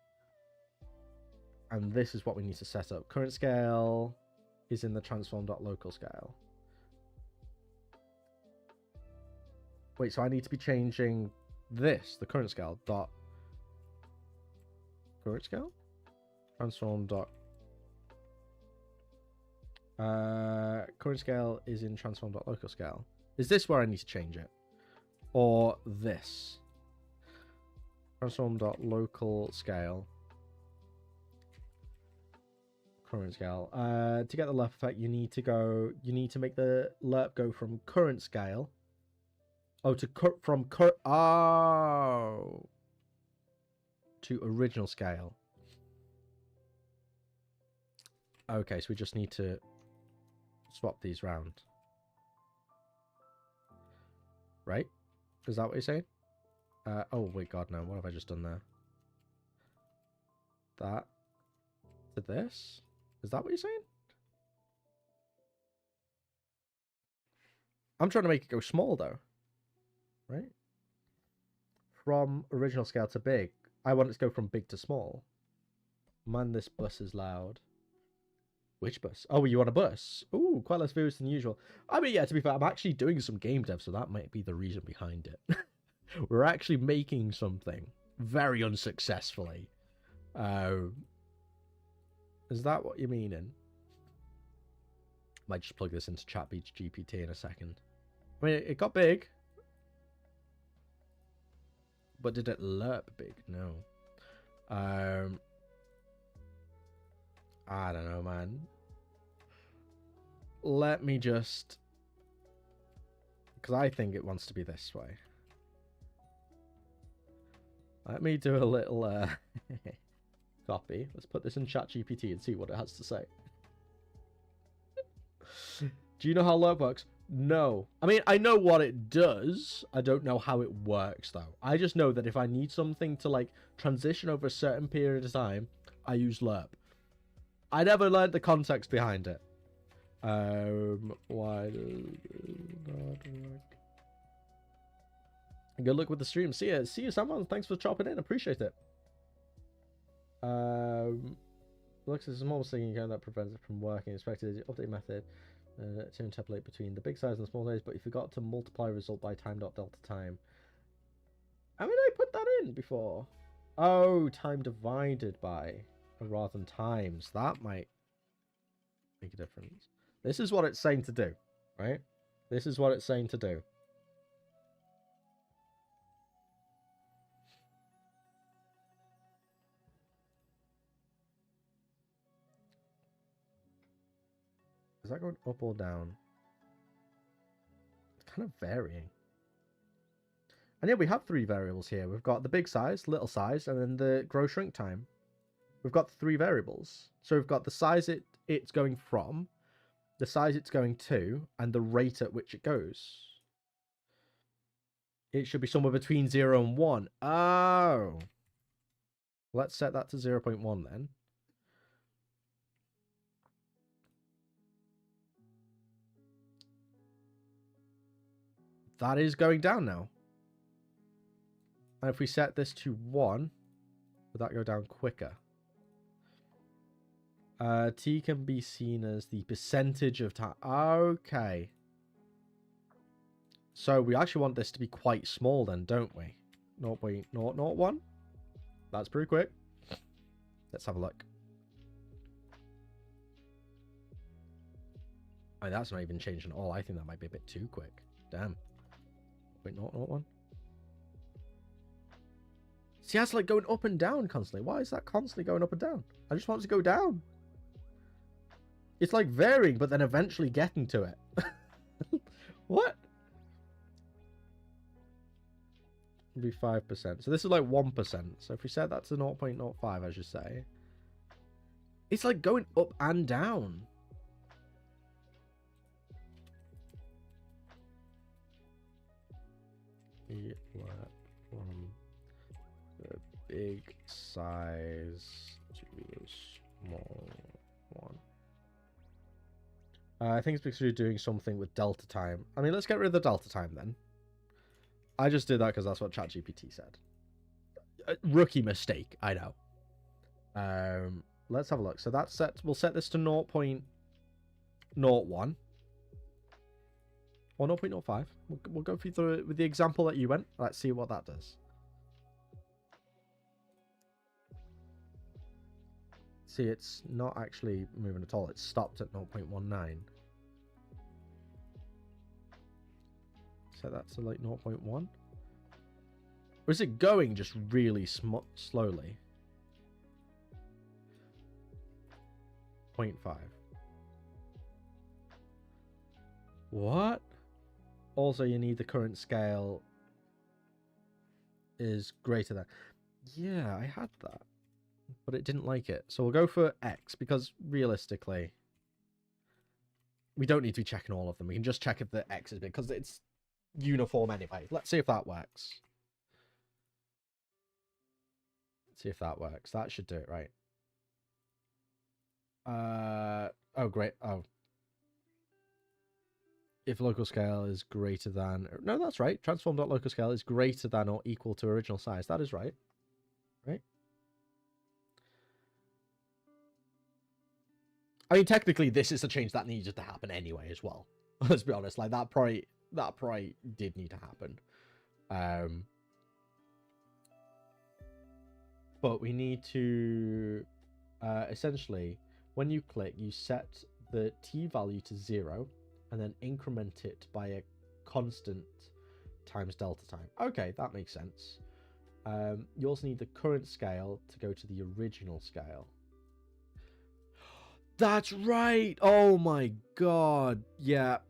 A: And this is what we need to set up. Current scale is in the transform.local scale. Wait, so I need to be changing this, the current scale, dot current scale? Transform dot current scale is in transform.local scale. Is this where I need to change it? Or this? Transform.local scale. Current scale. To get the lerp effect, you need to make the lerp go from current scale. Oh, to to original scale. Okay, so we just need to swap these round. Right? Is that what you're saying? Oh, wait, God, no. What have I just done there? That to this? Is that what you're saying? I'm trying to make it go small, though. Right? From original scale to big. I want it to go from big to small. Man, this bus is loud. Which bus? Oh, you want a bus? Ooh, quite less viewers than usual. I mean, yeah, to be fair, I'm actually doing some game dev, so that might be the reason behind it. We're actually making something very unsuccessfully. Is that what you're meaning? Might just plug this into ChatGPT in a second. I mean, it got big. But did it lerp big? No. I don't know, man. Let me just... Because I think it wants to be this way. Let me do a little copy. Let's put this in ChatGPT and see what it has to say. Do you know how lerp works? No. I mean, I know what it does. I don't know how it works, though. I just know that if I need something to, like, transition over a certain period of time, I use lerp. I never learned the context behind it. Why does it not work? Good luck with the stream. See you, someone. Thanks for chopping in. Appreciate it. Looks as a small thing that prevents it from working. Expected update method. To interpolate between the big size and the small size, but you forgot to multiply result by time.delta time. I mean, I put that in before. Oh, time divided by rather than times. That might make a difference. This is what it's saying to do, right? This is what it's saying to do. Is that going up or down? It's kind of varying. And yeah, we have three variables here. We've got the big size, little size, and then the grow shrink time. We've got three variables. So we've got the size it's going from, the size it's going to, and the rate at which it goes. It should be somewhere between 0 and 1. Oh. Let's set that to 0.1 then. That is going down now. And if we set this to 1, would that go down quicker? T can be seen as the percentage of time. Okay. So we actually want this to be quite small then, don't we? 0.001. That's pretty quick. Let's have a look. I mean, that's not even changed at all. I think that might be a bit too quick. Damn. 0.001. See, that's like going up and down constantly. Why is that constantly going up and down? I just want it to go down. It's like varying, but then eventually getting to it. What? It'd be 5%. So this is like 1%. So if we set that to 0.05, as you say, it's like going up and down. From the big size to the small one. I think it's because you're doing something with delta time. I mean, let's get rid of the delta time then. I just did that because that's what ChatGPT said. Rookie mistake, I know. Let's have a look. So that's set. We'll set this to 0.01 or 0.05. We'll go through it with the example that you went. Let's see what that does. See, it's not actually moving at all. It's stopped at 0.19. Set that to like 0.1. Or is it going just really slowly? 0.5. What? Also, you need the current scale is greater than. Yeah, I had that, but it didn't like it. So we'll go for X, because realistically, we don't need to be checking all of them. We can just check if the X is big, because it's uniform anyway. Let's see if that works. Let's see if that works. That should do it, right? Oh, great. Oh. If local scale is greater than... No, that's right. Transform.local scale is greater than or equal to original size. That is right. Right? I mean, technically, this is a change that needed to happen anyway as well. Let's be honest. Like, that probably did need to happen. But we need to... essentially, when you click, you set the T value to 0... and then increment it by a constant times delta time. Okay, that makes sense. You also need the current scale to go to the original scale. That's right! Oh my god! Yeah.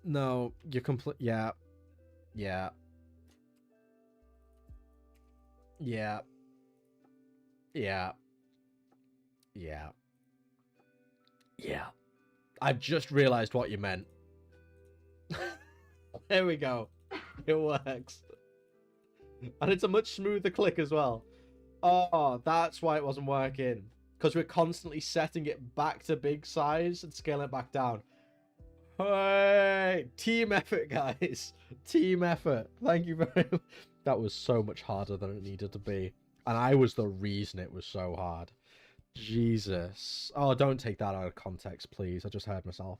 A: No, you're complete. Yeah. Yeah. Yeah. Yeah. Yeah. Yeah. I've just realized what you meant. There we go. It works. And it's a much smoother click as well. Oh, that's why it wasn't working. Because we're constantly setting it back to big size and scaling it back down. Hey, team effort, guys. Team effort. Thank you very much. That was so much harder than it needed to be. And I was the reason it was so hard. Jesus. Oh, don't take that out of context, please. I just heard myself.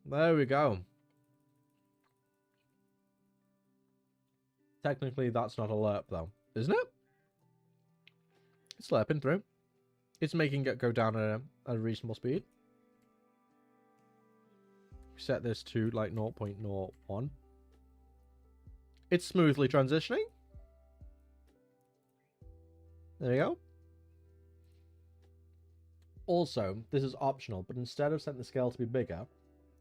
A: There we go. Technically, that's not a lerp, though. Isn't it? It's lerping through. It's making it go down at a reasonable speed. Set this to, like, 0.01. It's smoothly transitioning. There you go. Also, this is optional, but instead of setting the scale to be bigger,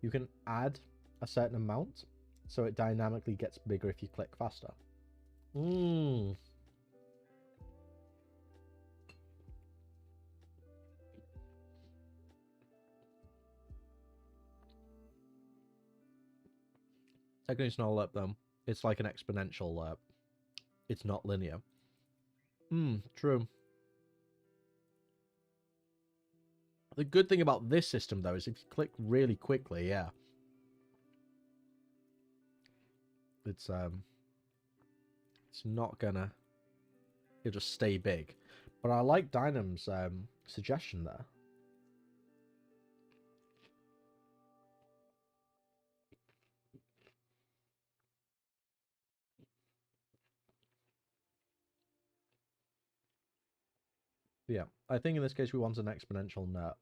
A: you can add a certain amount, so it dynamically gets bigger if you click faster. Technically, it's not a lerp, though. It's like an exponential lerp. It's not linear. True. The good thing about this system, though, is if you click really quickly, yeah. It's not gonna... It'll just stay big. But I like Dynam's suggestion there. Yeah, I think in this case we want an exponential lerp.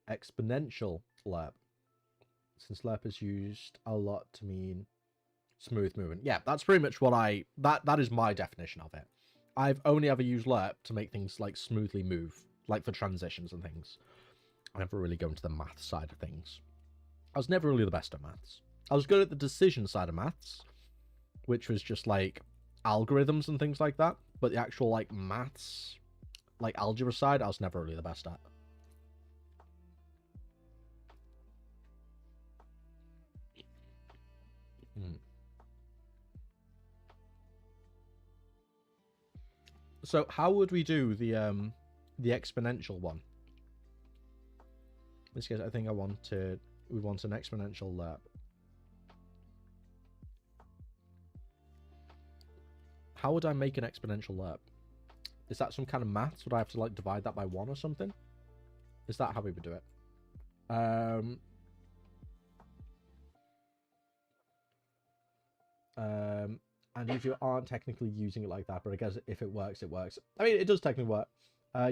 A: Exponential lerp. Since lerp is used a lot to mean smooth movement. Yeah, that's pretty much what that is my definition of it. I've only ever used lerp to make things like smoothly move, like for transitions and things. I never really go into the math side of things. I was never really the best at maths. I was good at the decision side of maths, which was just like algorithms and things like that. But the actual like maths, like algebra side, I was never really the best at. So how would we do the exponential one? In this case, I think we want an exponential lerp. How would I make an exponential lerp? Is that some kind of maths? Would I have to like divide that by 1 or something? Is that how we would do it? And if you aren't technically using it like that, but I guess if it works, it works. I mean, it does technically work.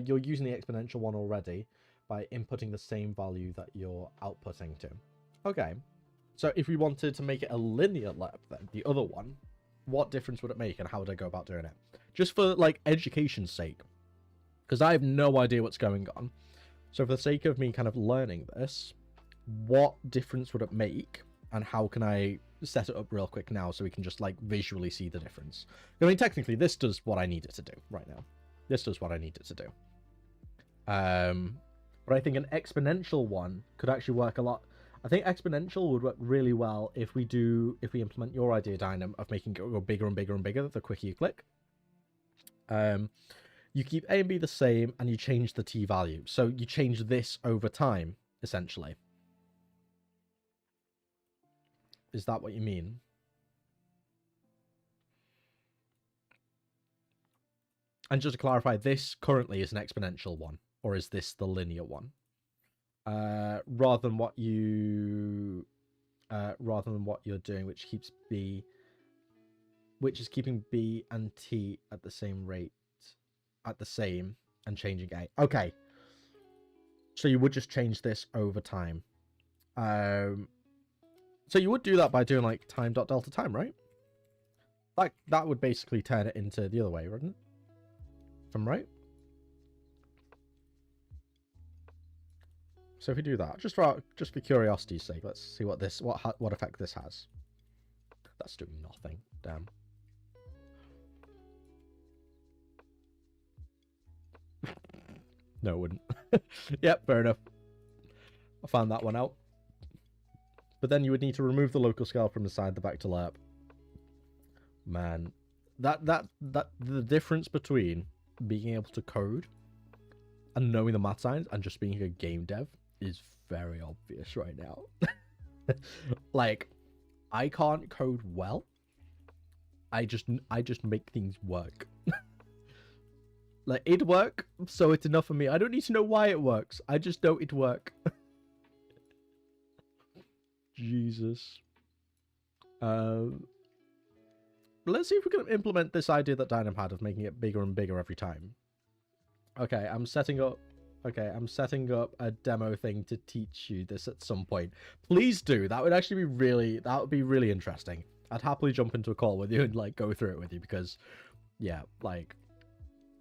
A: You're using the exponential one already, by inputting the same value that you're outputting to. Okay, so if we wanted to make it a linear lerp, then the other one, what difference would it make, and how would I go about doing it? Just for like education's sake, because I have no idea what's going on. So for the sake of me kind of learning this, what difference would it make, and how can I set it up real quick now so we can just like visually see the difference? I mean, technically this does what I need it to do right now. This does what I need it to do. But I think an exponential one could actually work a lot. I think exponential would work really well if we implement your idea, Dynam, of making it go bigger and bigger and bigger the quicker you click. You keep A and B the same, and you change the T value. So you change this over time, essentially. Is that what you mean? And just to clarify, this currently is an exponential one, or is this the linear one? Rather than what you're doing, which is keeping B and T at the same rate, and changing A. Okay. So you would just change this over time. So you would do that by doing like time.delta time, right? Like that would basically turn it into the other way, wouldn't it? If I'm right. So if we do that, just for curiosity's sake, let's see what effect this has. That's doing nothing. Damn. No, it wouldn't. Yep, fair enough. I found that one out. But then you would need to remove the local scale from the side, the back to lerp. Man, the difference between being able to code and knowing the math science and just being a game dev is very obvious right now. Like, I can't code well. I just make things work. Like, it work, so it's enough for me. I don't need to know why it works. I just know it work. Jesus. Let's see if we can implement this idea that Dynam had of making it bigger and bigger every time. Okay, I'm setting up a demo thing to teach you this at some point. Please do. That would actually be really interesting. I'd happily jump into a call with you and like go through it with you, because yeah, like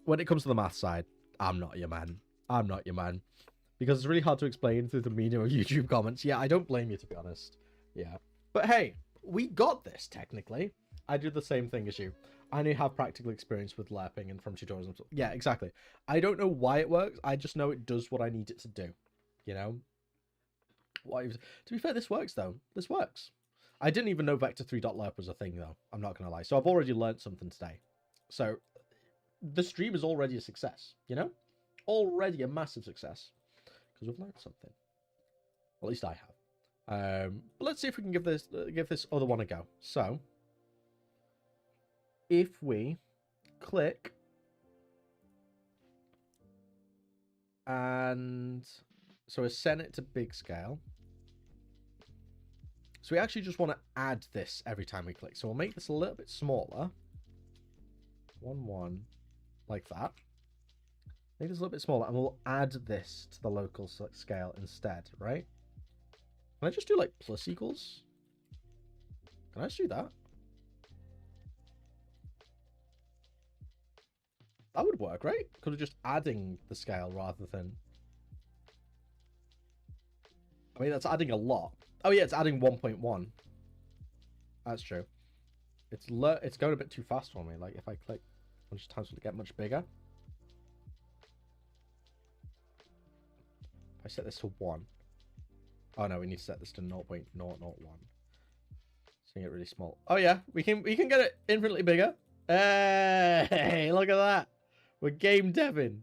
A: when it comes to the math side, I'm not your man. I'm not your man. Because it's really hard to explain through the medium of YouTube comments. Yeah, I don't blame you, to be honest. Yeah. But hey, we got this, technically. I do the same thing as you. I only have practical experience with lerping and from tutorials and stuff. Yeah, exactly. I don't know why it works. I just know it does what I need it to do. You know? To be fair, this works, though. This works. I didn't even know vector3.lerp was a thing, though. I'm not going to lie. So I've already learned something today. So the stream is already a success, you know? Already a massive success. Because we've learned something. Well, at least I have. But let's see if we can give this other one a go. So, if we click and so we set it to big scale. So we actually just want to add this every time we click. So we'll make this a little bit smaller. 1, 1, like that. Make this a little bit smaller, and we'll add this to the local scale instead, right? Can I just do like plus equals? Can I just do that? That would work, right? Because we're just adding the scale rather than... I mean, that's adding a lot. Oh yeah, it's adding 1.1. That's true. It's going a bit too fast for me. Like, if I click a bunch of times, will it get much bigger? If I set this to 1. Oh no, we need to set this to 0.001. Seeing it really small. Oh yeah, we can get it infinitely bigger. Hey, look at that. We're game deving.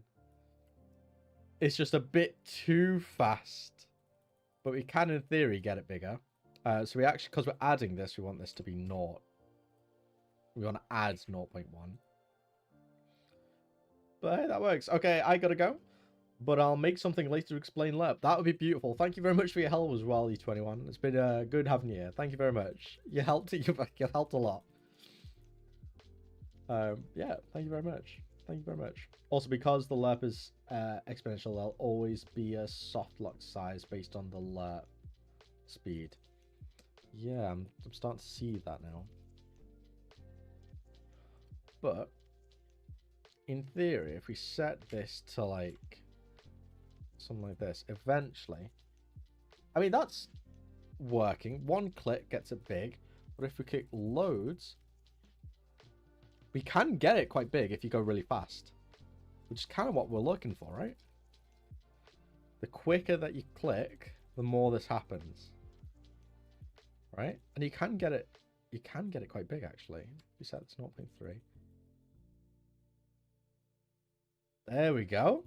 A: It's just a bit too fast. But we can, in theory, get it bigger. So we actually, because we're adding this, we want this to be 0. We want to add 0.1. But hey, that works. Okay, I gotta go. But I'll make something later to explain lerp. That would be beautiful. Thank you very much for your help as well, E21. It's been good having you here. Thank you very much. You helped. You've helped a lot. Yeah, thank you very much. Thank you very much. Also, because the lerp is exponential, there'll always be a soft lock size based on the lerp speed. Yeah, I'm starting to see that now. But in theory, if we set this to like something like this, eventually, I mean, that's working. One click gets it big, but if we click loads, we can get it quite big if you go really fast, which is kind of what we're looking for, right? The quicker that you click, the more this happens, right? And you can get it quite big, actually. We set it to 0.3. There we go.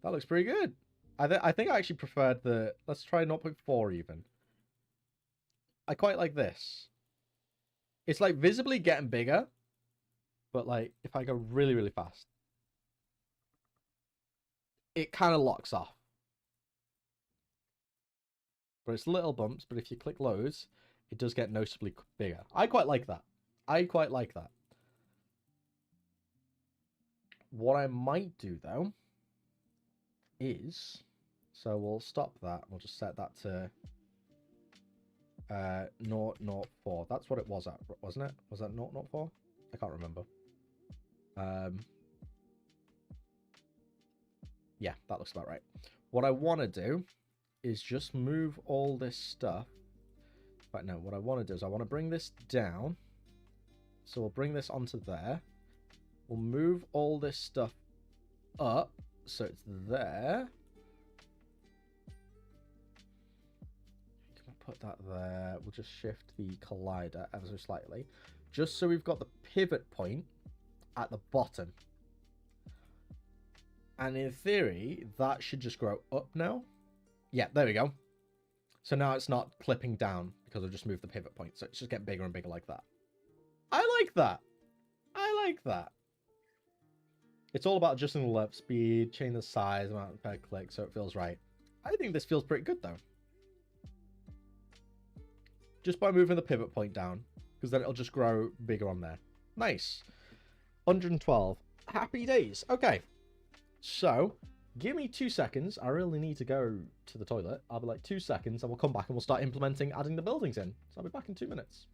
A: That looks pretty good. I think I actually preferred the... Let's try 0.4 even. I quite like this. It's like visibly getting bigger, but like if I go really, really fast, it kind of locks off. But it's little bumps, but if you click loads, it does get noticeably bigger. I quite like that. I quite like that. What I might do, though, is... So we'll stop that. We'll just set that to 0.04. That's what it was at, wasn't it? Was that 0.04? I can't remember. Yeah, that looks about right. What I want to do is just move all this stuff. But no, what I want to do is I want to bring this down. So we'll bring this onto there. We'll move all this stuff up so it's there. Can I put that there? We'll just shift the collider ever so slightly, just so we've got the pivot point at the bottom. And in theory, that should just grow up now. Yeah, there we go. So now it's not clipping down because I've just moved the pivot point. So it's just getting bigger and bigger like that. I like that. I like that. It's all about adjusting the lerp speed, changing the size, amount per click, so it feels right. I think this feels pretty good, though. Just by moving the pivot point down, because then it'll just grow bigger on there. Nice. 112. Happy days. Okay. So, give me 2 seconds. I really need to go to the toilet. I'll be like 2 seconds, and we'll come back and we'll start implementing adding the buildings in. So I'll be back in 2 minutes.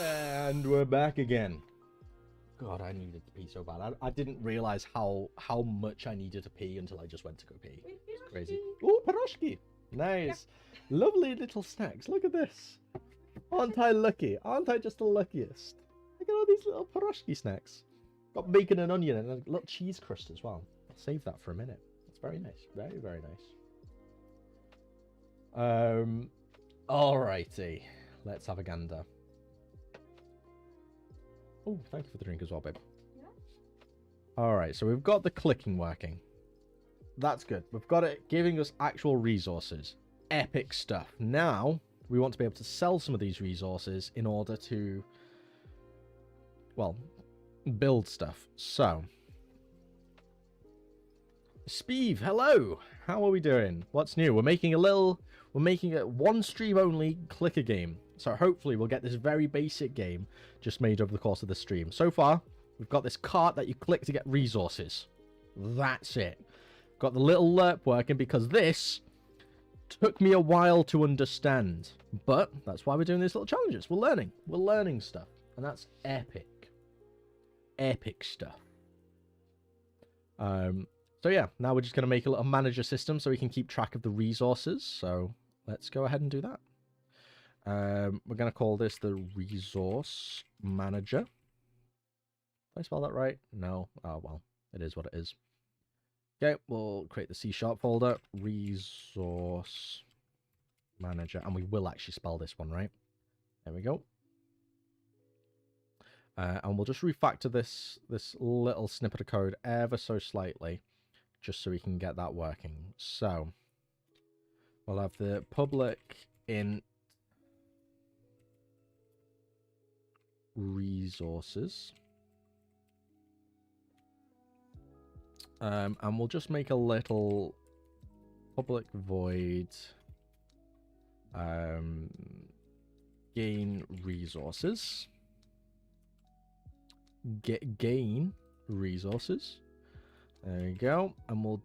A: And we're back again. God, I needed to pee so bad. I didn't realize how much I needed to pee until I just went to go pee. It's crazy. Oh, pierogi. Nice. Yeah. Lovely little snacks. Look at this. Aren't I lucky? Aren't I just the luckiest? Look at all these little pierogi snacks. Got bacon and onion and a little cheese crust as well. I'll save that for a minute. It's very nice. Very, very nice. Alrighty. Let's have a gander. Oh, thank you for the drink as well, babe. Yeah. Alright, so we've got the clicking working. That's good. We've got it giving us actual resources. Epic stuff. Now, we want to be able to sell some of these resources in order to, well, build stuff. So, Speeve, hello! How are we doing? What's new? We're making a one stream only clicker game. So hopefully we'll get this very basic game just made over the course of the stream. So far, we've got this cart that you click to get resources. That's it. Got the little lerp working because this took me a while to understand. But that's why we're doing these little challenges. We're learning. We're learning stuff. And that's epic. Epic stuff. So yeah, now we're just going to make a little manager system so we can keep track of the resources. So let's go ahead and do that. We're going to call this the resource manager. Did I spell that right? No. Oh, well, it is what it is. Okay, we'll create the C# folder, resource manager, and we will actually spell this one right. There we go. And we'll just refactor this little snippet of code ever so slightly, just so we can get that working. So we'll have the public int resources. And we'll just make a little public void gain resources. Gain resources. There we go. And we'll...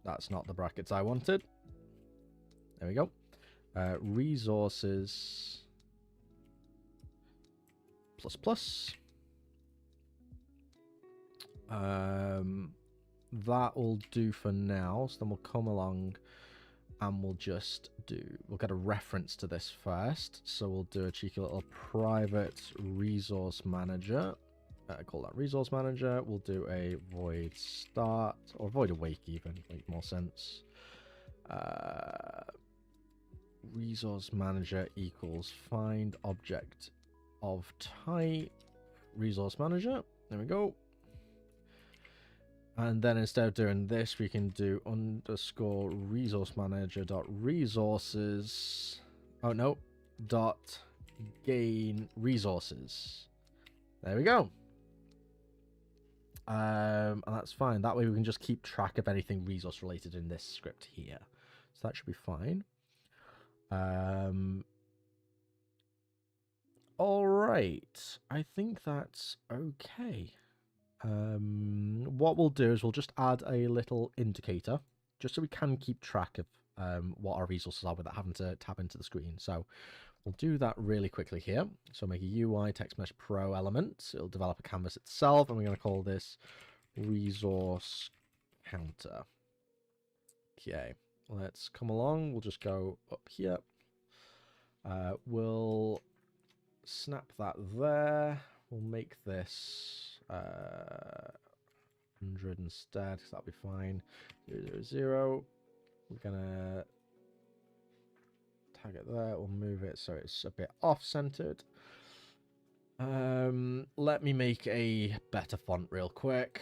A: That's not the brackets I wanted. There we go. Resources... ++. That'll do for now. So then we'll come along and we'll get a reference to this first. So we'll do a cheeky little private resource manager. Call that resource manager. We'll do a void start or void awake even, make more sense. Resource manager equals find object of type resource manager. There we go. And then instead of doing this, we can do underscore resource manager dot resources. Oh no, dot gain resources. There we go. And that's fine. That way we can just keep track of anything resource related in this script here. So that should be fine. All right. I think that's okay. What we'll do is we'll just add a little indicator just so we can keep track of what our resources are without having to tap into the screen. So we'll do that really quickly here. So make a UI text mesh pro element. It'll develop a canvas itself, and we're going to call this resource counter. Okay, let's come along. We'll just go up here. We'll snap that there. We'll make this 100 instead, because that'll be fine. 0, 0, 0. We're gonna tag it there. We'll move it so it's a bit off-centered. Let me make a better font real quick.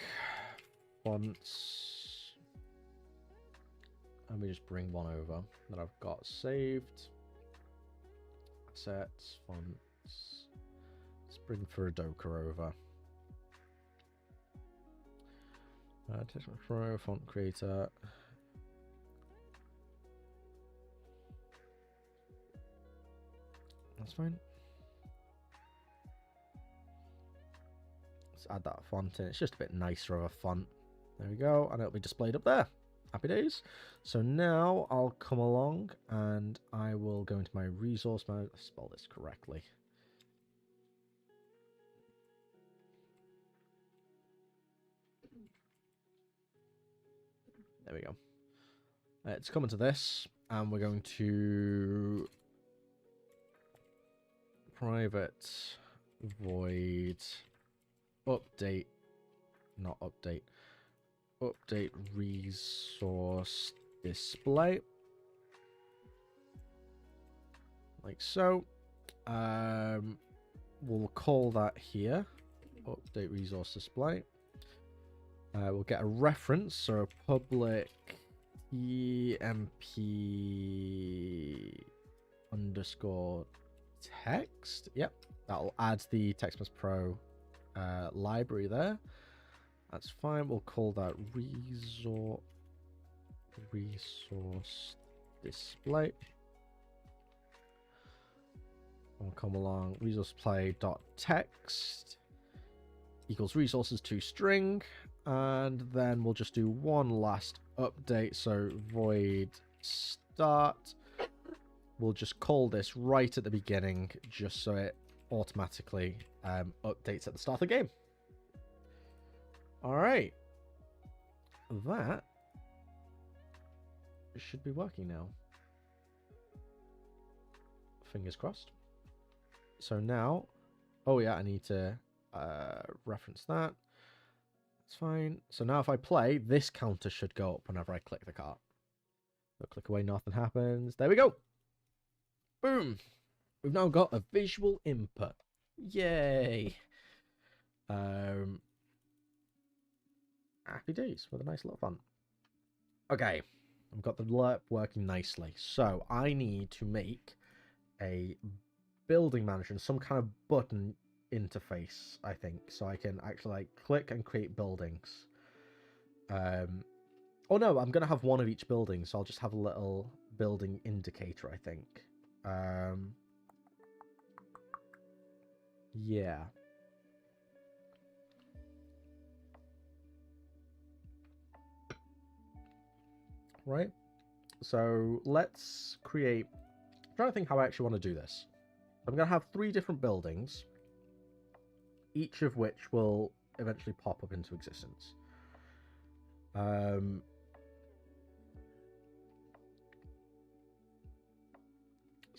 A: Fonts. Let me just bring one over that I've got saved. Assets, fonts. Let's bring Furudoka over. Text Pro, font creator. That's fine. Let's add that font in. It's just a bit nicer of a font. There we go. And it'll be displayed up there. Happy days. So now I'll come along and I will go into my resource mode. Spell this correctly. There we go. Let's come into this, and we're going to private void update, not update, update resource display. Like so. We'll call that here. Update resource display. We'll get a reference, so a public emp underscore text. Yep, that'll add the TextMask Pro library there. That's fine. We'll call that resource display. We'll come along resource play dot text equals resources to string, and then we'll just do one last update. So void start. We'll just call this right at the beginning, just so it automatically updates at the start of the game. All right, that should be working now. Fingers crossed. So now, oh yeah, I need to reference that. That's fine. So now if I play, this counter should go up whenever I click the cart. I'll click away, nothing happens. There we go. Boom. We've now got a visual input. Yay. Happy days with a nice little font. Okay, I've got the alert working nicely. So I need to make a building manager and some kind of button interface, I think, so I can actually like click and create buildings. Oh no, I'm gonna have one of each building, so I'll just have a little building indicator, I think. Yeah. Right, so let's create. I'm trying to think how I actually want to do this. I'm going to have 3 different buildings, each of which will eventually pop up into existence. So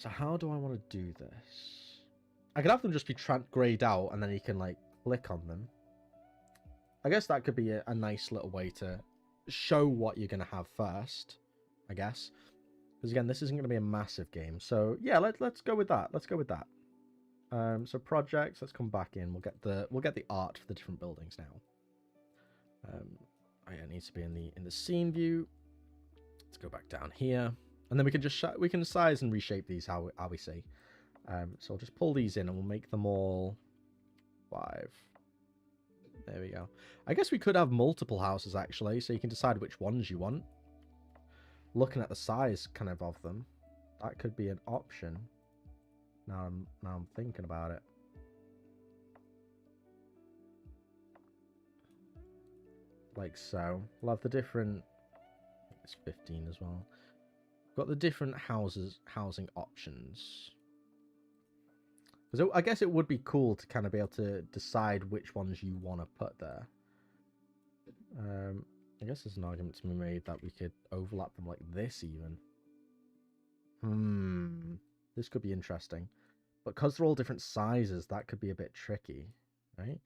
A: how do I want to do this? I could have them just be grayed out, and then you can like click on them. I guess that could be a nice little way to show what you're going to have first, I guess. Because again, this isn't going to be a massive game. So yeah, let's go with that. Let's go with that. So projects, let's come back in. We'll get the art for the different buildings now. Oh yeah, it needs to be in the scene view. Let's go back down here, and then we can just we can size and reshape these how we see. So I'll just pull these in, and we'll make them all 5. There we go. I guess we could have multiple houses actually, so you can decide which ones you want. Looking at the size kind of them, that could be an option. Now I'm thinking about it. Like so. We'll have the different. It's 15 as well. Got the different housing options. Because I guess it would be cool to kind of be able to decide which ones you want to put there. I guess there's an argument to be made that we could overlap them like this even. This could be interesting. But because they're all different sizes, that could be a bit tricky, right?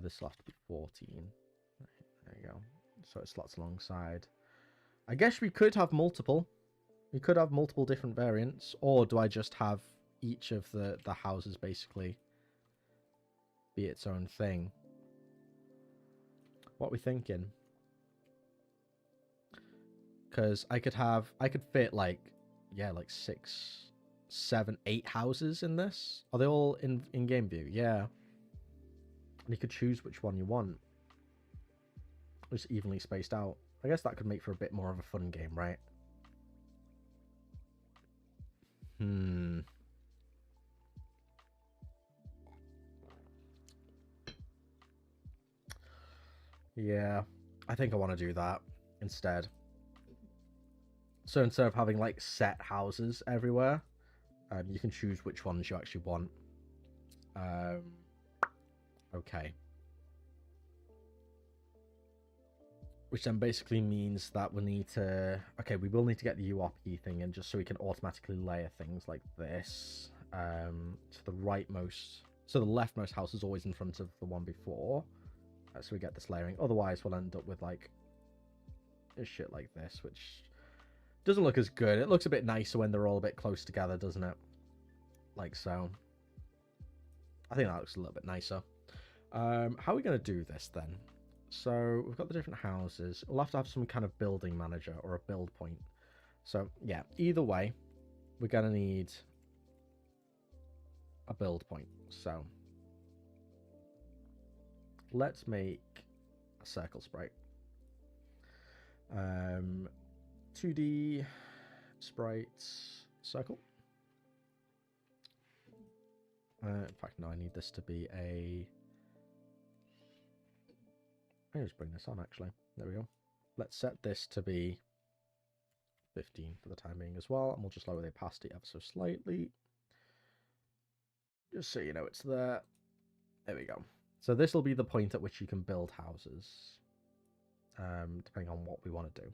A: This will have to be 14. There you go. So it slots alongside. I guess we could have multiple. We could have multiple different variants. Or do I just have each of the houses basically be its own thing? What are we thinking? Because I could fit like 6, 7, 8 houses in this. Are they all in game view? Yeah. And you could choose which one you want. Just evenly spaced out. I guess that could make for a bit more of a fun game, right? Yeah, I think I want to do that instead. So instead of having like set houses everywhere, you can choose which ones you actually want. Okay. Which then basically means that we need to... Okay, we will need to get the URP thing in just so we can automatically layer things like this. So the rightmost... So the leftmost house is always in front of the one before. So we get this layering. Otherwise, we'll end up with like a shit like this, which doesn't look as good. It looks a bit nicer when they're all a bit close together, doesn't it? Like so. I think that looks a little bit nicer. How are we going to do this then? So we've got the different houses. We'll have to have some kind of building manager or a build point. So yeah, either way, we're going to need a build point. So let's make a circle sprite. 2D sprites circle. In fact, no, I need this to be a... I'll just bring this on, actually. There we go. Let's set this to be 15 for the time being as well, and we'll just lower the opacity ever so slightly. Just so you know it's there. There we go. So this will be the point at which you can build houses, depending on what we want to do.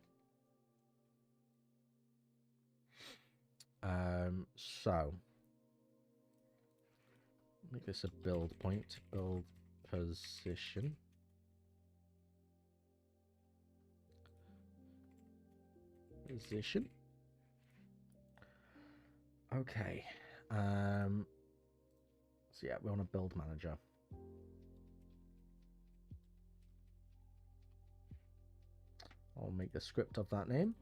A: So make this a build point, build position. Position. Okay. So yeah, we want a build manager. I'll make the script of that name.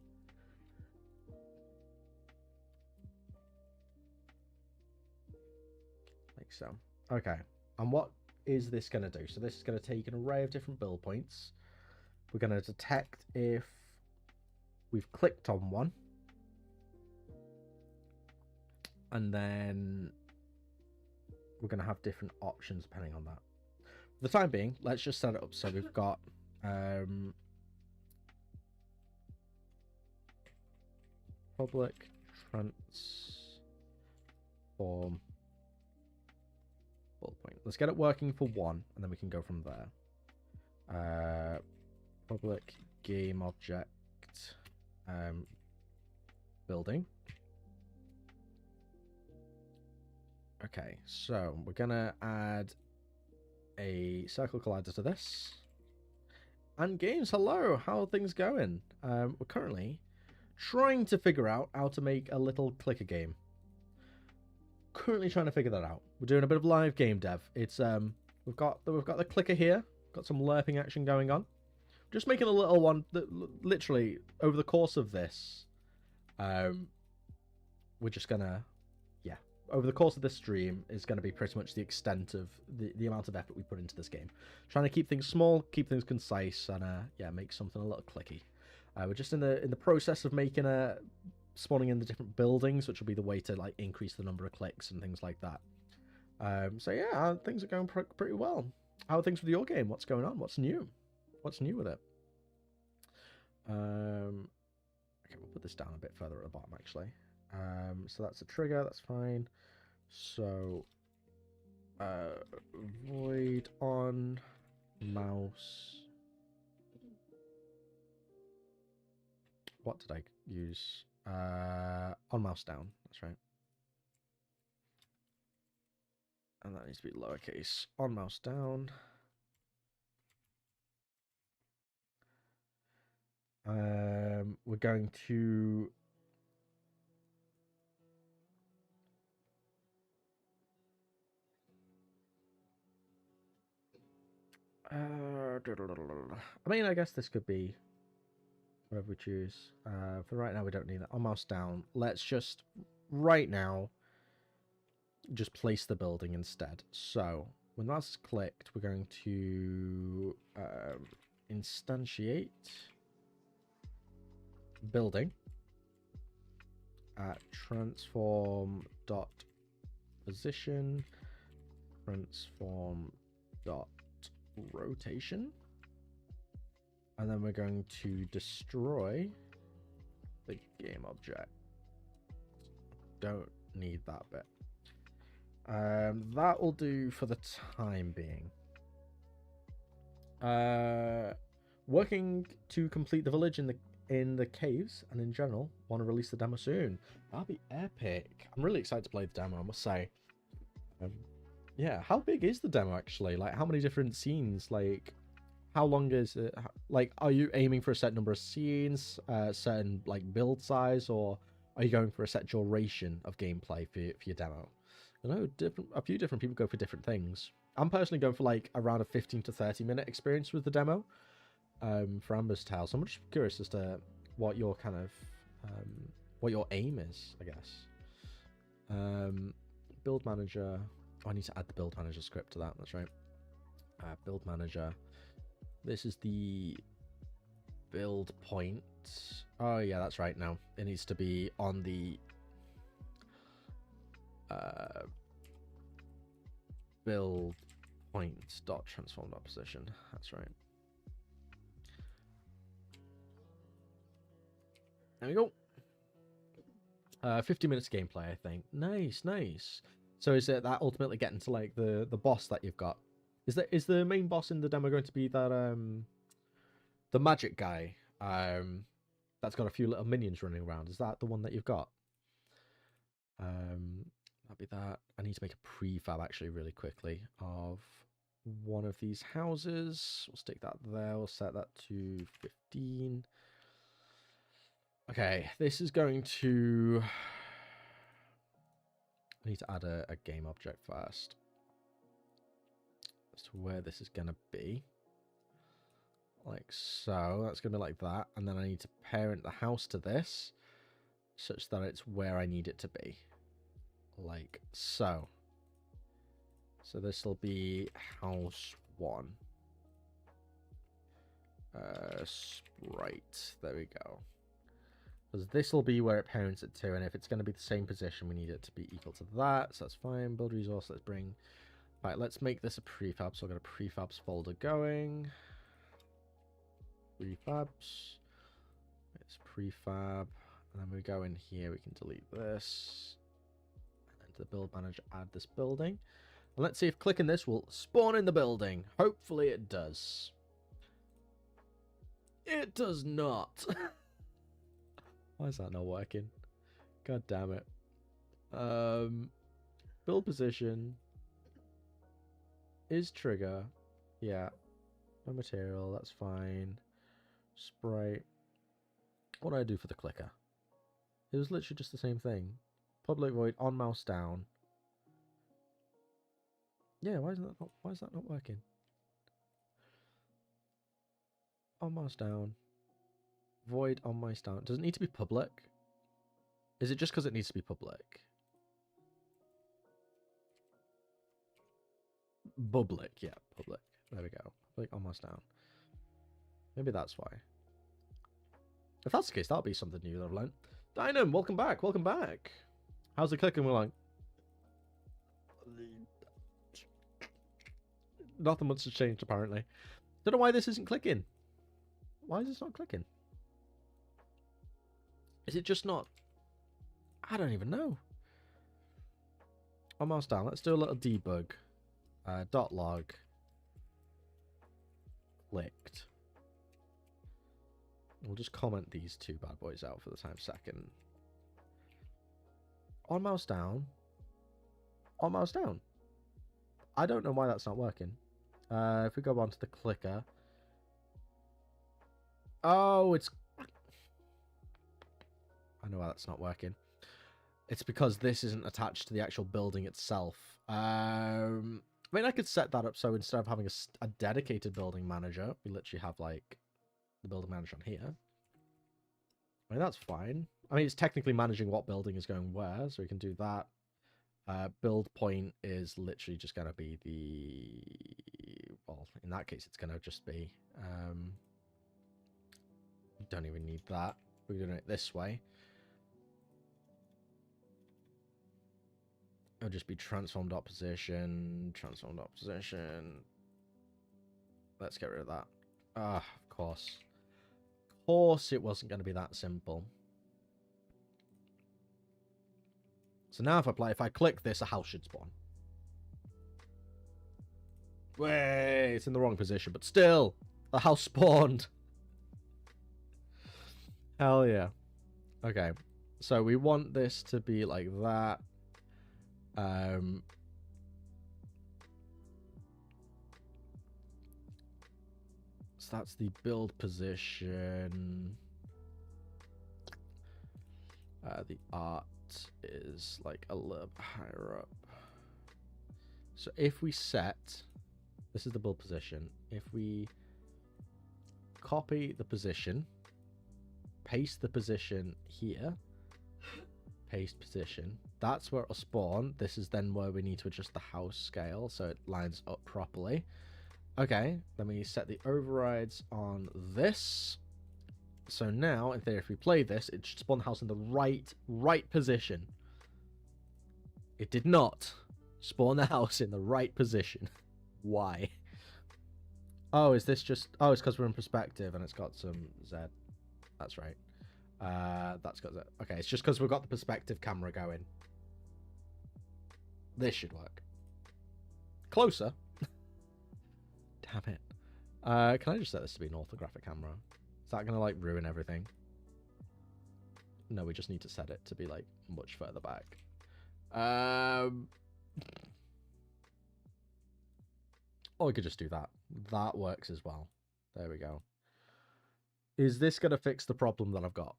A: Like so. Okay. And what is this going to do? So this is going to take an array of different build points. We're going to detect if we've clicked on one. And then we're going to have different options depending on that. For the time being, let's just set it up so we've got public transform build point. Let's get it working for one, and then we can go from there. Public game object building. Okay, so we're gonna add a circle collider to this. And games, hello, how are things going? We're currently trying to figure out how to make a little clicker game. Currently trying to figure that out. We're doing a bit of live game dev. It's we've got the clicker here, got some lerping action going on. Just making a little one that literally over the course of this, we're just gonna, yeah, over the course of this stream is going to be pretty much the extent of the amount of effort we put into this game. Trying to keep things small, keep things concise, and yeah, make something a little clicky. We're just in the process of making spawning in the different buildings, which will be the way to like increase the number of clicks and things like that. So yeah, things are going pretty well. How are things with your game? What's going on? What's new? What's new with it? Okay, we'll put this down a bit further at the bottom actually. So that's a trigger, that's fine. So void on mouse. What did I use? On mouse down, that's right. And that needs to be lowercase. On mouse down. We're going to I mean, I guess this could be whatever we choose. For right now, we don't need that. On mouse down. Let's just right now just place the building instead. So when that's clicked, we're going to instantiate building at transform dot position transform dot rotation, and then we're going to destroy the game object. Don't need that bit. That will do for the time being. Working to complete the village in the caves, and in general want to release the demo soon. That'll be epic. I'm really excited to play the demo, I must say. Yeah, how big is the demo actually? Like, how many different scenes? Like, how long is it? Like, are you aiming for a set number of scenes, certain like build size, or are you going for a set duration of gameplay for your demo? I know a few different people go for different things. I'm personally going for like around a 15 to 30 minute experience with the demo for Amber's Tale. So I'm just curious as to what your kind of what your aim is, I guess. Build manager. Oh, I need to add the build manager script to that. That's right. Build manager. This is the build point. Oh yeah, that's right. Now it needs to be on the build point dot transform dot position. That's right. There we go. 50 minutes gameplay, I think. Nice, nice. So is it that ultimately getting to like the boss that you've got? Is the main boss in the demo going to be that the magic guy that's got a few little minions running around? Is that the one that you've got? That'd be that. I need to make a prefab actually really quickly of one of these houses. We'll stick that there. We'll set that to 15. Okay, this is going to... I need to add a game object first as to where this is going to be. Like so. That's going to be like that. And then I need to parent the house to this such that it's where I need it to be. Like so. So this will be house 1. Sprite. There we go. Because this will be where it parents it to, and if it's going to be the same position, we need it to be equal to that, so that's fine. Build resource, let's bring... Right, let's make this a prefab, so I've got a prefabs folder going. Prefabs. It's prefab, and then we go in here, we can delete this. And then to the build manager, add this building. And let's see if clicking this will spawn in the building. Hopefully it does. It does not. Why is that not working? God damn it. Build position is trigger. Yeah. No material, that's fine. Sprite. What do I do for the clicker? It was literally just the same thing. Public void on mouse down. Yeah, why is that not working? On mouse down. Void on mouse down. Does it need to be public? Is it just because it needs to be public? Public, yeah, public. There we go. Public on mouse down. Maybe that's why. If that's the case, that'll be something new that I've learned. Dynam, welcome back, welcome back. How's it clicking along? Nothing much has changed apparently. Don't know why this isn't clicking. Why is this not clicking? Is it just not? I don't even know. On mouse down, let's do a little debug. Dot log. Clicked. We'll just comment these two bad boys out for the time second. On mouse down. On mouse down. I don't know why that's not working. If we go on to the clicker. Oh, it's... I know why that's not working. It's because this isn't attached to the actual building itself. I mean, I could set that up so instead of having a dedicated building manager, we literally have, like, the building manager on here. I mean, that's fine. I mean, it's technically managing what building is going where, so we can do that. Build point is literally just going to be the... Well, in that case, it's going to just be... we don't even need that. We're doing it this way. It'll just be transformed opposition, transformed opposition. Let's get rid of that. Ah, of course. Of course it wasn't going to be that simple. So now if I click this, a house should spawn. Wait, it's in the wrong position, but still, the house spawned. Hell yeah. Okay, so we want this to be like that. So that's the build position. The art is like a little bit higher up. So if we set, this is the build position. If we copy the position, paste the position here, paste position, that's where it'll spawn. This is then where we need to adjust the house scale so it lines up properly. Okay, then we set the overrides on this. So now, in theory, if we play this, it should spawn the house in the right position. It did not spawn the house in the right position. Why? Oh, is this just... Oh, it's because we're in perspective and it's got some Z. That's right. That's got Z. Okay, it's just because we've got the perspective camera going. This should work. Closer. Damn it. Can I just set this to be an orthographic camera? Is that going to, like, ruin everything? No, we just need to set it to be, like, much further back. Or we could just do that. That works as well. There we go. Is this going to fix the problem that I've got?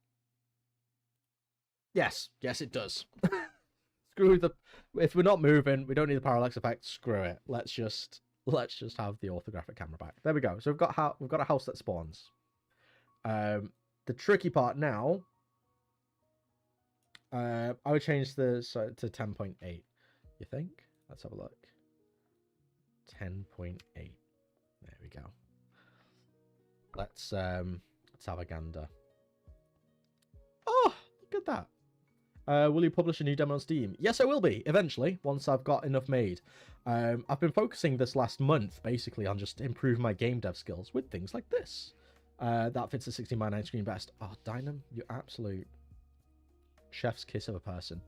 A: Yes. Yes, it does. Screw the... If we're not moving, we don't need the parallax effect. Screw it. Let's just have the orthographic camera back. There we go. So we've got a house that spawns. The tricky part now, I would change the to 10.8. You think? Let's have a look. 10.8. There we go. Let's have a gander. Oh, look at that. Will you publish a new demo on Steam? Yes, I will be eventually once I've got enough made. I've been focusing this last month basically on just improving my game dev skills with things like this. That fits the 16:9 screen best. Oh, Dynam, you absolute chef's kiss of a person.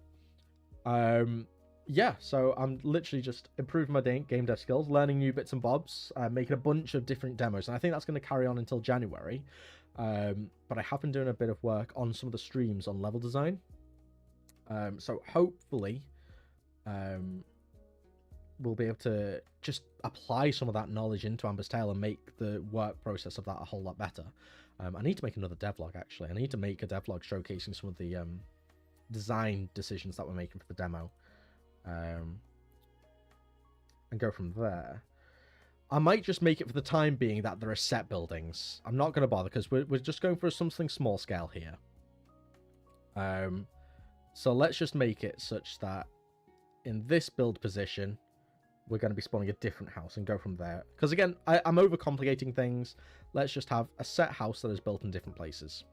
A: Yeah, so I'm literally just improving my game dev skills, learning new bits and bobs, making a bunch of different demos, and I think that's going to carry on until January. But I have been doing a bit of work on some of the streams on level design. So hopefully, we'll be able to just apply some of that knowledge into Amber's Tale and make the work process of that a whole lot better. I need to make another devlog, actually. I need to make a devlog showcasing some of the design decisions that we're making for the demo. And go from there. I might just make it for the time being that there are set buildings. I'm not going to bother because we're just going for something small scale here. So let's just make it such that in this build position, we're going to be spawning a different house and go from there. Because again, I'm overcomplicating things. Let's just have a set house that is built in different places.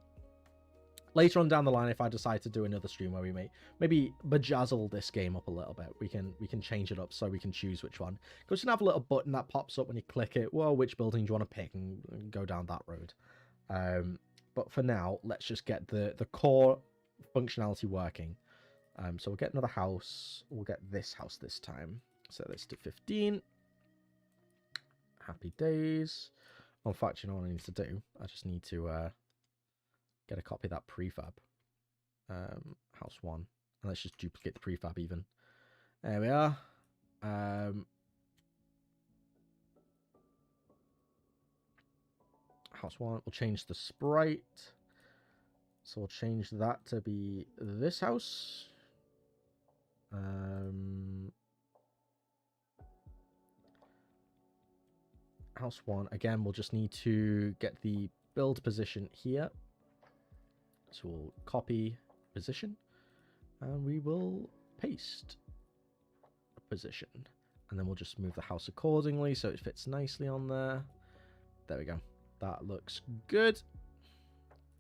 A: Later on down the line, if I decide to do another stream where we maybe bejazzle this game up a little bit, we can change it up so we can choose which one. Because you can have a little button that pops up when you click it. Well, which building do you want to pick and go down that road? But for now, let's just get the core functionality working. So we'll get another house. We'll get this house this time. Set this to 15. Happy days. In fact, you know what I need to do? I just need to get a copy of that prefab. House 1. And let's just duplicate the prefab even. There we are. House 1. We'll change the sprite. So we'll change that to be this house. House 1. Again, we'll just need to get the build position here. So we'll copy position. And we will paste position. And then we'll just move the house accordingly so it fits nicely on there. There we go. That looks good.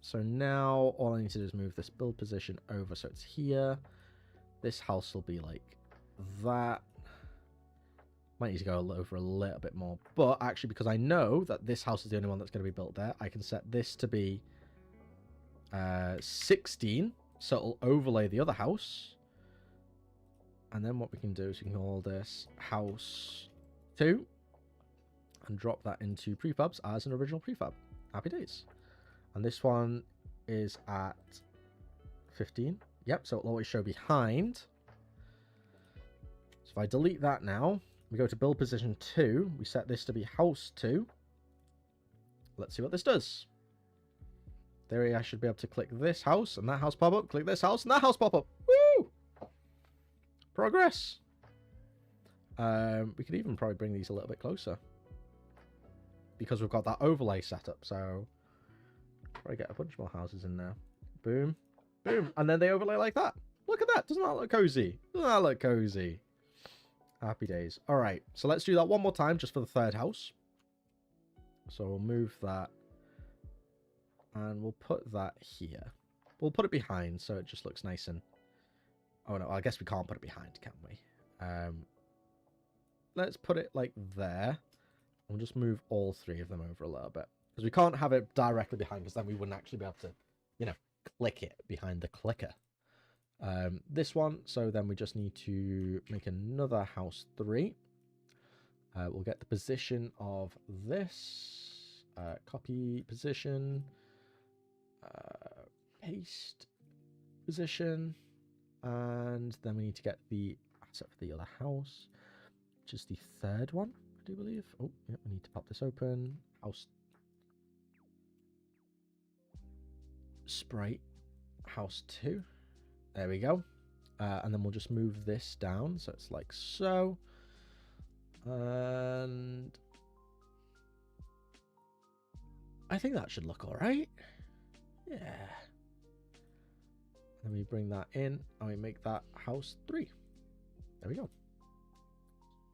A: So now all I need to do is move this build position over so it's here. This house will be like that. Might need to go over a little bit more. But actually, because I know that this house is the only one that's going to be built there, I can set this to be 16. So it'll overlay the other house. And then what we can do is we can call this house 2. And drop that into prefabs as an original prefab. Happy days. And this one is at 15. Yep, so it'll always show behind. So if I delete that now, we go to build position 2. We set this to be house 2. let's see what this does. There, I should be able to click this house and that house pop up. Click this house and that house pop up. Woo! Progress. We could even probably bring these a little bit closer, because we've got that overlay set up. So probably get a bunch more houses in now. Boom, boom, and then they overlay like that. Look at that. Doesn't that look cozy? Doesn't that look cozy? Happy days. All right, so let's do that one more time just for the third house. So we'll move that, and we'll put that here. We'll put it behind so it just looks nice and... Oh no, I guess we can't put it behind, can we? Let's put it like there. We'll just move all three of them over a little bit, because we can't have it directly behind, because then we wouldn't actually be able to, you know, click it behind the clicker. This one, so then we just need to make another house 3. We'll get the position of this, copy position, paste position, and then we need to get the asset for the other house, which is the third one, I do believe. Oh, yeah, we need to pop this open. House sprite, house 2. There we go. And then we'll just move this down, so it's like so. And I think that should look all right. Yeah. Then we bring that in and we make that house 3. There we go.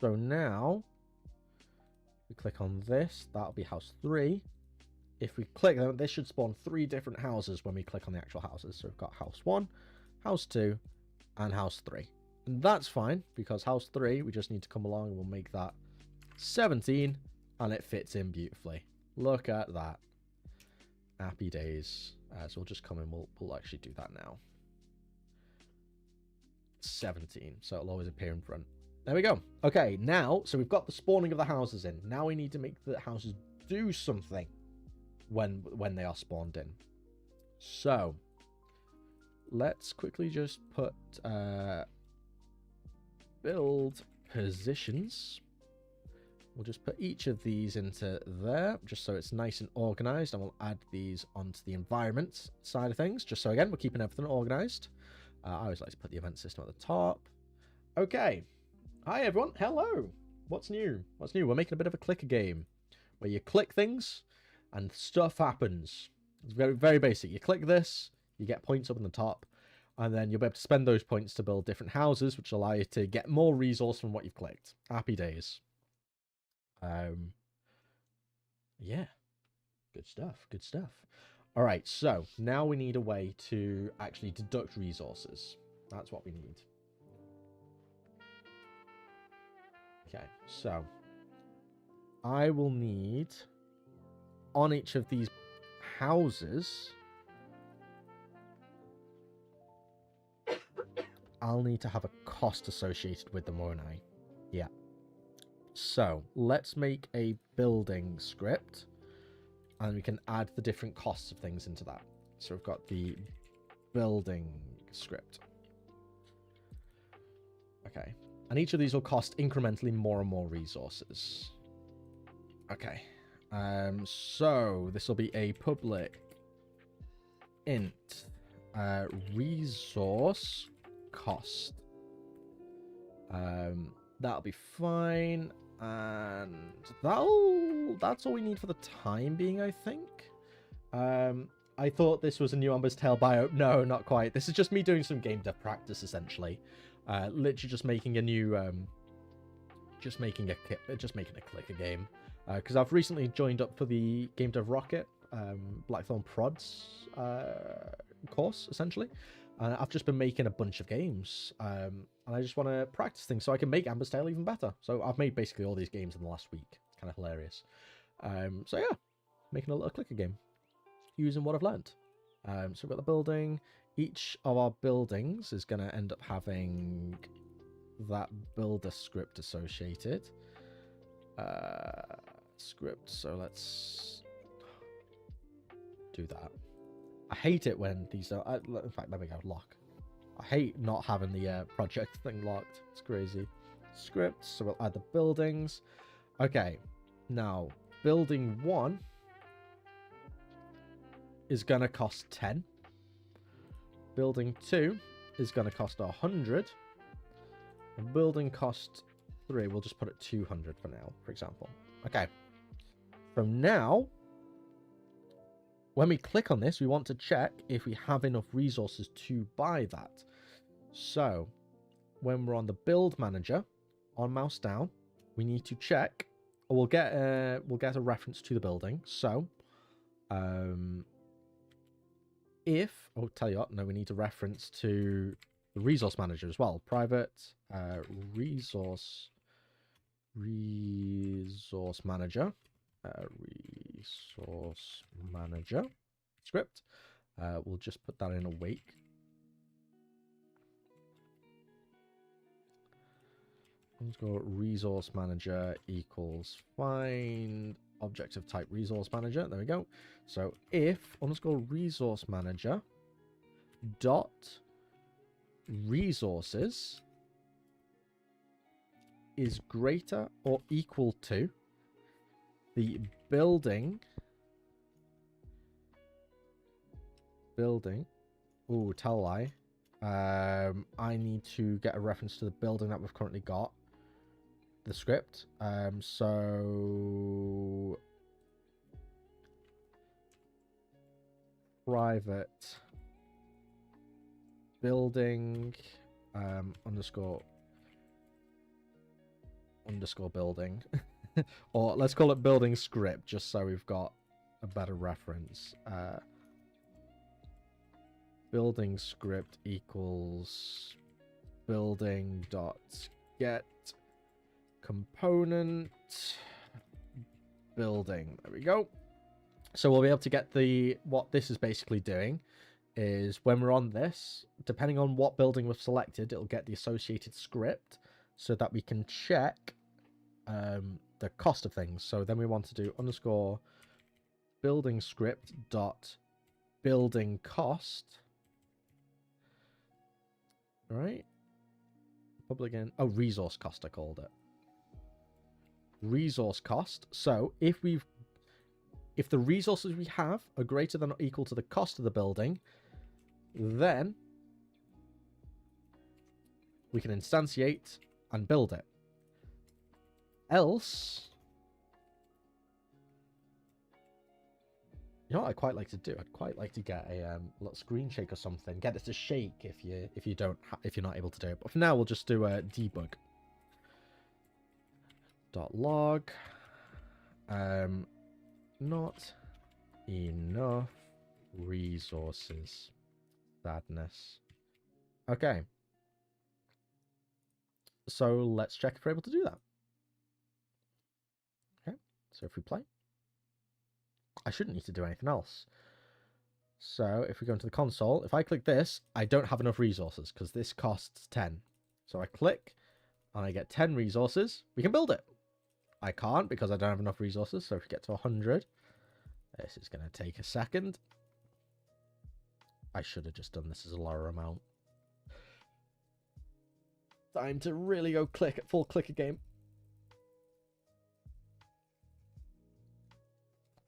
A: So now we click on this. That'll be house 3. If we click, then this should spawn 3 different houses when we click on the actual houses. So we've got house 1, house 2, and house 3. And that's fine, because house 3, we just need to come along and we'll make that 17, and it fits in beautifully. Look at that. Happy days. So we'll just come in, we'll actually do that now. 17, so it'll always appear in front. There we go. Okay, now, so we've got the spawning of the houses in. Now we need to make the houses do something when they are spawned in. So let's quickly just put build positions. We'll just put each of these into there, just so it's nice and organized, and we'll add these onto the environment side of things, just so, again, we're keeping everything organized. I always like to put the event system at the top. Okay. Hi, everyone. Hello. What's new? What's new? We're making a bit of a clicker game, where you click things, and stuff happens. It's very, very basic. You click this, you get points up in the top, and then you'll be able to spend those points to build different houses, which allow you to get more resource from what you've clicked. Happy days. Yeah, good stuff, good stuff. All right, so now we need a way to actually deduct resources. That's what we need. Okay, so I will need, on each of these houses, I'll need to have a cost associated with them, won't I? Yeah. So let's make a building script, and we can add the different costs of things into that. So we've got the building script. Okay. And each of these will cost incrementally more and more resources. Okay. So this will be a public int resource cost. That'll be fine. And that's all we need for the time being, I think. I thought this was a new Amber's Tale bio. No, not quite. This is just me doing some game dev practice, essentially. Literally just making a new, just making a clicker game. Because I've recently joined up for the Game Dev Rocket Blackthorn Prods course, essentially. I've just been making a bunch of games, and I just want to practice things so I can make Amber's Tale even better. So I've made basically all these games in the last week. It's kind of hilarious. So yeah, making a little clicker game using what I've learned. So we've got the building. Each of our buildings is going to end up having that builder script associated. Script, so let's do that. I hate it when these are... in fact, there we go, lock. I hate not having the project thing locked. It's crazy. Script, so we'll add the buildings. Okay, now, building 1 is going to cost 10. Building 2 is going to cost 100. And building cost 3, we'll just put it 200 for now, for example. Okay. So now, when we click on this, we want to check if we have enough resources to buy that. So, when we're on the build manager, on mouse down, we need to check. We'll get a reference to the building. So, tell you what, no, we need a reference to the resource manager as well. Private resource manager. Resource manager script. We'll just put that in awake. Let's go resource manager equals find object of type resource manager. There we go. So if underscore resource manager dot resources is greater or equal to the building. Ooh, tell a lie. I need to get a reference to the building that we've currently got. The script. So private building underscore building. Or let's call it building script, just so we've got a better reference. Building script equals building dot get component building. There we go. So we'll be able to get what this is basically doing is when we're on this, depending on what building we've selected, it'll get the associated script so that we can check the cost of things. So then we want to do underscore building script dot building cost. All right. Public again. Oh, resource cost I called it. Resource cost. So if the resources we have are greater than or equal to the cost of the building, then we can instantiate and build it. Else, you know what I'd quite like to do? I'd quite like to get a little screen shake or something. Get it to shake if you're not able to do it. But for now, we'll just do a debug. .log. Not enough resources. Sadness. Okay. So let's check if we're able to do that. Okay. So if we play, I shouldn't need to do anything else. So if we go into the console, if I click this, I don't have enough resources because this costs 10. So I click and I get 10 resources. We can build it. I can't because I don't have enough resources. So if we get to 100, this is going to take a second. I should have just done this as a lower amount. Time to really go full clicker game.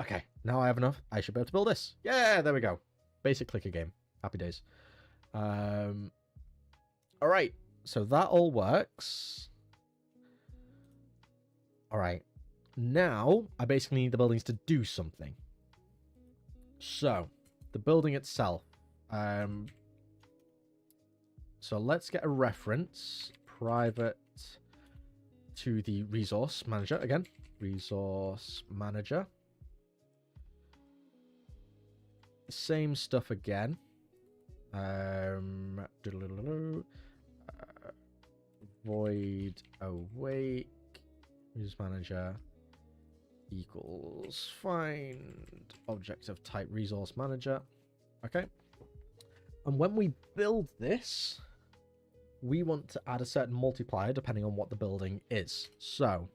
A: Okay, now I have enough. I should be able to build this. Yeah, there we go. Basic clicker game. Happy days. All right, so that all works. All right, now I basically need the buildings to do something. So the building itself. So let's get a reference private to the resource manager again. Resource manager. Same stuff again. Void awake. Resource manager equals find object of type resource manager. Okay. And when we build this, we want to add a certain multiplier depending on what the building is. So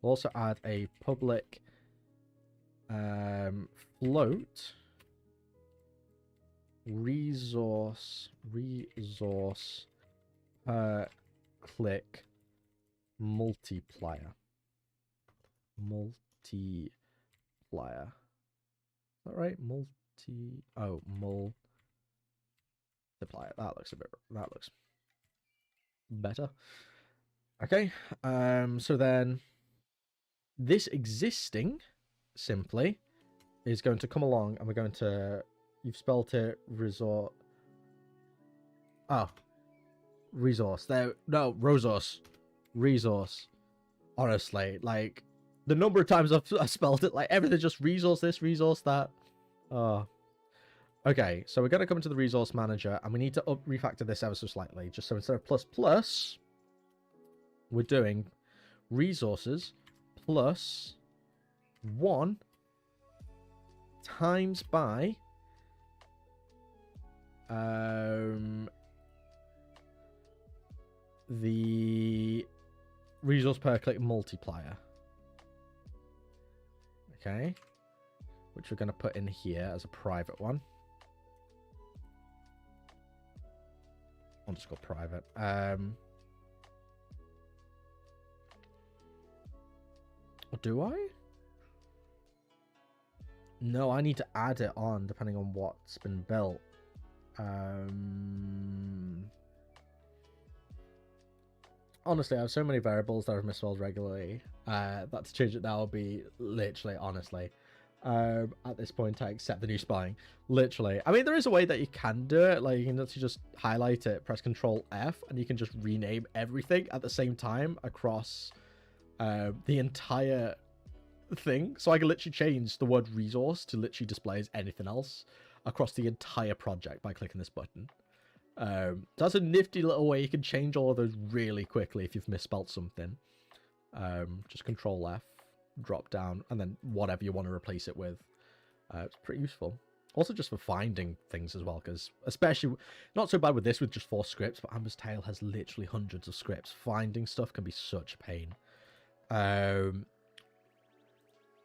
A: we'll also add a public float resource per click multiplier. All right, multiplier. That looks better. Okay. So then this existing simply is going to come along, and we're going to, you've spelt it resort. Oh, resource. There, no, resource. Honestly, like the number of times I've spelled it, like everything just resource this, resource that. Oh. Okay, so we're going to come into the resource manager, and we need to refactor this ever so slightly. Just so instead of plus plus, we're doing resources plus 1 times by the resource per click multiplier. Okay, which we're going to put in here as a private one. Underscore private. Do I? No, I need to add it on depending on what's been built. Honestly, I have so many variables that I've misspelled regularly. That to change it now will be literally, honestly. At this point, I accept the new spelling. Literally. I mean, there is a way that you can do it. Like, you can literally just highlight it, press Control F, and you can just rename everything at the same time across the entire thing. So I can literally change the word resource to literally display as anything else across the entire project by clicking this button. That's a nifty little way you can change all of those really quickly if you've misspelled something. Just Control F, drop down, and then whatever you want to replace it with. It's pretty useful. Also just for finding things as well, because especially, not so bad with this with just 4 scripts, but Amber's Tale has literally hundreds of scripts. Finding stuff can be such a pain.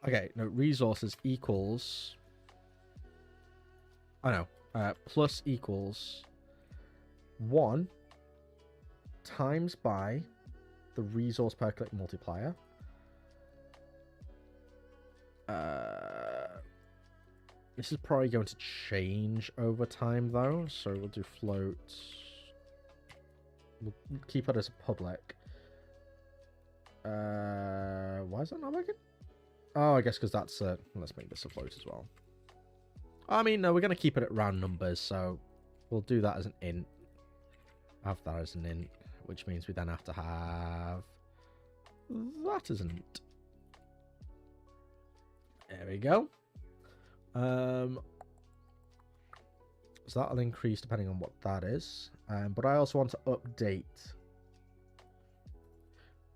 A: Okay, no, resources equals... I know. Plus equals 1 times by the resource per click multiplier. This is probably going to change over time though, so we'll do float. We'll keep it as a public. Why is that not working? Oh, I guess because that's let's make this a float as well. I mean, no, we're going to keep it at round numbers, so we'll do that as an int. Have that as an int, which means we then have to have that as an int. There we go. So that'll increase depending on what that is. But I also want to update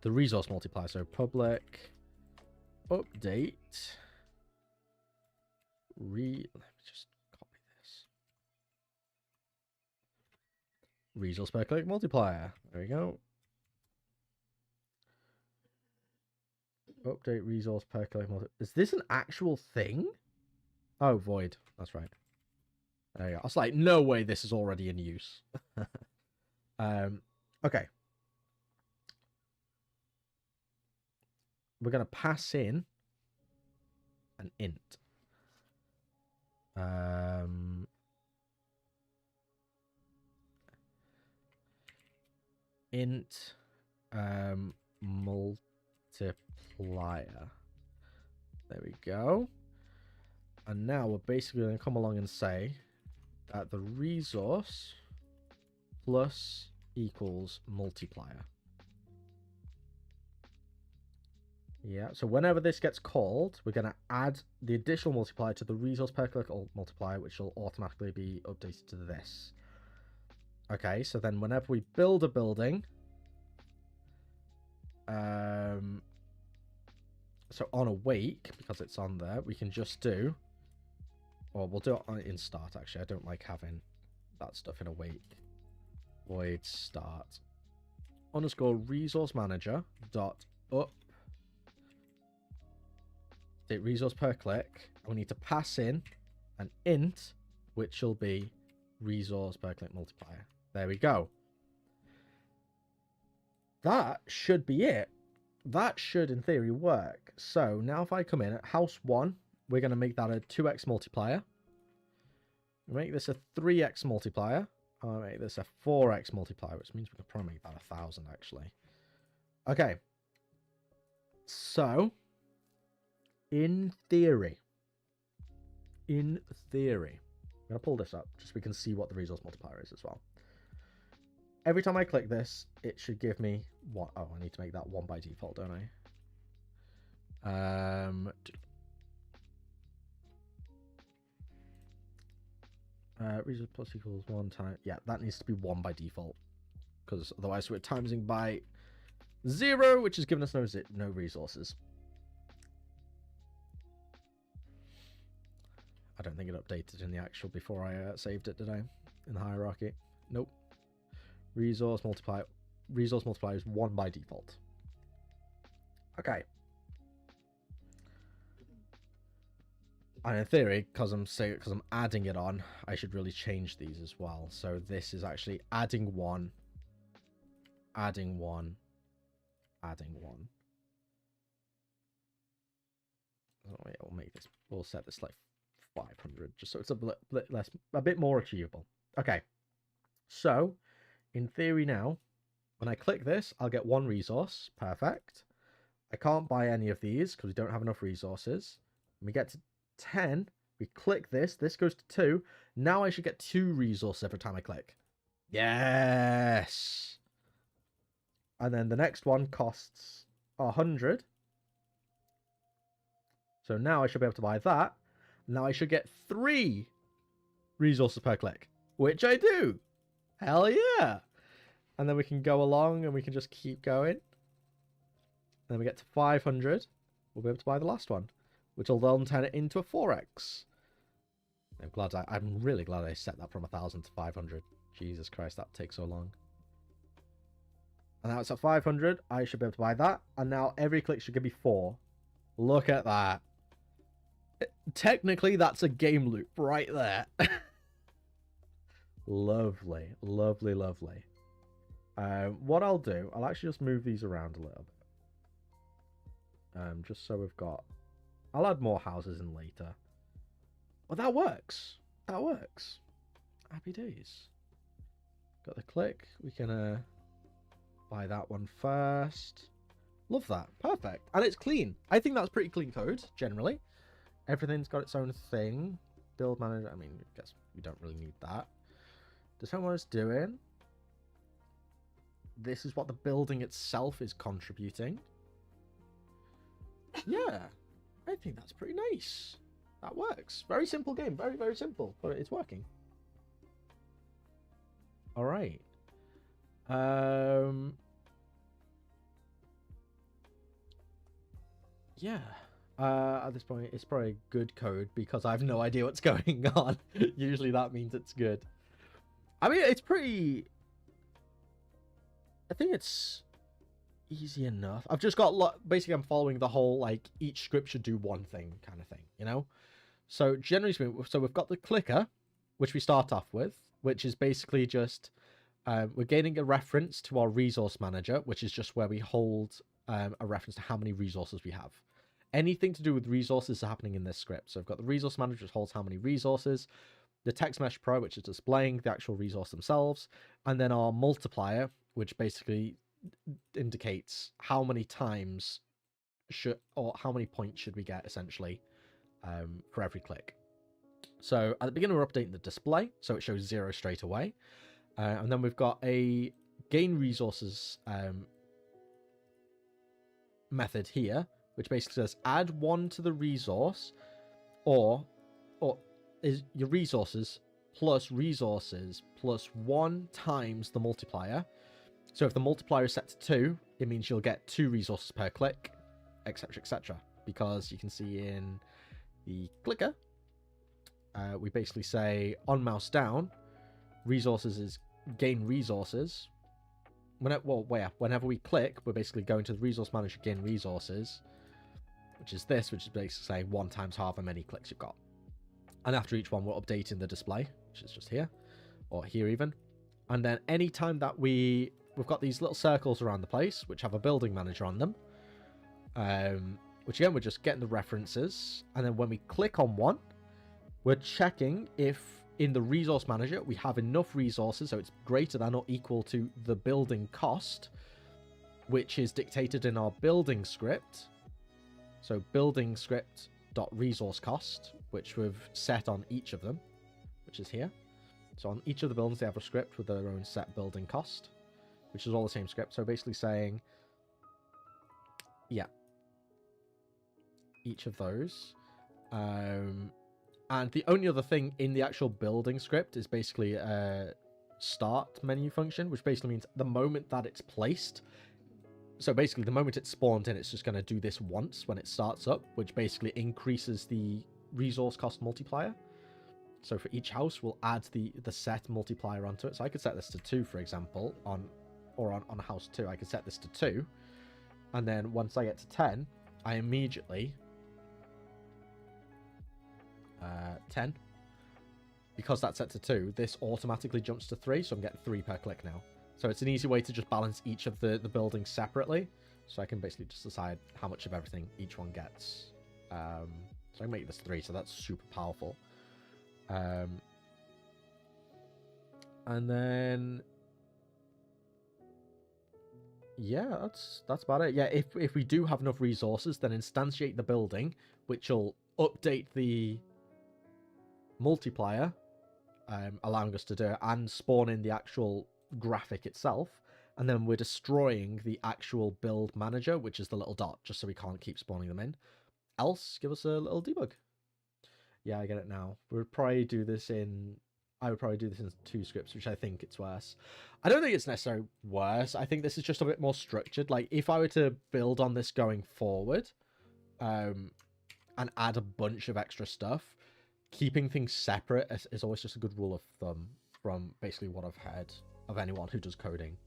A: the resource multiplier. So public update let me just copy this. Resource per click multiplier. There we go. Update resource per click multiplier. Is this an actual thing? Oh, void. That's right. There you go. I was like, no way this is already in use. Okay. We're going to pass in an int. Int multiplier. There we go. And now we're basically going to come along and say that the resource plus equals multiplier. Yeah, so whenever this gets called, we're going to add the additional multiplier to the resource per click multiplier, which will automatically be updated to this. Okay, so then whenever we build a building, so on awake, because it's on there, we can just do, or we'll do it in start actually. I don't like having that stuff in awake. Void start underscore resource manager dot up the resource per click. We need to pass in an int, which will be resource per click multiplier. There we go. That should be it. That should, in theory, work. So now if I come in at house 1, we're going to make that a 2x multiplier. We make this a 3x multiplier. I'll make this a 4x multiplier, which means we can probably make that 1,000 actually. Okay. So, in theory, I'm going to pull this up just so we can see what the resource multiplier is as well. Every time I click this, it should give me what? Oh, I need to make that 1 by default, don't I? Resource plus equals 1 time. Yeah, that needs to be 1 by default, because otherwise we're timesing by 0, which is giving us no resources. I don't think it updated in the actual before I saved it, did I? In the hierarchy? Nope. Resource multiplier is 1 by default. Okay. And in theory, because I'm adding it on, I should really change these as well. So this is actually adding 1, adding 1, adding 1. Oh, yeah, we'll set this like 500, just so it's a bit more achievable. Okay. So, in theory now, when I click this, I'll get 1 resource. Perfect. I can't buy any of these because we don't have enough resources. When we get to 10, we click this goes to 2. Now I should get 2 resources every time I click. Yes. And then the next one costs 100. So now I should be able to buy that. Now I should get 3 resources per click, which I do. Hell yeah. And then we can go along and we can just keep going. Then we get to 500. We'll be able to buy the last one, which will then turn it into a 4x. I'm really glad I set that from 1,000 to 500. Jesus Christ, that takes so long. And now it's at 500. I should be able to buy that. And now every click should give me 4. Look at that. Technically, that's a game loop right there. Lovely, lovely, lovely. What I'll do, I'll actually just move these around a little bit. Just so we've got... I'll add more houses in later. Well, that works. That works. Happy days. Got the click. We can buy that one first. Love that. Perfect. And it's clean. I think that's pretty clean code, generally. Everything's got its own thing. Build manager. I mean, I guess we don't really need that. Does that what it's doing? This is what the building itself is contributing. Yeah. I think that's pretty nice. That works. Very simple game. Very, very simple. But it's working. Alright. Yeah. At this point, it's probably good code because I have no idea what's going on. Usually that means it's good. I mean, it's pretty... I think it's easy enough. I've just got... Basically, I'm following the whole, like, each script should do one thing kind of thing, you know? So, generally speaking, so we've got the clicker, which we start off with, which is basically just... we're gaining a reference to our resource manager, which is just where we hold a reference to how many resources we have. Anything to do with resources are happening in this script. So I've got the resource manager, which holds how many resources, the text mesh pro, which is displaying the actual resource themselves, and then our multiplier, which basically indicates how many times or how many points should we get essentially for every click. So at the beginning, we're updating the display, so it shows 0 straight away. And then we've got a gain resources method here, which basically says add 1 to the resource, or is your resources plus 1 times the multiplier. So if the multiplier is set to 2, it means you'll get 2 resources per click, etc, etc. Because you can see in the clicker, we basically say on mouse down, resources is gain resources. Whenever we click, we're basically going to the resource manager, gain resources, which is basically saying 1 times however many clicks you've got. And after each one, we're updating the display, which is just here, or here even. And then any time that we've got these little circles around the place, which have a building manager on them, which again, we're just getting the references. And then when we click on one, we're checking if in the resource manager, we have enough resources, so it's greater than or equal to the building cost, which is dictated in our building script. So building script dot resource cost, which we've set on each of them, which is here. So on each of the buildings, they have a script with their own set building cost, which is all the same script. So basically saying, yeah, each of those. And the only other thing in the actual building script is basically a start menu function, which basically means the moment that it's placed. So basically, the moment it's spawned in, it's just going to do this once when it starts up, which basically increases the resource cost multiplier. So for each house, we'll add the set multiplier onto it. So I could set this to 2, for example, on house 2. I could set this to 2. And then once I get to 10, I immediately... 10. Because that's set to 2, this automatically jumps to 3, so I'm getting 3 per click now. So it's an easy way to just balance each of the buildings separately. So I can basically just decide how much of everything each one gets. So I can make this 3, so that's super powerful. And then... yeah, that's about it. Yeah, if we do have enough resources, then instantiate the building, which will update the multiplier, allowing us to do it, and spawn in the actual graphic itself, and then we're destroying the actual build manager, which is the little dot, just so we can't keep spawning them in. Else, give us a little debug. Yeah, I get it now. I would probably do this in 2 scripts, which I think it's worse. I don't think it's necessarily worse. I think this is just a bit more structured. Like, if I were to build on this going forward, and add a bunch of extra stuff, keeping things separate is always just a good rule of thumb from basically what I've heard of anyone who does coding.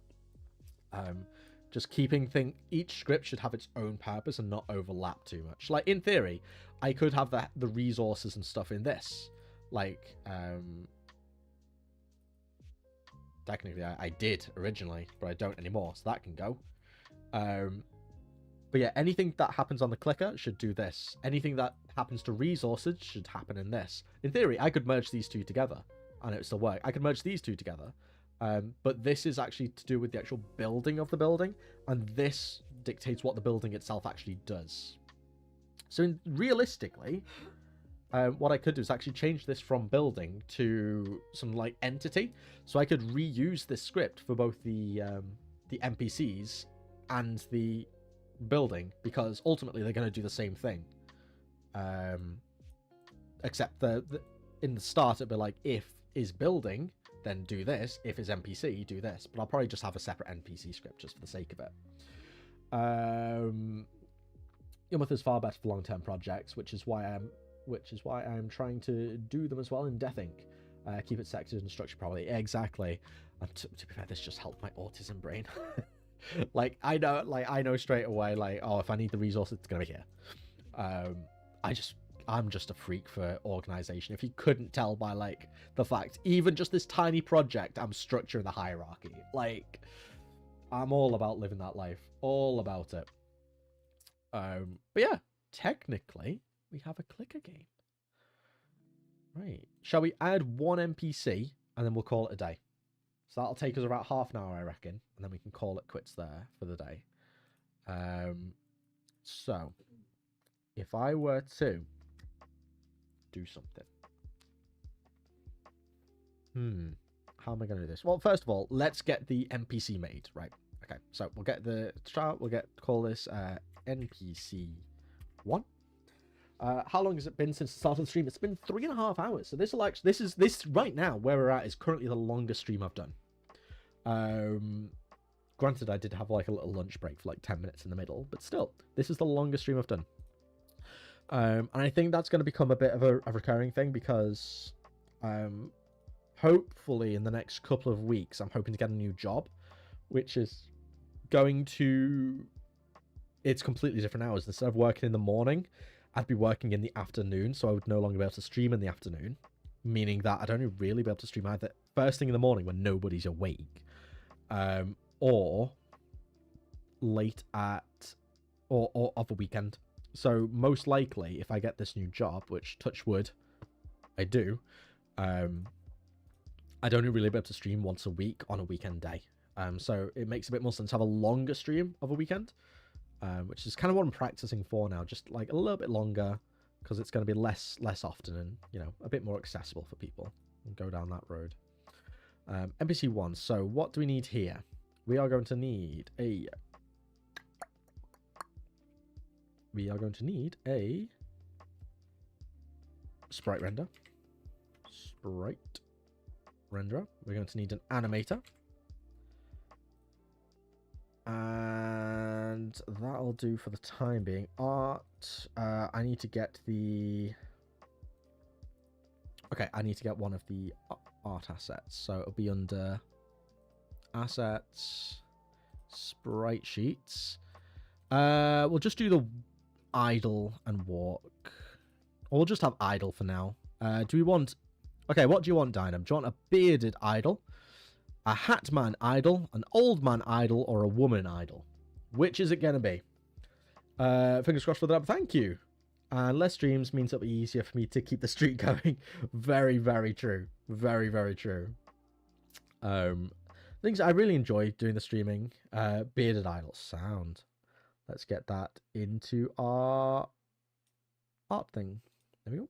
A: Just keeping each script should have its own purpose and not overlap too much. Like, in theory, I could have the resources and stuff in this. Like, technically I did originally, but I don't anymore, so that can go. But yeah, anything that happens on the clicker should do this. Anything that happens to resources should happen in this. In theory, I could merge these 2 together, and it would still work. I could merge these 2 together, but this is actually to do with the actual building of the building, and this dictates what the building itself actually does. So realistically, what I could do is actually change this from building to some like entity, so I could reuse this script for both the NPCs and the building, because ultimately they're going to do the same thing, except in the start it'd be like, if is building, then do this, if is NPC, do this. But I'll probably just have a separate NPC script just for the sake of it. Yummoth is far better for long-term projects, which is why I'm trying to do them as well in Death Inc. Keep it sectored and structured properly. Exactly. And to be fair, this just helped my autism brain. Like, I know straight away, like, oh, if I need the resources, it's gonna be here. I'm just a freak for organization. If you couldn't tell by, like, the fact, even just this tiny project, I'm structuring the hierarchy. Like, I'm all about living that life. All about it. But yeah, technically, we have a clicker game. Right. Shall we add 1 NPC, and then we'll call it a day? So that'll take us about half an hour, I reckon, and then we can call it quits there for the day. So, if I were to do something. How am I going to do this? Well, first of all, let's get the NPC made, right? Okay, so we'll get call this NPC 1. How long has it been since the start of the stream? It's been 3.5 hours. So this right now where we're at is currently the longest stream I've done. Granted, I did have like a little lunch break for like 10 minutes in the middle, but still, this is the longest stream I've done. And I think that's going to become a bit of a recurring thing, because hopefully in the next couple of weeks, I'm hoping to get a new job, which is it's completely different hours. Instead of working in the morning, I'd be working in the afternoon, so I would no longer be able to stream in the afternoon, meaning that I'd only really be able to stream either first thing in the morning when nobody's awake, or late or of a weekend. So most likely, if I get this new job, which touch wood, I do, I'd only really be able to stream once a week on a weekend day. So it makes a bit more sense to have a longer stream of a weekend, which is kind of what I'm practicing for now, just like a little bit longer, because it's going to be less often and, you know, a bit more accessible for people. And go down that road. NPC 1. So what do we need here? We are going to need a... sprite render. Sprite renderer. We're going to need an animator. And that'll do for the time being. Art. I need to get the... Okay, I need to get one of the art assets. So it'll be under assets, sprite sheets. We'll just do the idle and walk. Or we'll just have idle for now. Do we want... Okay, what do you want, Dynam? Do you want a bearded idol, a hat man idol, an old man idol, or a woman idol? Which is it going to be? Fingers crossed for that. Thank you. And less streams means it'll be easier for me to keep the streak going. Very, very true. Very, very true. Things I really enjoy doing the streaming. Bearded idol sound. Let's get that into our art thing. There we go.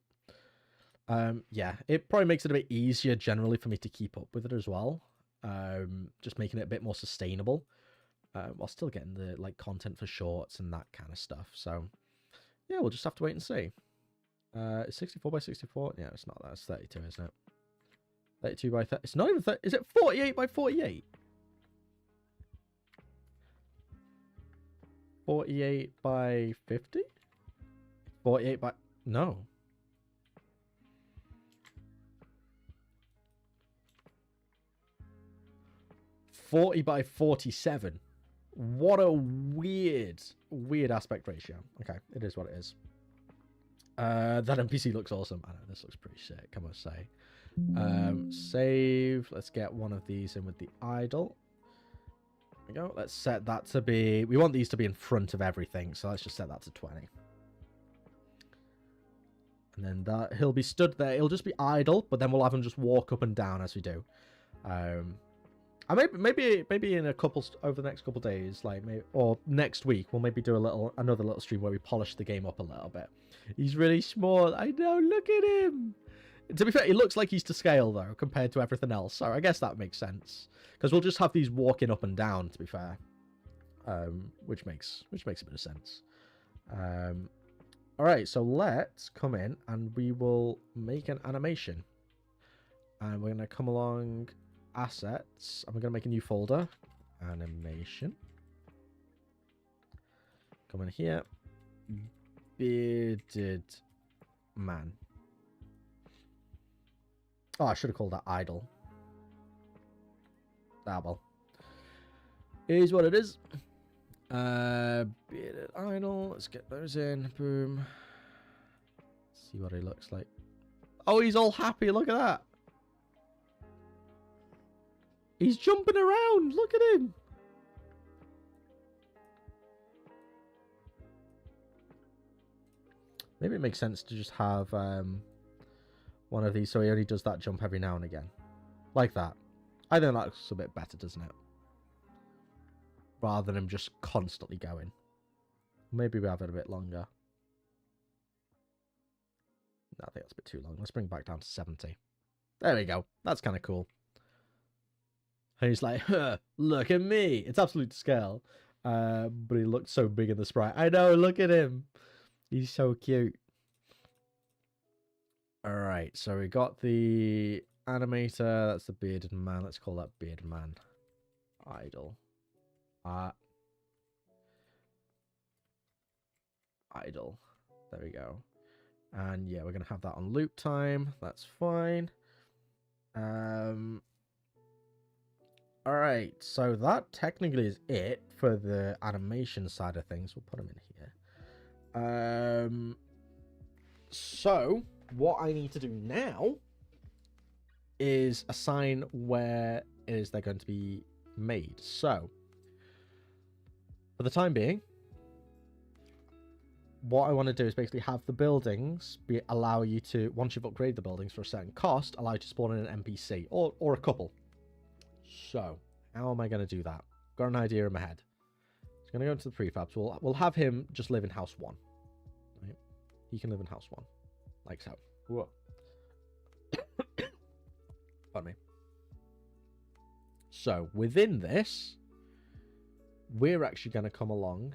A: Yeah, it probably makes it a bit easier generally for me to keep up with it as well. Just making it a bit more sustainable. While still getting the like content for shorts and that kind of stuff. So yeah, we'll just have to wait and see. 64 by 64? Yeah, it's not that. It's 32, isn't it? 32 by 30. It's not even 30. Is it 48 by 48? 48 by 50? 48 by... No. $40 by 47. What a weird aspect ratio. Okay, it is what it is. That NPC looks awesome. I know, this looks pretty sick, I must say. Save. Let's get one of these in with the idol. There we go. Let's set that to be... We want these to be in front of everything, so let's just set that to 20. And then that he'll be stood there. He'll just be idle, but then we'll have him just walk up and down as we do. Maybe in over the next couple days, like maybe, or next week, we'll maybe do another little stream where we polish the game up a little bit. He's really small. I know. Look at him. To be fair, he looks like he's to scale though compared to everything else. So I guess that makes sense because we'll just have these walking up and down. To be fair, which makes a bit of sense. All right, so let's come in and we will make an animation, and we're gonna come along. Assets, and we're going to make a new folder. Animation. Come in here. Bearded man. Oh, I should have called that idle. Ah, well. It is what it is. Bearded idle. Let's get those in. Boom. See what he looks like. Oh, he's all happy. Look at that. He's jumping around. Look at him. Maybe it makes sense to just have one of these so he only does that jump every now and again. Like that. I think that looks a bit better, doesn't it? Rather than him just constantly going. Maybe we have it a bit longer. No, I think that's a bit too long. Let's bring it back down to 70. There we go. That's kind of cool. And he's like, huh, look at me. It's absolute to scale. But he looks so big in the sprite. I know, look at him. He's so cute. Alright, so we got the animator. That's the bearded man. Let's call that bearded man. Idle. Idle. There we go. And yeah, we're going to have that on loop time. That's fine. Alright, so that technically is it for the animation side of things. We'll put them in here. So, what I need to do now is assign where it is they're going to be made. So, for the time being, what I want to do is basically have the buildings allow you to, once you've upgraded the buildings for a certain cost, allow you to spawn in an NPC or a couple. So how am I going to do that? Got an idea in my head. Just going to go into the prefabs. We'll have him just live in house 1. Right? He can live in house 1, like so. Whoa. Pardon me. So within this, we're actually going to come along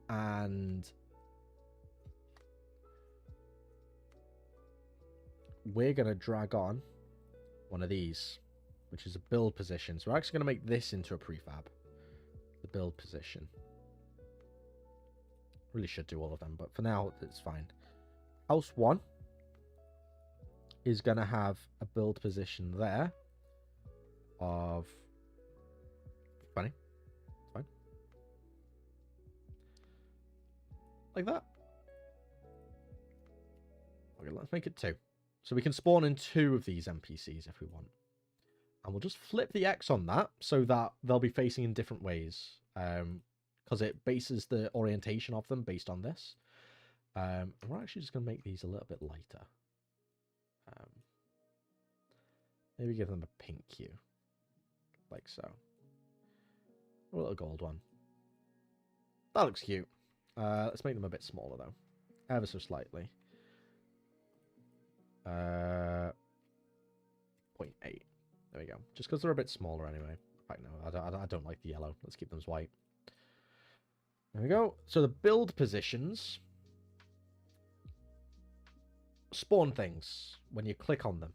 A: and we're going to drag on one of these, which is a build position. So we're actually going to make this into a prefab, the build position. Really should do all of them, but for now it's fine. House 1 is going to have a build position there of funny. Fine. Like that. Okay, let's make it 2. So we can spawn in 2 of these NPCs if we want. And we'll just flip the X on that so that they'll be facing in different ways. Because it bases the orientation of them based on this. We're actually just going to make these a little bit lighter. Maybe give them a pink hue. Like so. A little gold one. That looks cute. Let's make them a bit smaller though. Ever so slightly. 0.8. There we go. Just because they're a bit smaller anyway. In fact, no, I don't like the yellow. Let's keep them as white. There we go. So the build positions spawn things when you click on them.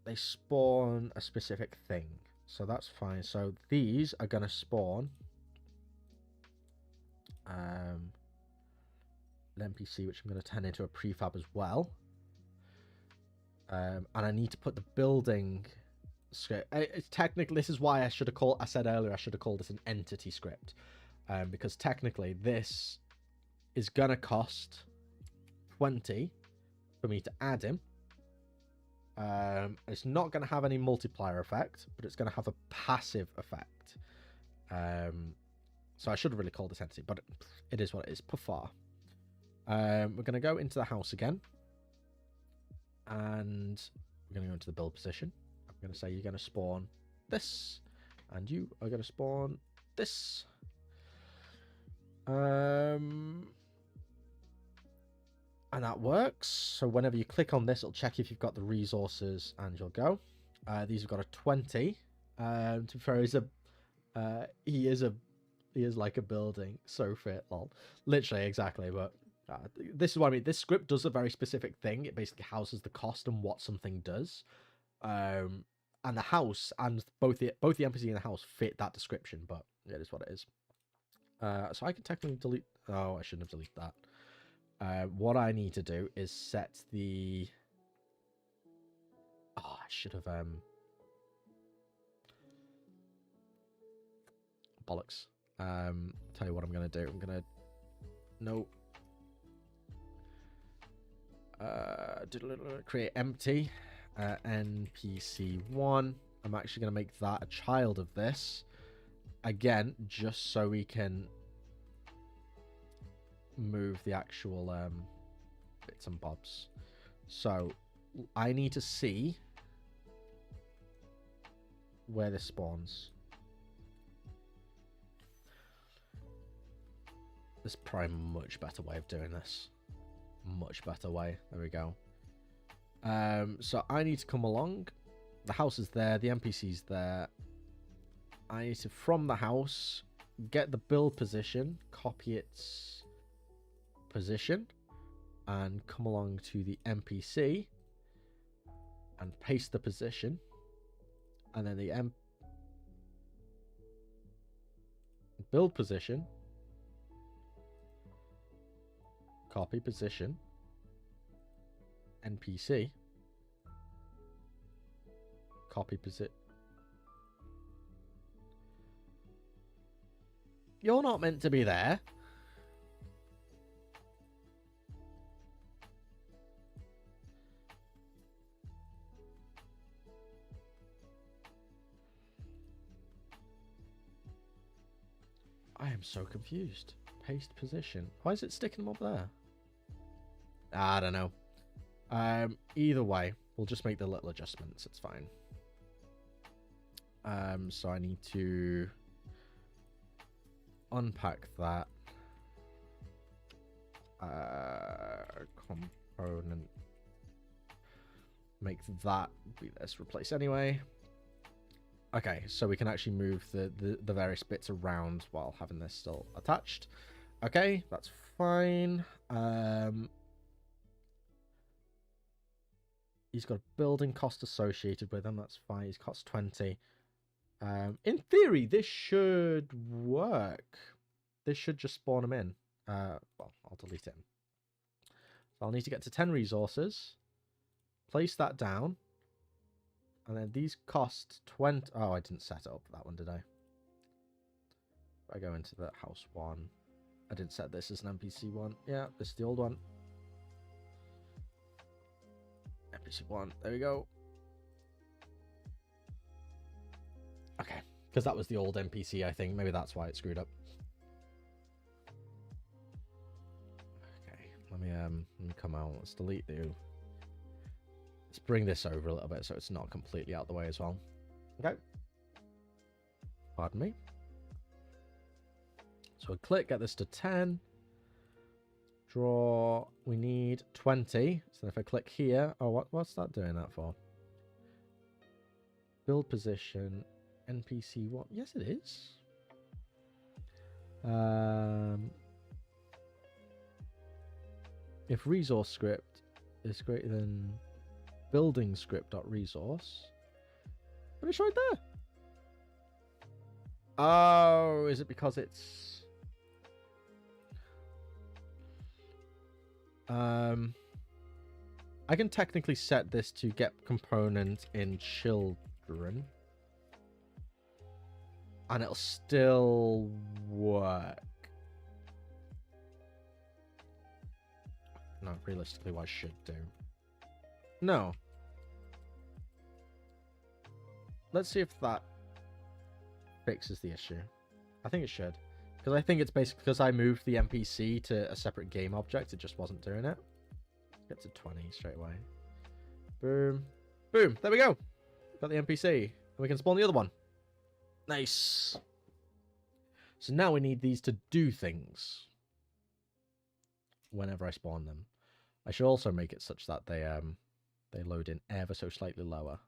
A: They spawn a specific thing, so that's fine. So these are gonna spawn an NPC, which I'm gonna turn into a prefab as well. And I need to put the building script. It's technically, this is why I said earlier I should have called this an entity script, because technically this is gonna cost 20 for me to add him. It's not going to have any multiplier effect, but it's going to have a passive effect. So I should have really called this entity, but it is what it is. Pafar. We're going to go into the house again, and we're going to go into the build position. I'm going to say you're going to spawn this, and you are going to spawn this. And that works. So whenever you click on this, it'll check if you've got the resources, and you'll go. These have got a 20. To be fair, he is like a building. So fit, lol. Literally, exactly. But this is what I mean. This script does a very specific thing. It basically houses the cost and what something does. And the house and both the NPC and the house fit that description. But it is what it is. So I can technically delete. Oh, I shouldn't have deleted that. What I need to do is set the... Oh, I should have... Bollocks. Tell you what I'm going to do. I'm going to... No. Create empty. NPC1. I'm actually going to make that a child of this. Again, just so we can... move the actual bits and bobs. So I need to see where this spawns. There's probably a much better way of doing this. Much better way. There we go. So I need to come along. The house is there. The NPC's there. I need to, from the house, get the build position, copy its position, and come along to the NPC and paste the position, and then the build position, copy position, NPC, copy position. You're not meant to be there. so confused. Paste position. Why is it sticking them up there? I don't know. Either way, we'll just make the little adjustments. It's fine. So I need to unpack that. Component. Make that be this. Replace anyway. Okay, so we can actually move the various bits around while having this still attached. Okay, that's fine. He's got a building cost associated with him. That's fine. He's cost 20. In theory, this should work. This should just spawn him in. Well, I'll delete him. So I'll need to get to 10 resources. Place that down. And then these cost 20... Oh, I didn't set up that one, did I? If I go into the house one. I didn't set this as an NPC one. Yeah, this is the old one. NPC one. There we go. Okay. Because that was the old NPC, I think. Maybe that's why it screwed up. Okay. Let me come out. Let's delete you. Let's bring this over a little bit so it's not completely out the way as well. Okay. Pardon me. So we'll click, get this to 10. Draw. We need 20. So if I click here... Oh, what's that doing that for? Build position. NPC what? Yes, it is. If resource script is greater than building script.resource. But it's right there. Oh, is it because it's... I can technically set this to get component in children. And it'll still work. No, realistically what I should do. No. Let's see if that fixes the issue. I think it should. Because I think it's basically because I moved the NPC to a separate game object, it just wasn't doing it. Get to 20 straight away. Boom. Boom. There we go. Got the NPC. And we can spawn the other one. Nice. So now we need these to do things. Whenever I spawn them. I should also make it such that they load in ever so slightly lower.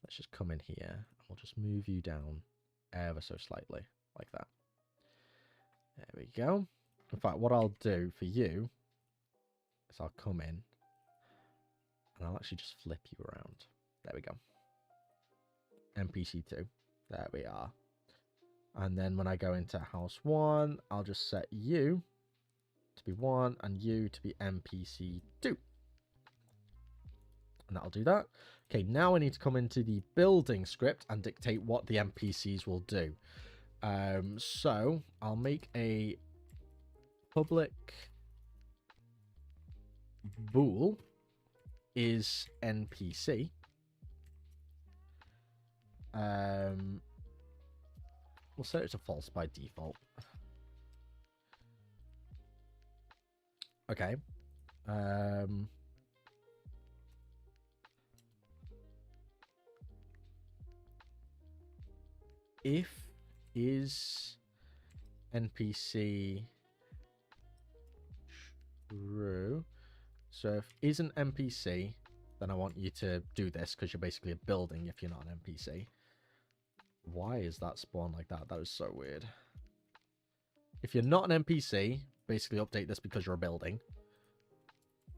A: Let's just come in here. And we'll just move you down ever so slightly. Like that. There we go. In fact, what I'll do for you is I'll come in and I'll actually just flip you around. There we go. NPC2. There we are. And then when I go into house 1, I'll just set you to be 1 and you to be NPC2. And that'll do that. Okay, now I need to come into the building script and dictate what the NPCs will do. So I'll make a public bool is NPC. We'll set it to false by default. Okay. If is NPC true. So if is an NPC, then I want you to do this because you're basically a building if you're not an NPC. Why is that spawned like that? That is so weird. If you're not an NPC, basically update this because you're a building.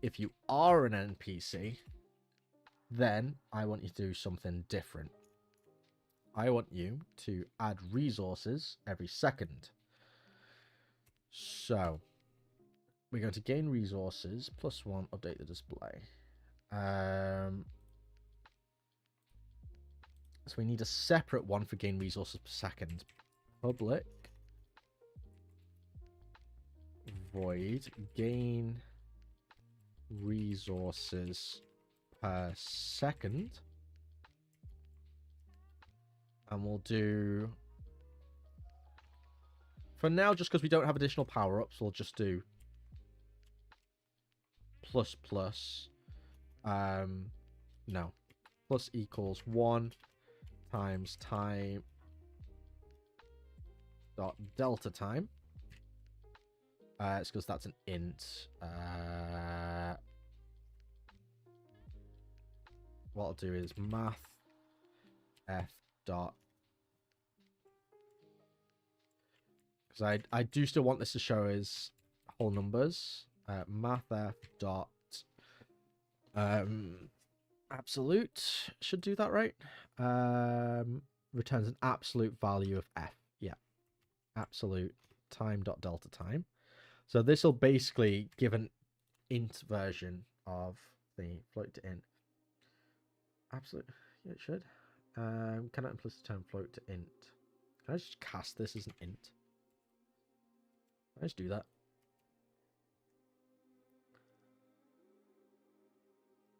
A: If you are an NPC, then I want you to do something different. I want you to add resources every second. So, we're going to gain resources, +1, update the display. So we need a separate one for gain resources per second. Public void gain resources per second. And we'll do For now, just because we don't have additional power-ups, we'll just do plus plus. No. Plus equals 1 times time dot delta time. It's because that's an int. What I'll do is math f dot, because I do still want this to show as whole numbers. Math f dot absolute should do that, right? Returns an absolute value of f. Yeah, absolute time dot delta time. So this will basically give an int version of the float to int. Absolute, yeah, it should. Cannot implicit term float to int. Can I just cast this as an int? Can I just do that?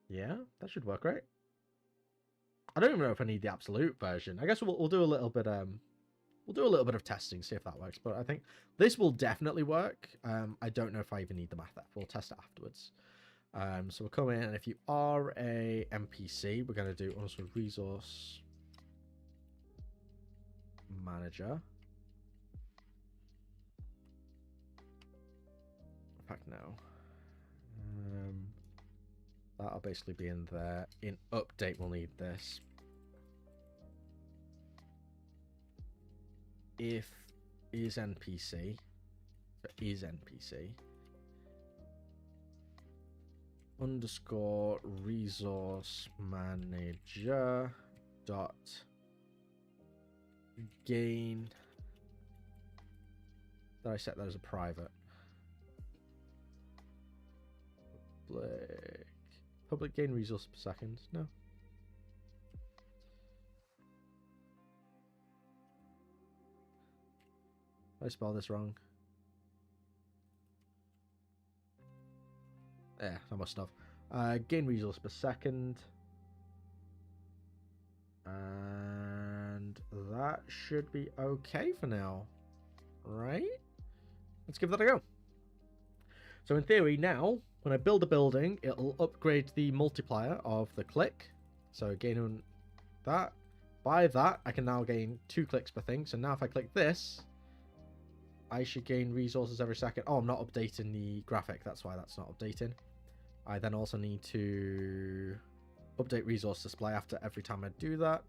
A: Yeah, that should work, right? I don't even know if I need the absolute version. I guess we'll do a little bit we'll do a little bit of testing, see if that works. But I think this will definitely work. I don't know if I even need the math app. We'll test it afterwards. So we'll come in, and if you are a NPC, we're going to do also resource manager. In fact, no. That'll basically be in there. In update, we'll need this. If is NPC, so is NPC underscore resource manager dot gain. Did I set that as a private? Public gain resource per second. No. Did I spell this wrong? Yeah, I must have. Gain resource per second. And that should be okay for now. Right? Let's give that a go. So in theory now, when I build a building, it'll upgrade the multiplier of the click. So gain that. By that, I can now gain 2 clicks per thing. So now if I click this, I should gain resources every second. Oh, I'm not updating the graphic. That's why that's not updating. I then also need to update resource display after every time I do that.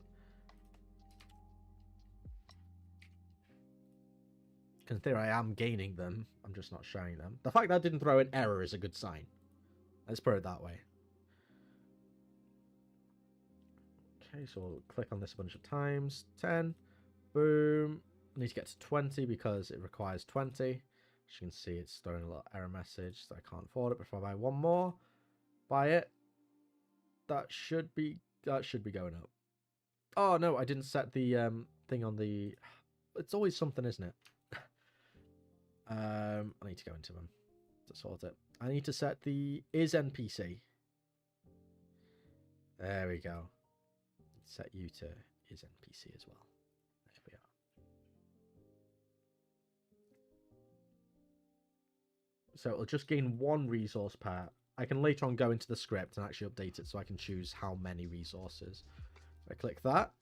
A: In theory, I am gaining them. I'm just not showing them. The fact that I didn't throw an error is a good sign. Let's put it that way. Okay, so we'll click on this a bunch of times. 10. Boom. I need to get to 20 because it requires 20. As you can see, it's throwing a little error message, so I can't afford it. Before I buy one more, buy it. That should be going up. Oh no, I didn't set the thing on the. It's always something, isn't it? I need to go into them to sort it. I need to set the is NPC. There we go. Set you to is NPC as well. There we are. So it'll just gain 1 resource per. I can later on go into the script and actually update it so I can choose how many resources. I click that.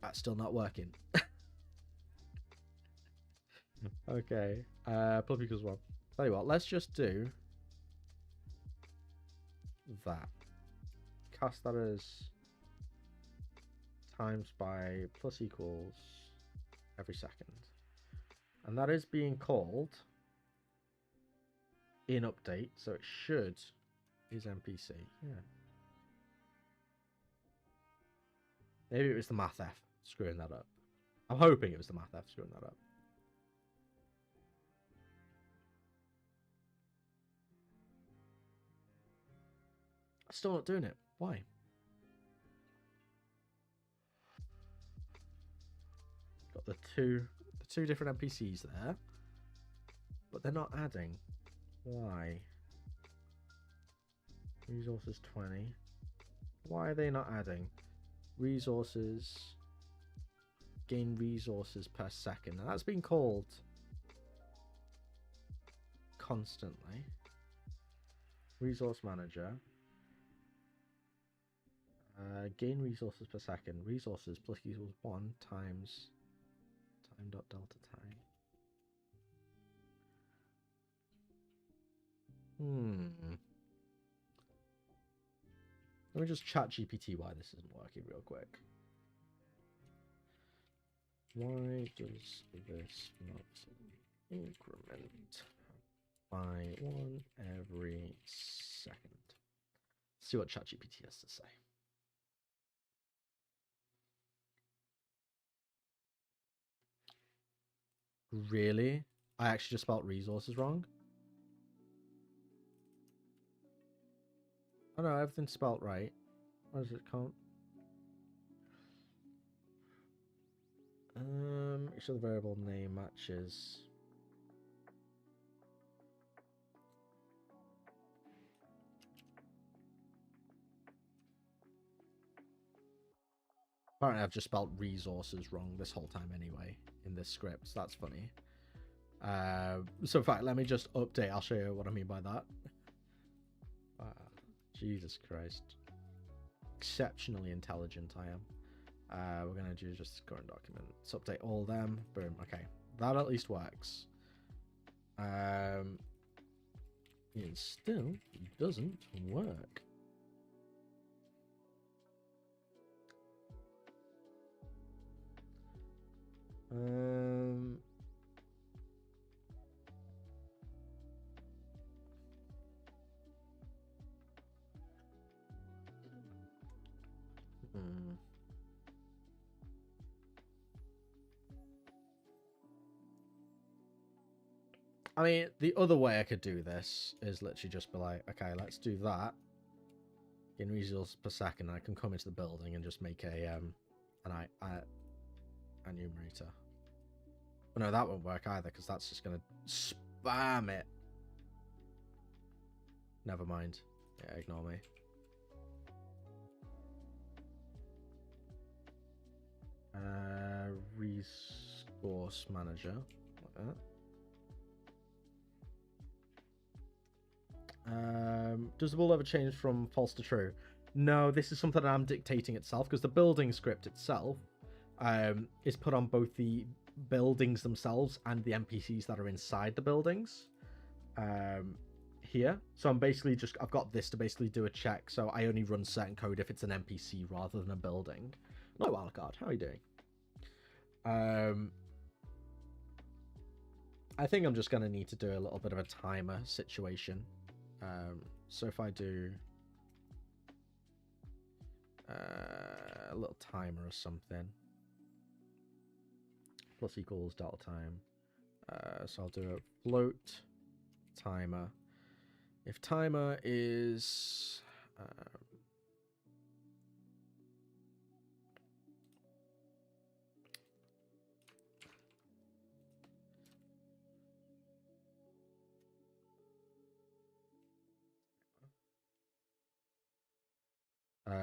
A: That's still not working. Okay. Public equals 1. Tell you what, let's just do that. Cast that as times by plus equals every second. And that is being called in update, so it should is NPC. Yeah. Maybe it was the math F screwing that up. I'm hoping it was the math F screwing that up. Still not doing it. Why? Got the two different NPCs there, but they're not adding. Why? Resources 20. Why are they not adding? Resources gain resources per second. And that's been called constantly. Resource manager. Gain resources per second. Resources plus equals 1 times time dot delta time. Let me just chat GPT why this isn't working real quick. Why does this not increment by 1 every second? Let's see what ChatGPT has to say. Really? I actually just spelled resources wrong? Oh no, everything's spelled right. What does it count? Make sure the variable name matches. Apparently I've just spelled resources wrong this whole time anyway in this script, so that's funny. So in fact, let me just update. I'll show you what I mean by that. Jesus Christ. Exceptionally intelligent I am. We're going to do just current document. Let's update all them. Boom. Okay. That at least works. It still doesn't work. I mean, the other way I could do this is literally just be like, okay, let's do that. In resources per second, I can come into the building and just make a numerator. But no, that won't work either because that's just gonna spam it. Never mind. Yeah, ignore me. Resource manager, like that. Does the world ever change from false to true? No, this is something that I'm dictating itself because the building script itself is put on both the buildings themselves and the NPCs that are inside the buildings here. So I'm basically just, I've got this to basically do a check. So I only run certain code if it's an NPC rather than a building. No, Wildcard, how are you doing? I think I'm just going to need to do a little bit of a timer situation. So if I do a little timer or something, plus equals delta time. So I'll do a float timer. If timer is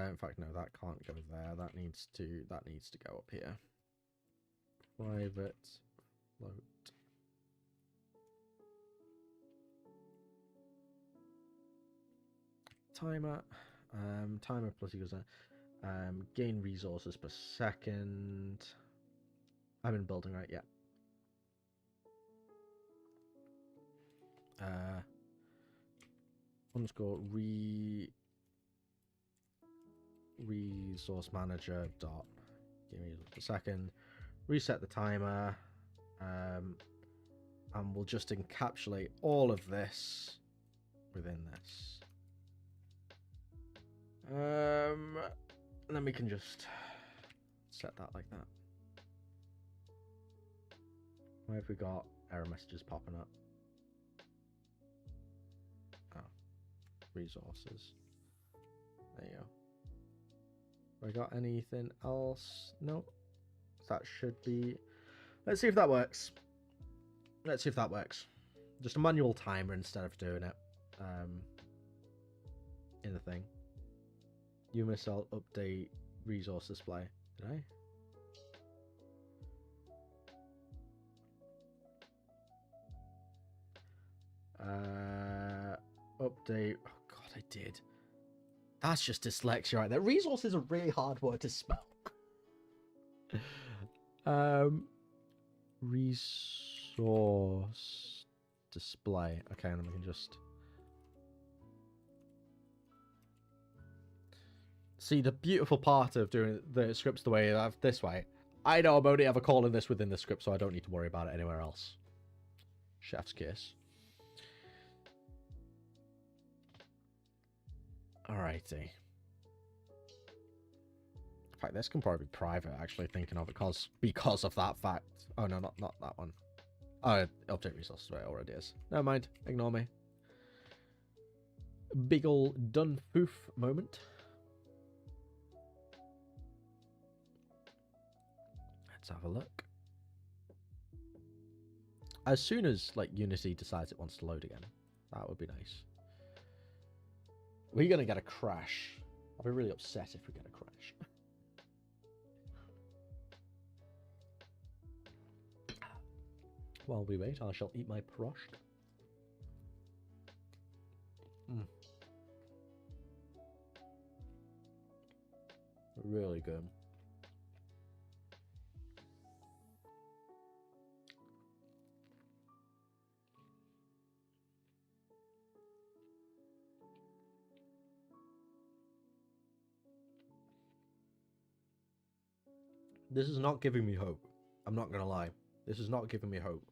A: in fact, no, that can't go there. That needs to go up here. Private float. Timer. Timer plus equals gain resources per second. I'm in building, right? Yeah. Underscore resource manager dot give me a second, reset the timer, and we'll just encapsulate all of this within this. And then we can just set that like that. Why have we got error messages popping up? Oh, resources. There you go. Have I got anything else? Nope. That should be... Let's see if that works. Let's see if that works. Just a manual timer instead of doing it in the thing. You missed out update resource display. Did I? Update. Oh god, I did. That's just dyslexia right there. Resource is a really hard word to spell. Resource display. Okay, and then we can just see the beautiful part of doing the scripts the way I have this way. I know I'm only ever calling this within the script, so I don't need to worry about it anywhere else. Chef's kiss. Alrighty. In fact, this can probably be private, actually, thinking of it, because of that fact. Oh, no, not that one. Oh, update resources, right, already is. Never mind, ignore me. Big ol' done poof moment. Let's have a look. As soon as, like, Unity decides it wants to load again, that would be nice. We're gonna get a crash. I'll be really upset if we get a crash. While we wait, I shall eat my prosh. Really good. This is not giving me hope. I'm not gonna lie. This is not giving me hope.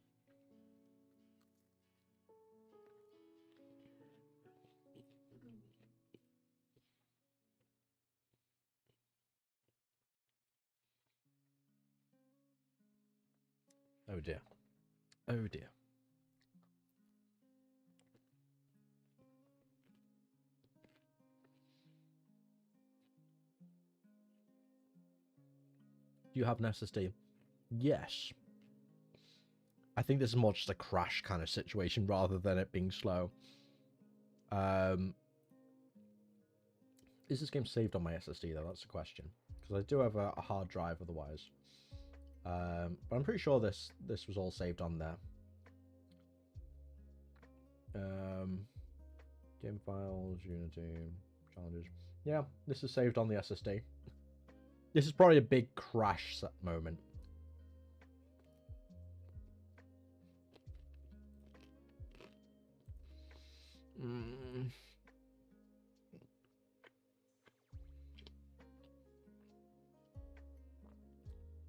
A: Oh dear. Oh dear. Do you have an SSD? Yes. I think this is more just a crash kind of situation rather than it being slow. Is this game saved on my SSD though? That's the question. Because I do have a hard drive otherwise. But I'm pretty sure this was all saved on there. Game files, Unity, challenges. Yeah, this is saved on the SSD. This is probably a big crash moment.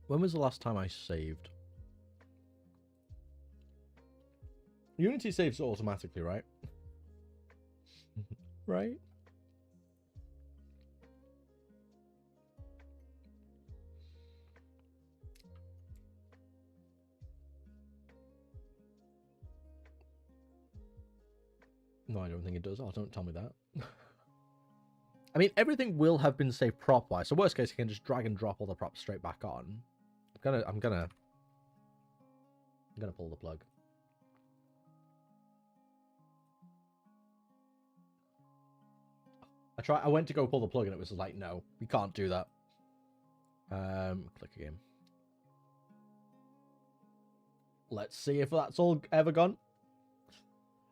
A: When was the last time I saved? Unity saves automatically, right? Right? No, I don't think it does. Oh, don't tell me that. I mean, everything will have been saved prop-wise. So worst case, you can just drag and drop all the props straight back on. I'm gonna pull the plug. I went to go pull the plug and it was like, no, we can't do that. Click again. Let's see if that's all ever gone.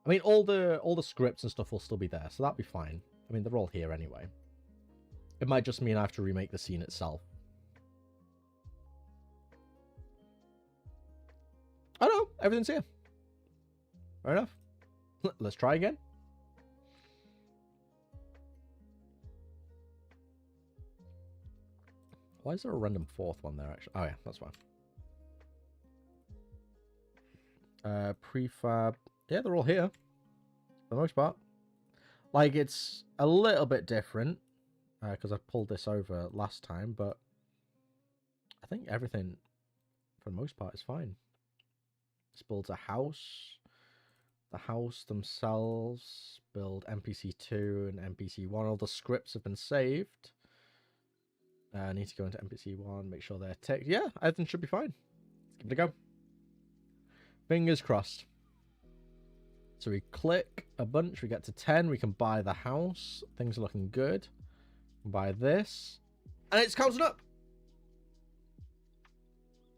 A: I mean, all the scripts and stuff will still be there, so that'll be fine. I mean, they're all here anyway. It might just mean I have to remake the scene itself. Oh no, everything's here. Fair enough. Let's try again. Why is there a random fourth one there, actually? Oh yeah, that's fine. Prefab. Yeah, they're all here. For the most part. Like, it's a little bit different. Because I pulled this over last time, but I think everything, for the most part, is fine. This builds a house. The house themselves build NPC2 and NPC1. All the scripts have been saved. I need to go into NPC1, make sure they're ticked. Yeah, everything should be fine. Let's give it a go. Fingers crossed. So we click a bunch, we get to 10, we can buy the house. Things are looking good. Buy this. And it's counting up.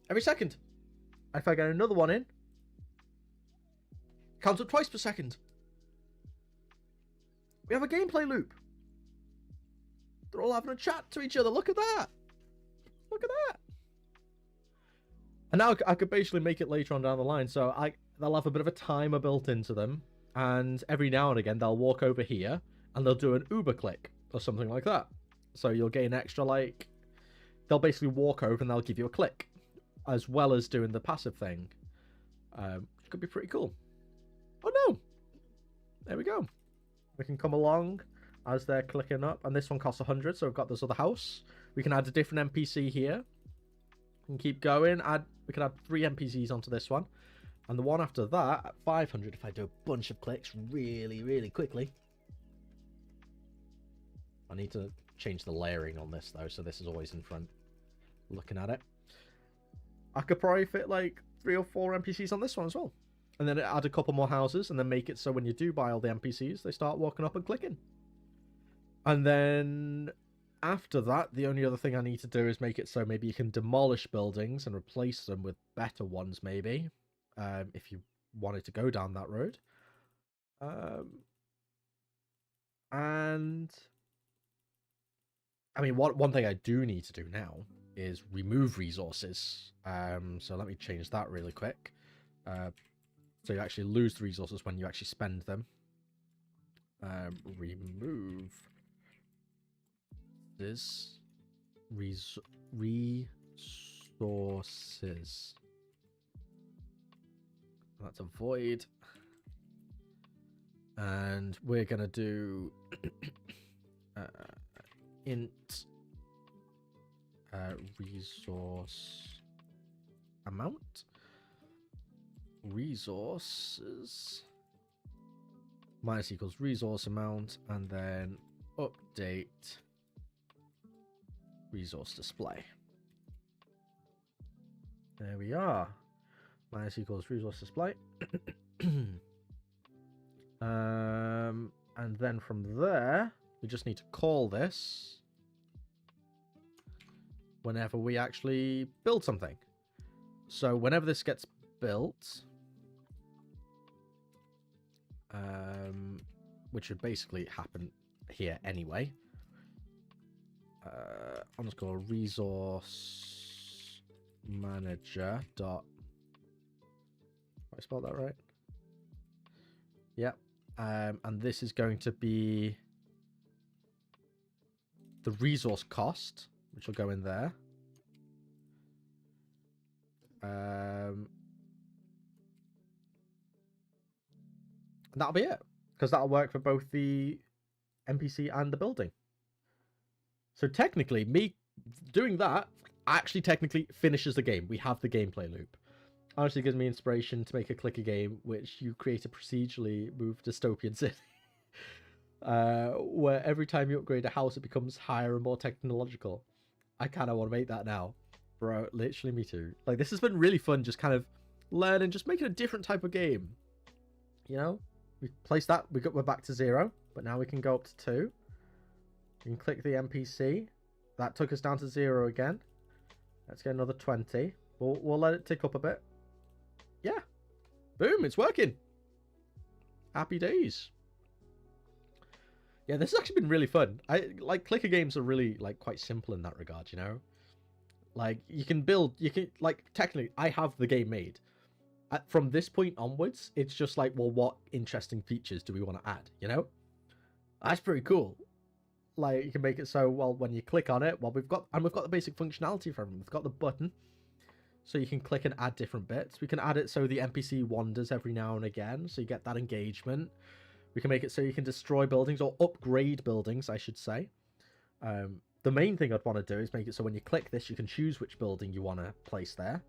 A: Every second. If I get another one in, Counts up twice per second. We have a gameplay loop. They're all having a chat to each other. Look at that. Look at that. And now I could basically make it later on down the line. So they'll have a bit of a timer built into them. And every now and again, they'll walk over here and they'll do an Uber click or something like that. So you'll gain extra, like, they'll basically walk over and they'll give you a click, as well as doing the passive thing. Which could be pretty cool. Oh no! There we go. We can come along as they're clicking up, and this one costs 100, so we've got this other house. We can add a different NPC here. We can keep going. We can add 3 NPCs onto this one. And the one after that, at 500, if I do a bunch of clicks really, really quickly. I need to change the layering on this, though, so this is always in front. Looking at it. I could probably fit, like, 3 or 4 NPCs on this one as well. And then add a couple more houses, and then make it so when you do buy all the NPCs, they start walking up and clicking. And then after that, the only other thing I need to do is make it so maybe you can demolish buildings and replace them with better ones, maybe. If you wanted to go down that road. And I mean, one thing I do need to do now is remove resources. So let me change that really quick. So you actually lose the resources when you actually spend them. Remove this resources. That's a void. And we're gonna do int resource amount. Resources minus equals resource amount, and then update resource display. There we are. Minus equals resource display. And then from there, we just need to call this whenever we actually build something. So whenever this gets built, which would basically happen here anyway, I'm just going to resource manager dot. Have I spelled that right? Yep. And this is going to be the resource cost, which will go in there. And that'll be it, because that'll work for both the NPC and the building. So technically, me doing that actually technically finishes the game. We have the gameplay loop. Honestly, gives me inspiration to make a clicker game which you create a procedurally moved dystopian city. Where every time you upgrade a house, it becomes higher and more technological. I kind of want to make that now. Bro, literally me too. Like, this has been really fun, just kind of learning, just making a different type of game. You know? We placed that, we're back to 0, but now we can go up to 2. You can click the NPC. That took us down to 0 again. Let's get another 20. We'll let it tick up a bit. Yeah. Boom, it's working. Happy days. Yeah, this has actually been really fun. Like, clicker games are really, like, quite simple in that regard, you know? Like, you can build, like, technically, I have the game made. From this point onwards, it's just like, well, what interesting features do we want to add, you know? That's pretty cool. Like, you can make it so, well, when you click on it, well, we've got the basic functionality from it. We've got the button, so you can click and add different bits. We can add it so the NPC wanders every now and again, so you get that engagement. We can make it so you can destroy buildings, or upgrade buildings, I should say. The main thing I'd want to do is make it so when you click this, you can choose which building you want to place there.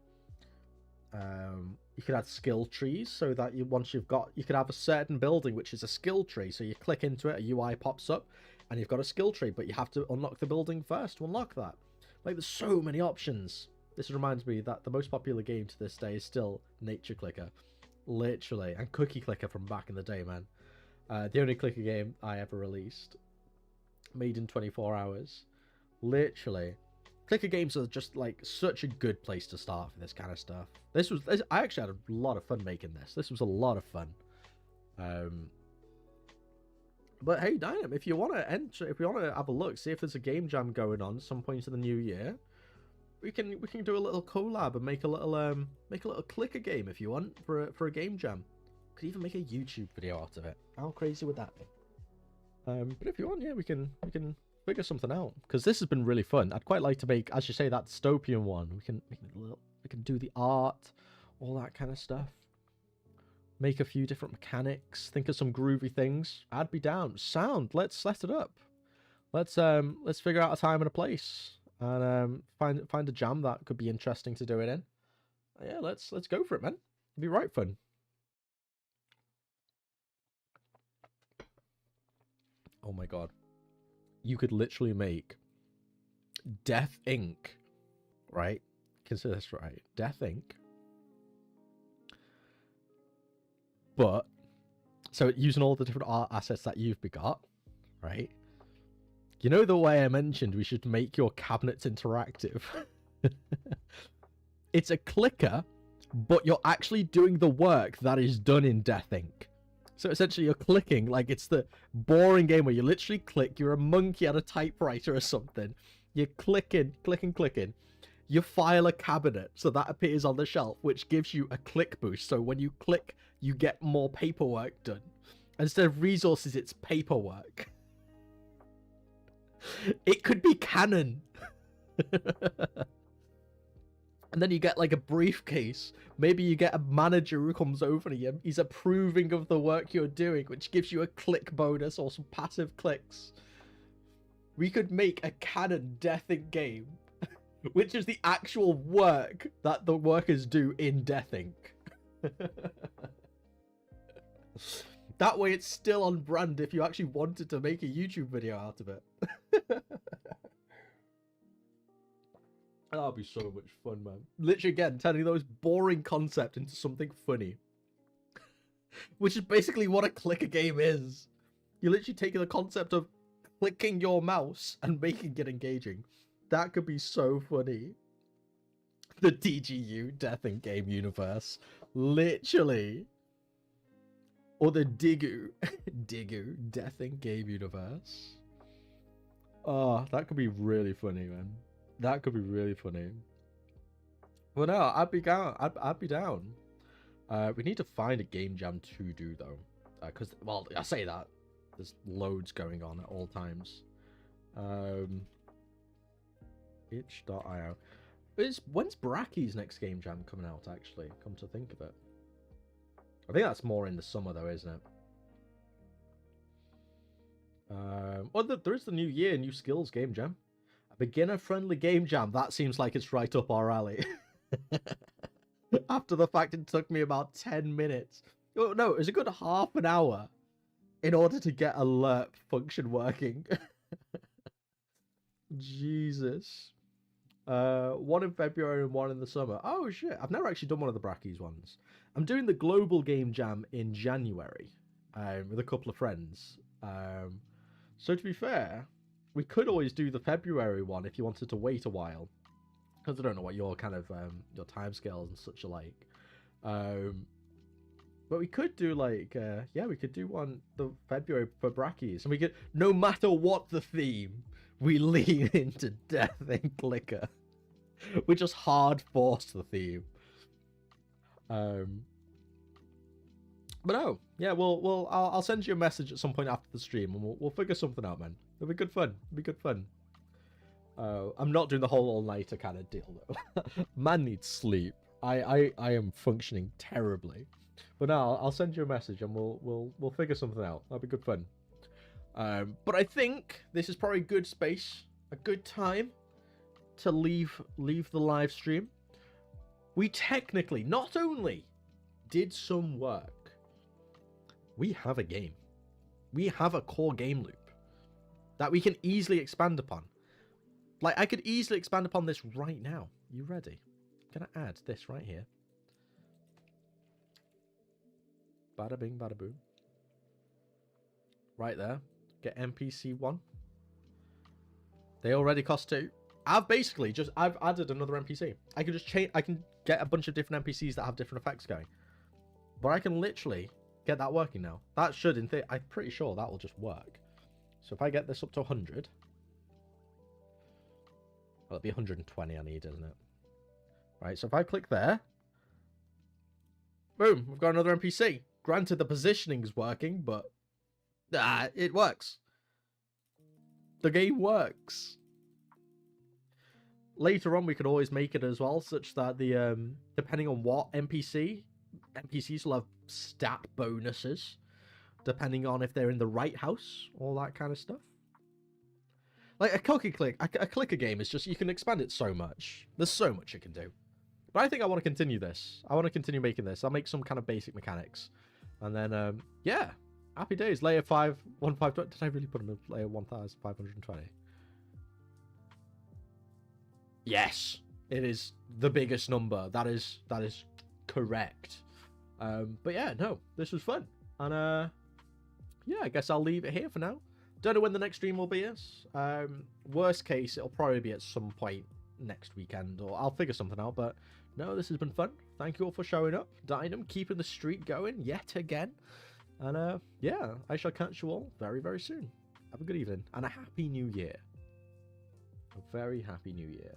A: You could add skill trees, so that you could have a certain building which is a skill tree. So you click into it, a UI pops up, and you've got a skill tree, but you have to unlock the building first to unlock that. Like, there's so many options. This reminds me that the most popular game to this day is still Nature Clicker. Literally. And Cookie Clicker from back in the day, man. The only clicker game I ever released. Made in 24 hours. Literally. Clicker games are just, like, such a good place to start for this kind of stuff. I actually had a lot of fun making this. This was a lot of fun. But hey, Dynam, if you want to enter, if you want to have a look, see if there's a game jam going on at some point in the new year, we can do a little collab and make a little clicker game if you want for a game jam. Could even make a YouTube video out of it. How crazy would that be? But if you want, yeah, we can figure something out, because this has been really fun. I'd quite like to make, as you say, that dystopian one. We can do the art, all that kind of stuff. Make a few different mechanics. Think of some groovy things. I'd be down. Sound. Let's set it up. Let's figure out a time and a place, and find a jam that could be interesting to do it in. Yeah, let's go for it, man. It'd be right fun. Oh my god. You could literally make Death Inc. Right? Consider this right. Death Inc. But, so using all the different art assets that you've begot, right? You know the way I mentioned we should make your cabinets interactive? It's a clicker, but you're actually doing the work that is done in Death Inc. So essentially you're clicking, like it's the boring game where you literally click, you're a monkey at a typewriter or something. You're clicking. You file a cabinet, so that appears on the shelf, which gives you a click boost. So when you click, you get more paperwork done. Instead of resources, it's paperwork. It could be canon. And then you get like a briefcase. Maybe you get a manager who comes over to you. He's approving of the work you're doing, which gives you a click bonus or some passive clicks. We could make a canon Death Inc. game, which is the actual work that the workers do in Death Inc. That way it's still on brand if you actually wanted to make a YouTube video out of it. That'll be so much fun, man. Literally, again, turning those boring concept into something funny. Which is basically what a clicker game is. You're literally taking the concept of clicking your mouse and making it engaging. That could be so funny. The DGU, Death in Game Universe. Literally. Or the Digu. Digu, Death in Game Universe. Oh, that could be really funny, man. That could be really funny. Well, no, I'd be down. I'd be down. We need to find a game jam to do though, because well, I say that there's loads going on at all times. Itch.io. When's Bracky's next game jam coming out? Actually, come to think of it, I think that's more in the summer though, isn't it? Well, there is the New Year, New Skills game jam. Beginner-friendly game jam. That seems like it's right up our alley. After the fact it took me about 10 minutes. Oh, no, it was a good half an hour in order to get alert function working. Jesus. One in February and one in the summer. Oh, shit. I've never actually done one of the Brackies ones. I'm doing the global game jam in January with a couple of friends. So to be fair, we could always do the February one if you wanted to wait a while, because I don't know what your kind of your timescales and such are like. But we could do like yeah, we could do one the February for Brackies, and we could, no matter what the theme, we lean into Death and Clicker. We just hard force the theme. But no, yeah, I'll send you a message at some point after the stream, and we'll figure something out, man. It'll be good fun. It'll be good fun. I'm not doing the whole all-nighter kind of deal though. Man needs sleep. I am functioning terribly. But no, I'll send you a message and we'll figure something out. That'll be good fun. But I think this is probably a good space, a good time to leave the live stream. We technically not only did some work, we have a game. We have a core game loop that we can easily expand upon. Like, I could easily expand upon this right now. You ready? I'm gonna add this right here. Bada bing, bada boom. Right there. Get NPC 1. They already cost 2. I've added another NPC. I can just change. I can get a bunch of different NPCs that have different effects going. But I can literally get that working now. That should, I'm pretty sure that will just work. So if I get this up to 100, well, it'll be 120 I need, isn't it? Right, so if I click there, boom, we've got another NPC. Granted, the positioning's working, but it works. The game works. Later on, we could always make it as well, such that the depending on what NPCs will have stat bonuses, depending on if they're in the right house, all that kind of stuff. Like a clicker game is just, you can expand it so much. There's so much you can do. But I think I want to continue this. I want to continue making this. I'll make some kind of basic mechanics. And then, yeah, happy days. Layer 515. Did I really put them in layer 1520? Yes, it is the biggest number. That is correct. But yeah, no, this was fun. And yeah, I guess I'll leave it here for now. Don't know when the next stream will be. Worst case, it'll probably be at some point next weekend, or I'll figure something out. But no, this has been fun. Thank you all for showing up. Dynam, keeping the streak going yet again. And yeah, I shall catch you all very, very soon. Have a good evening and a happy new year. A very happy new year.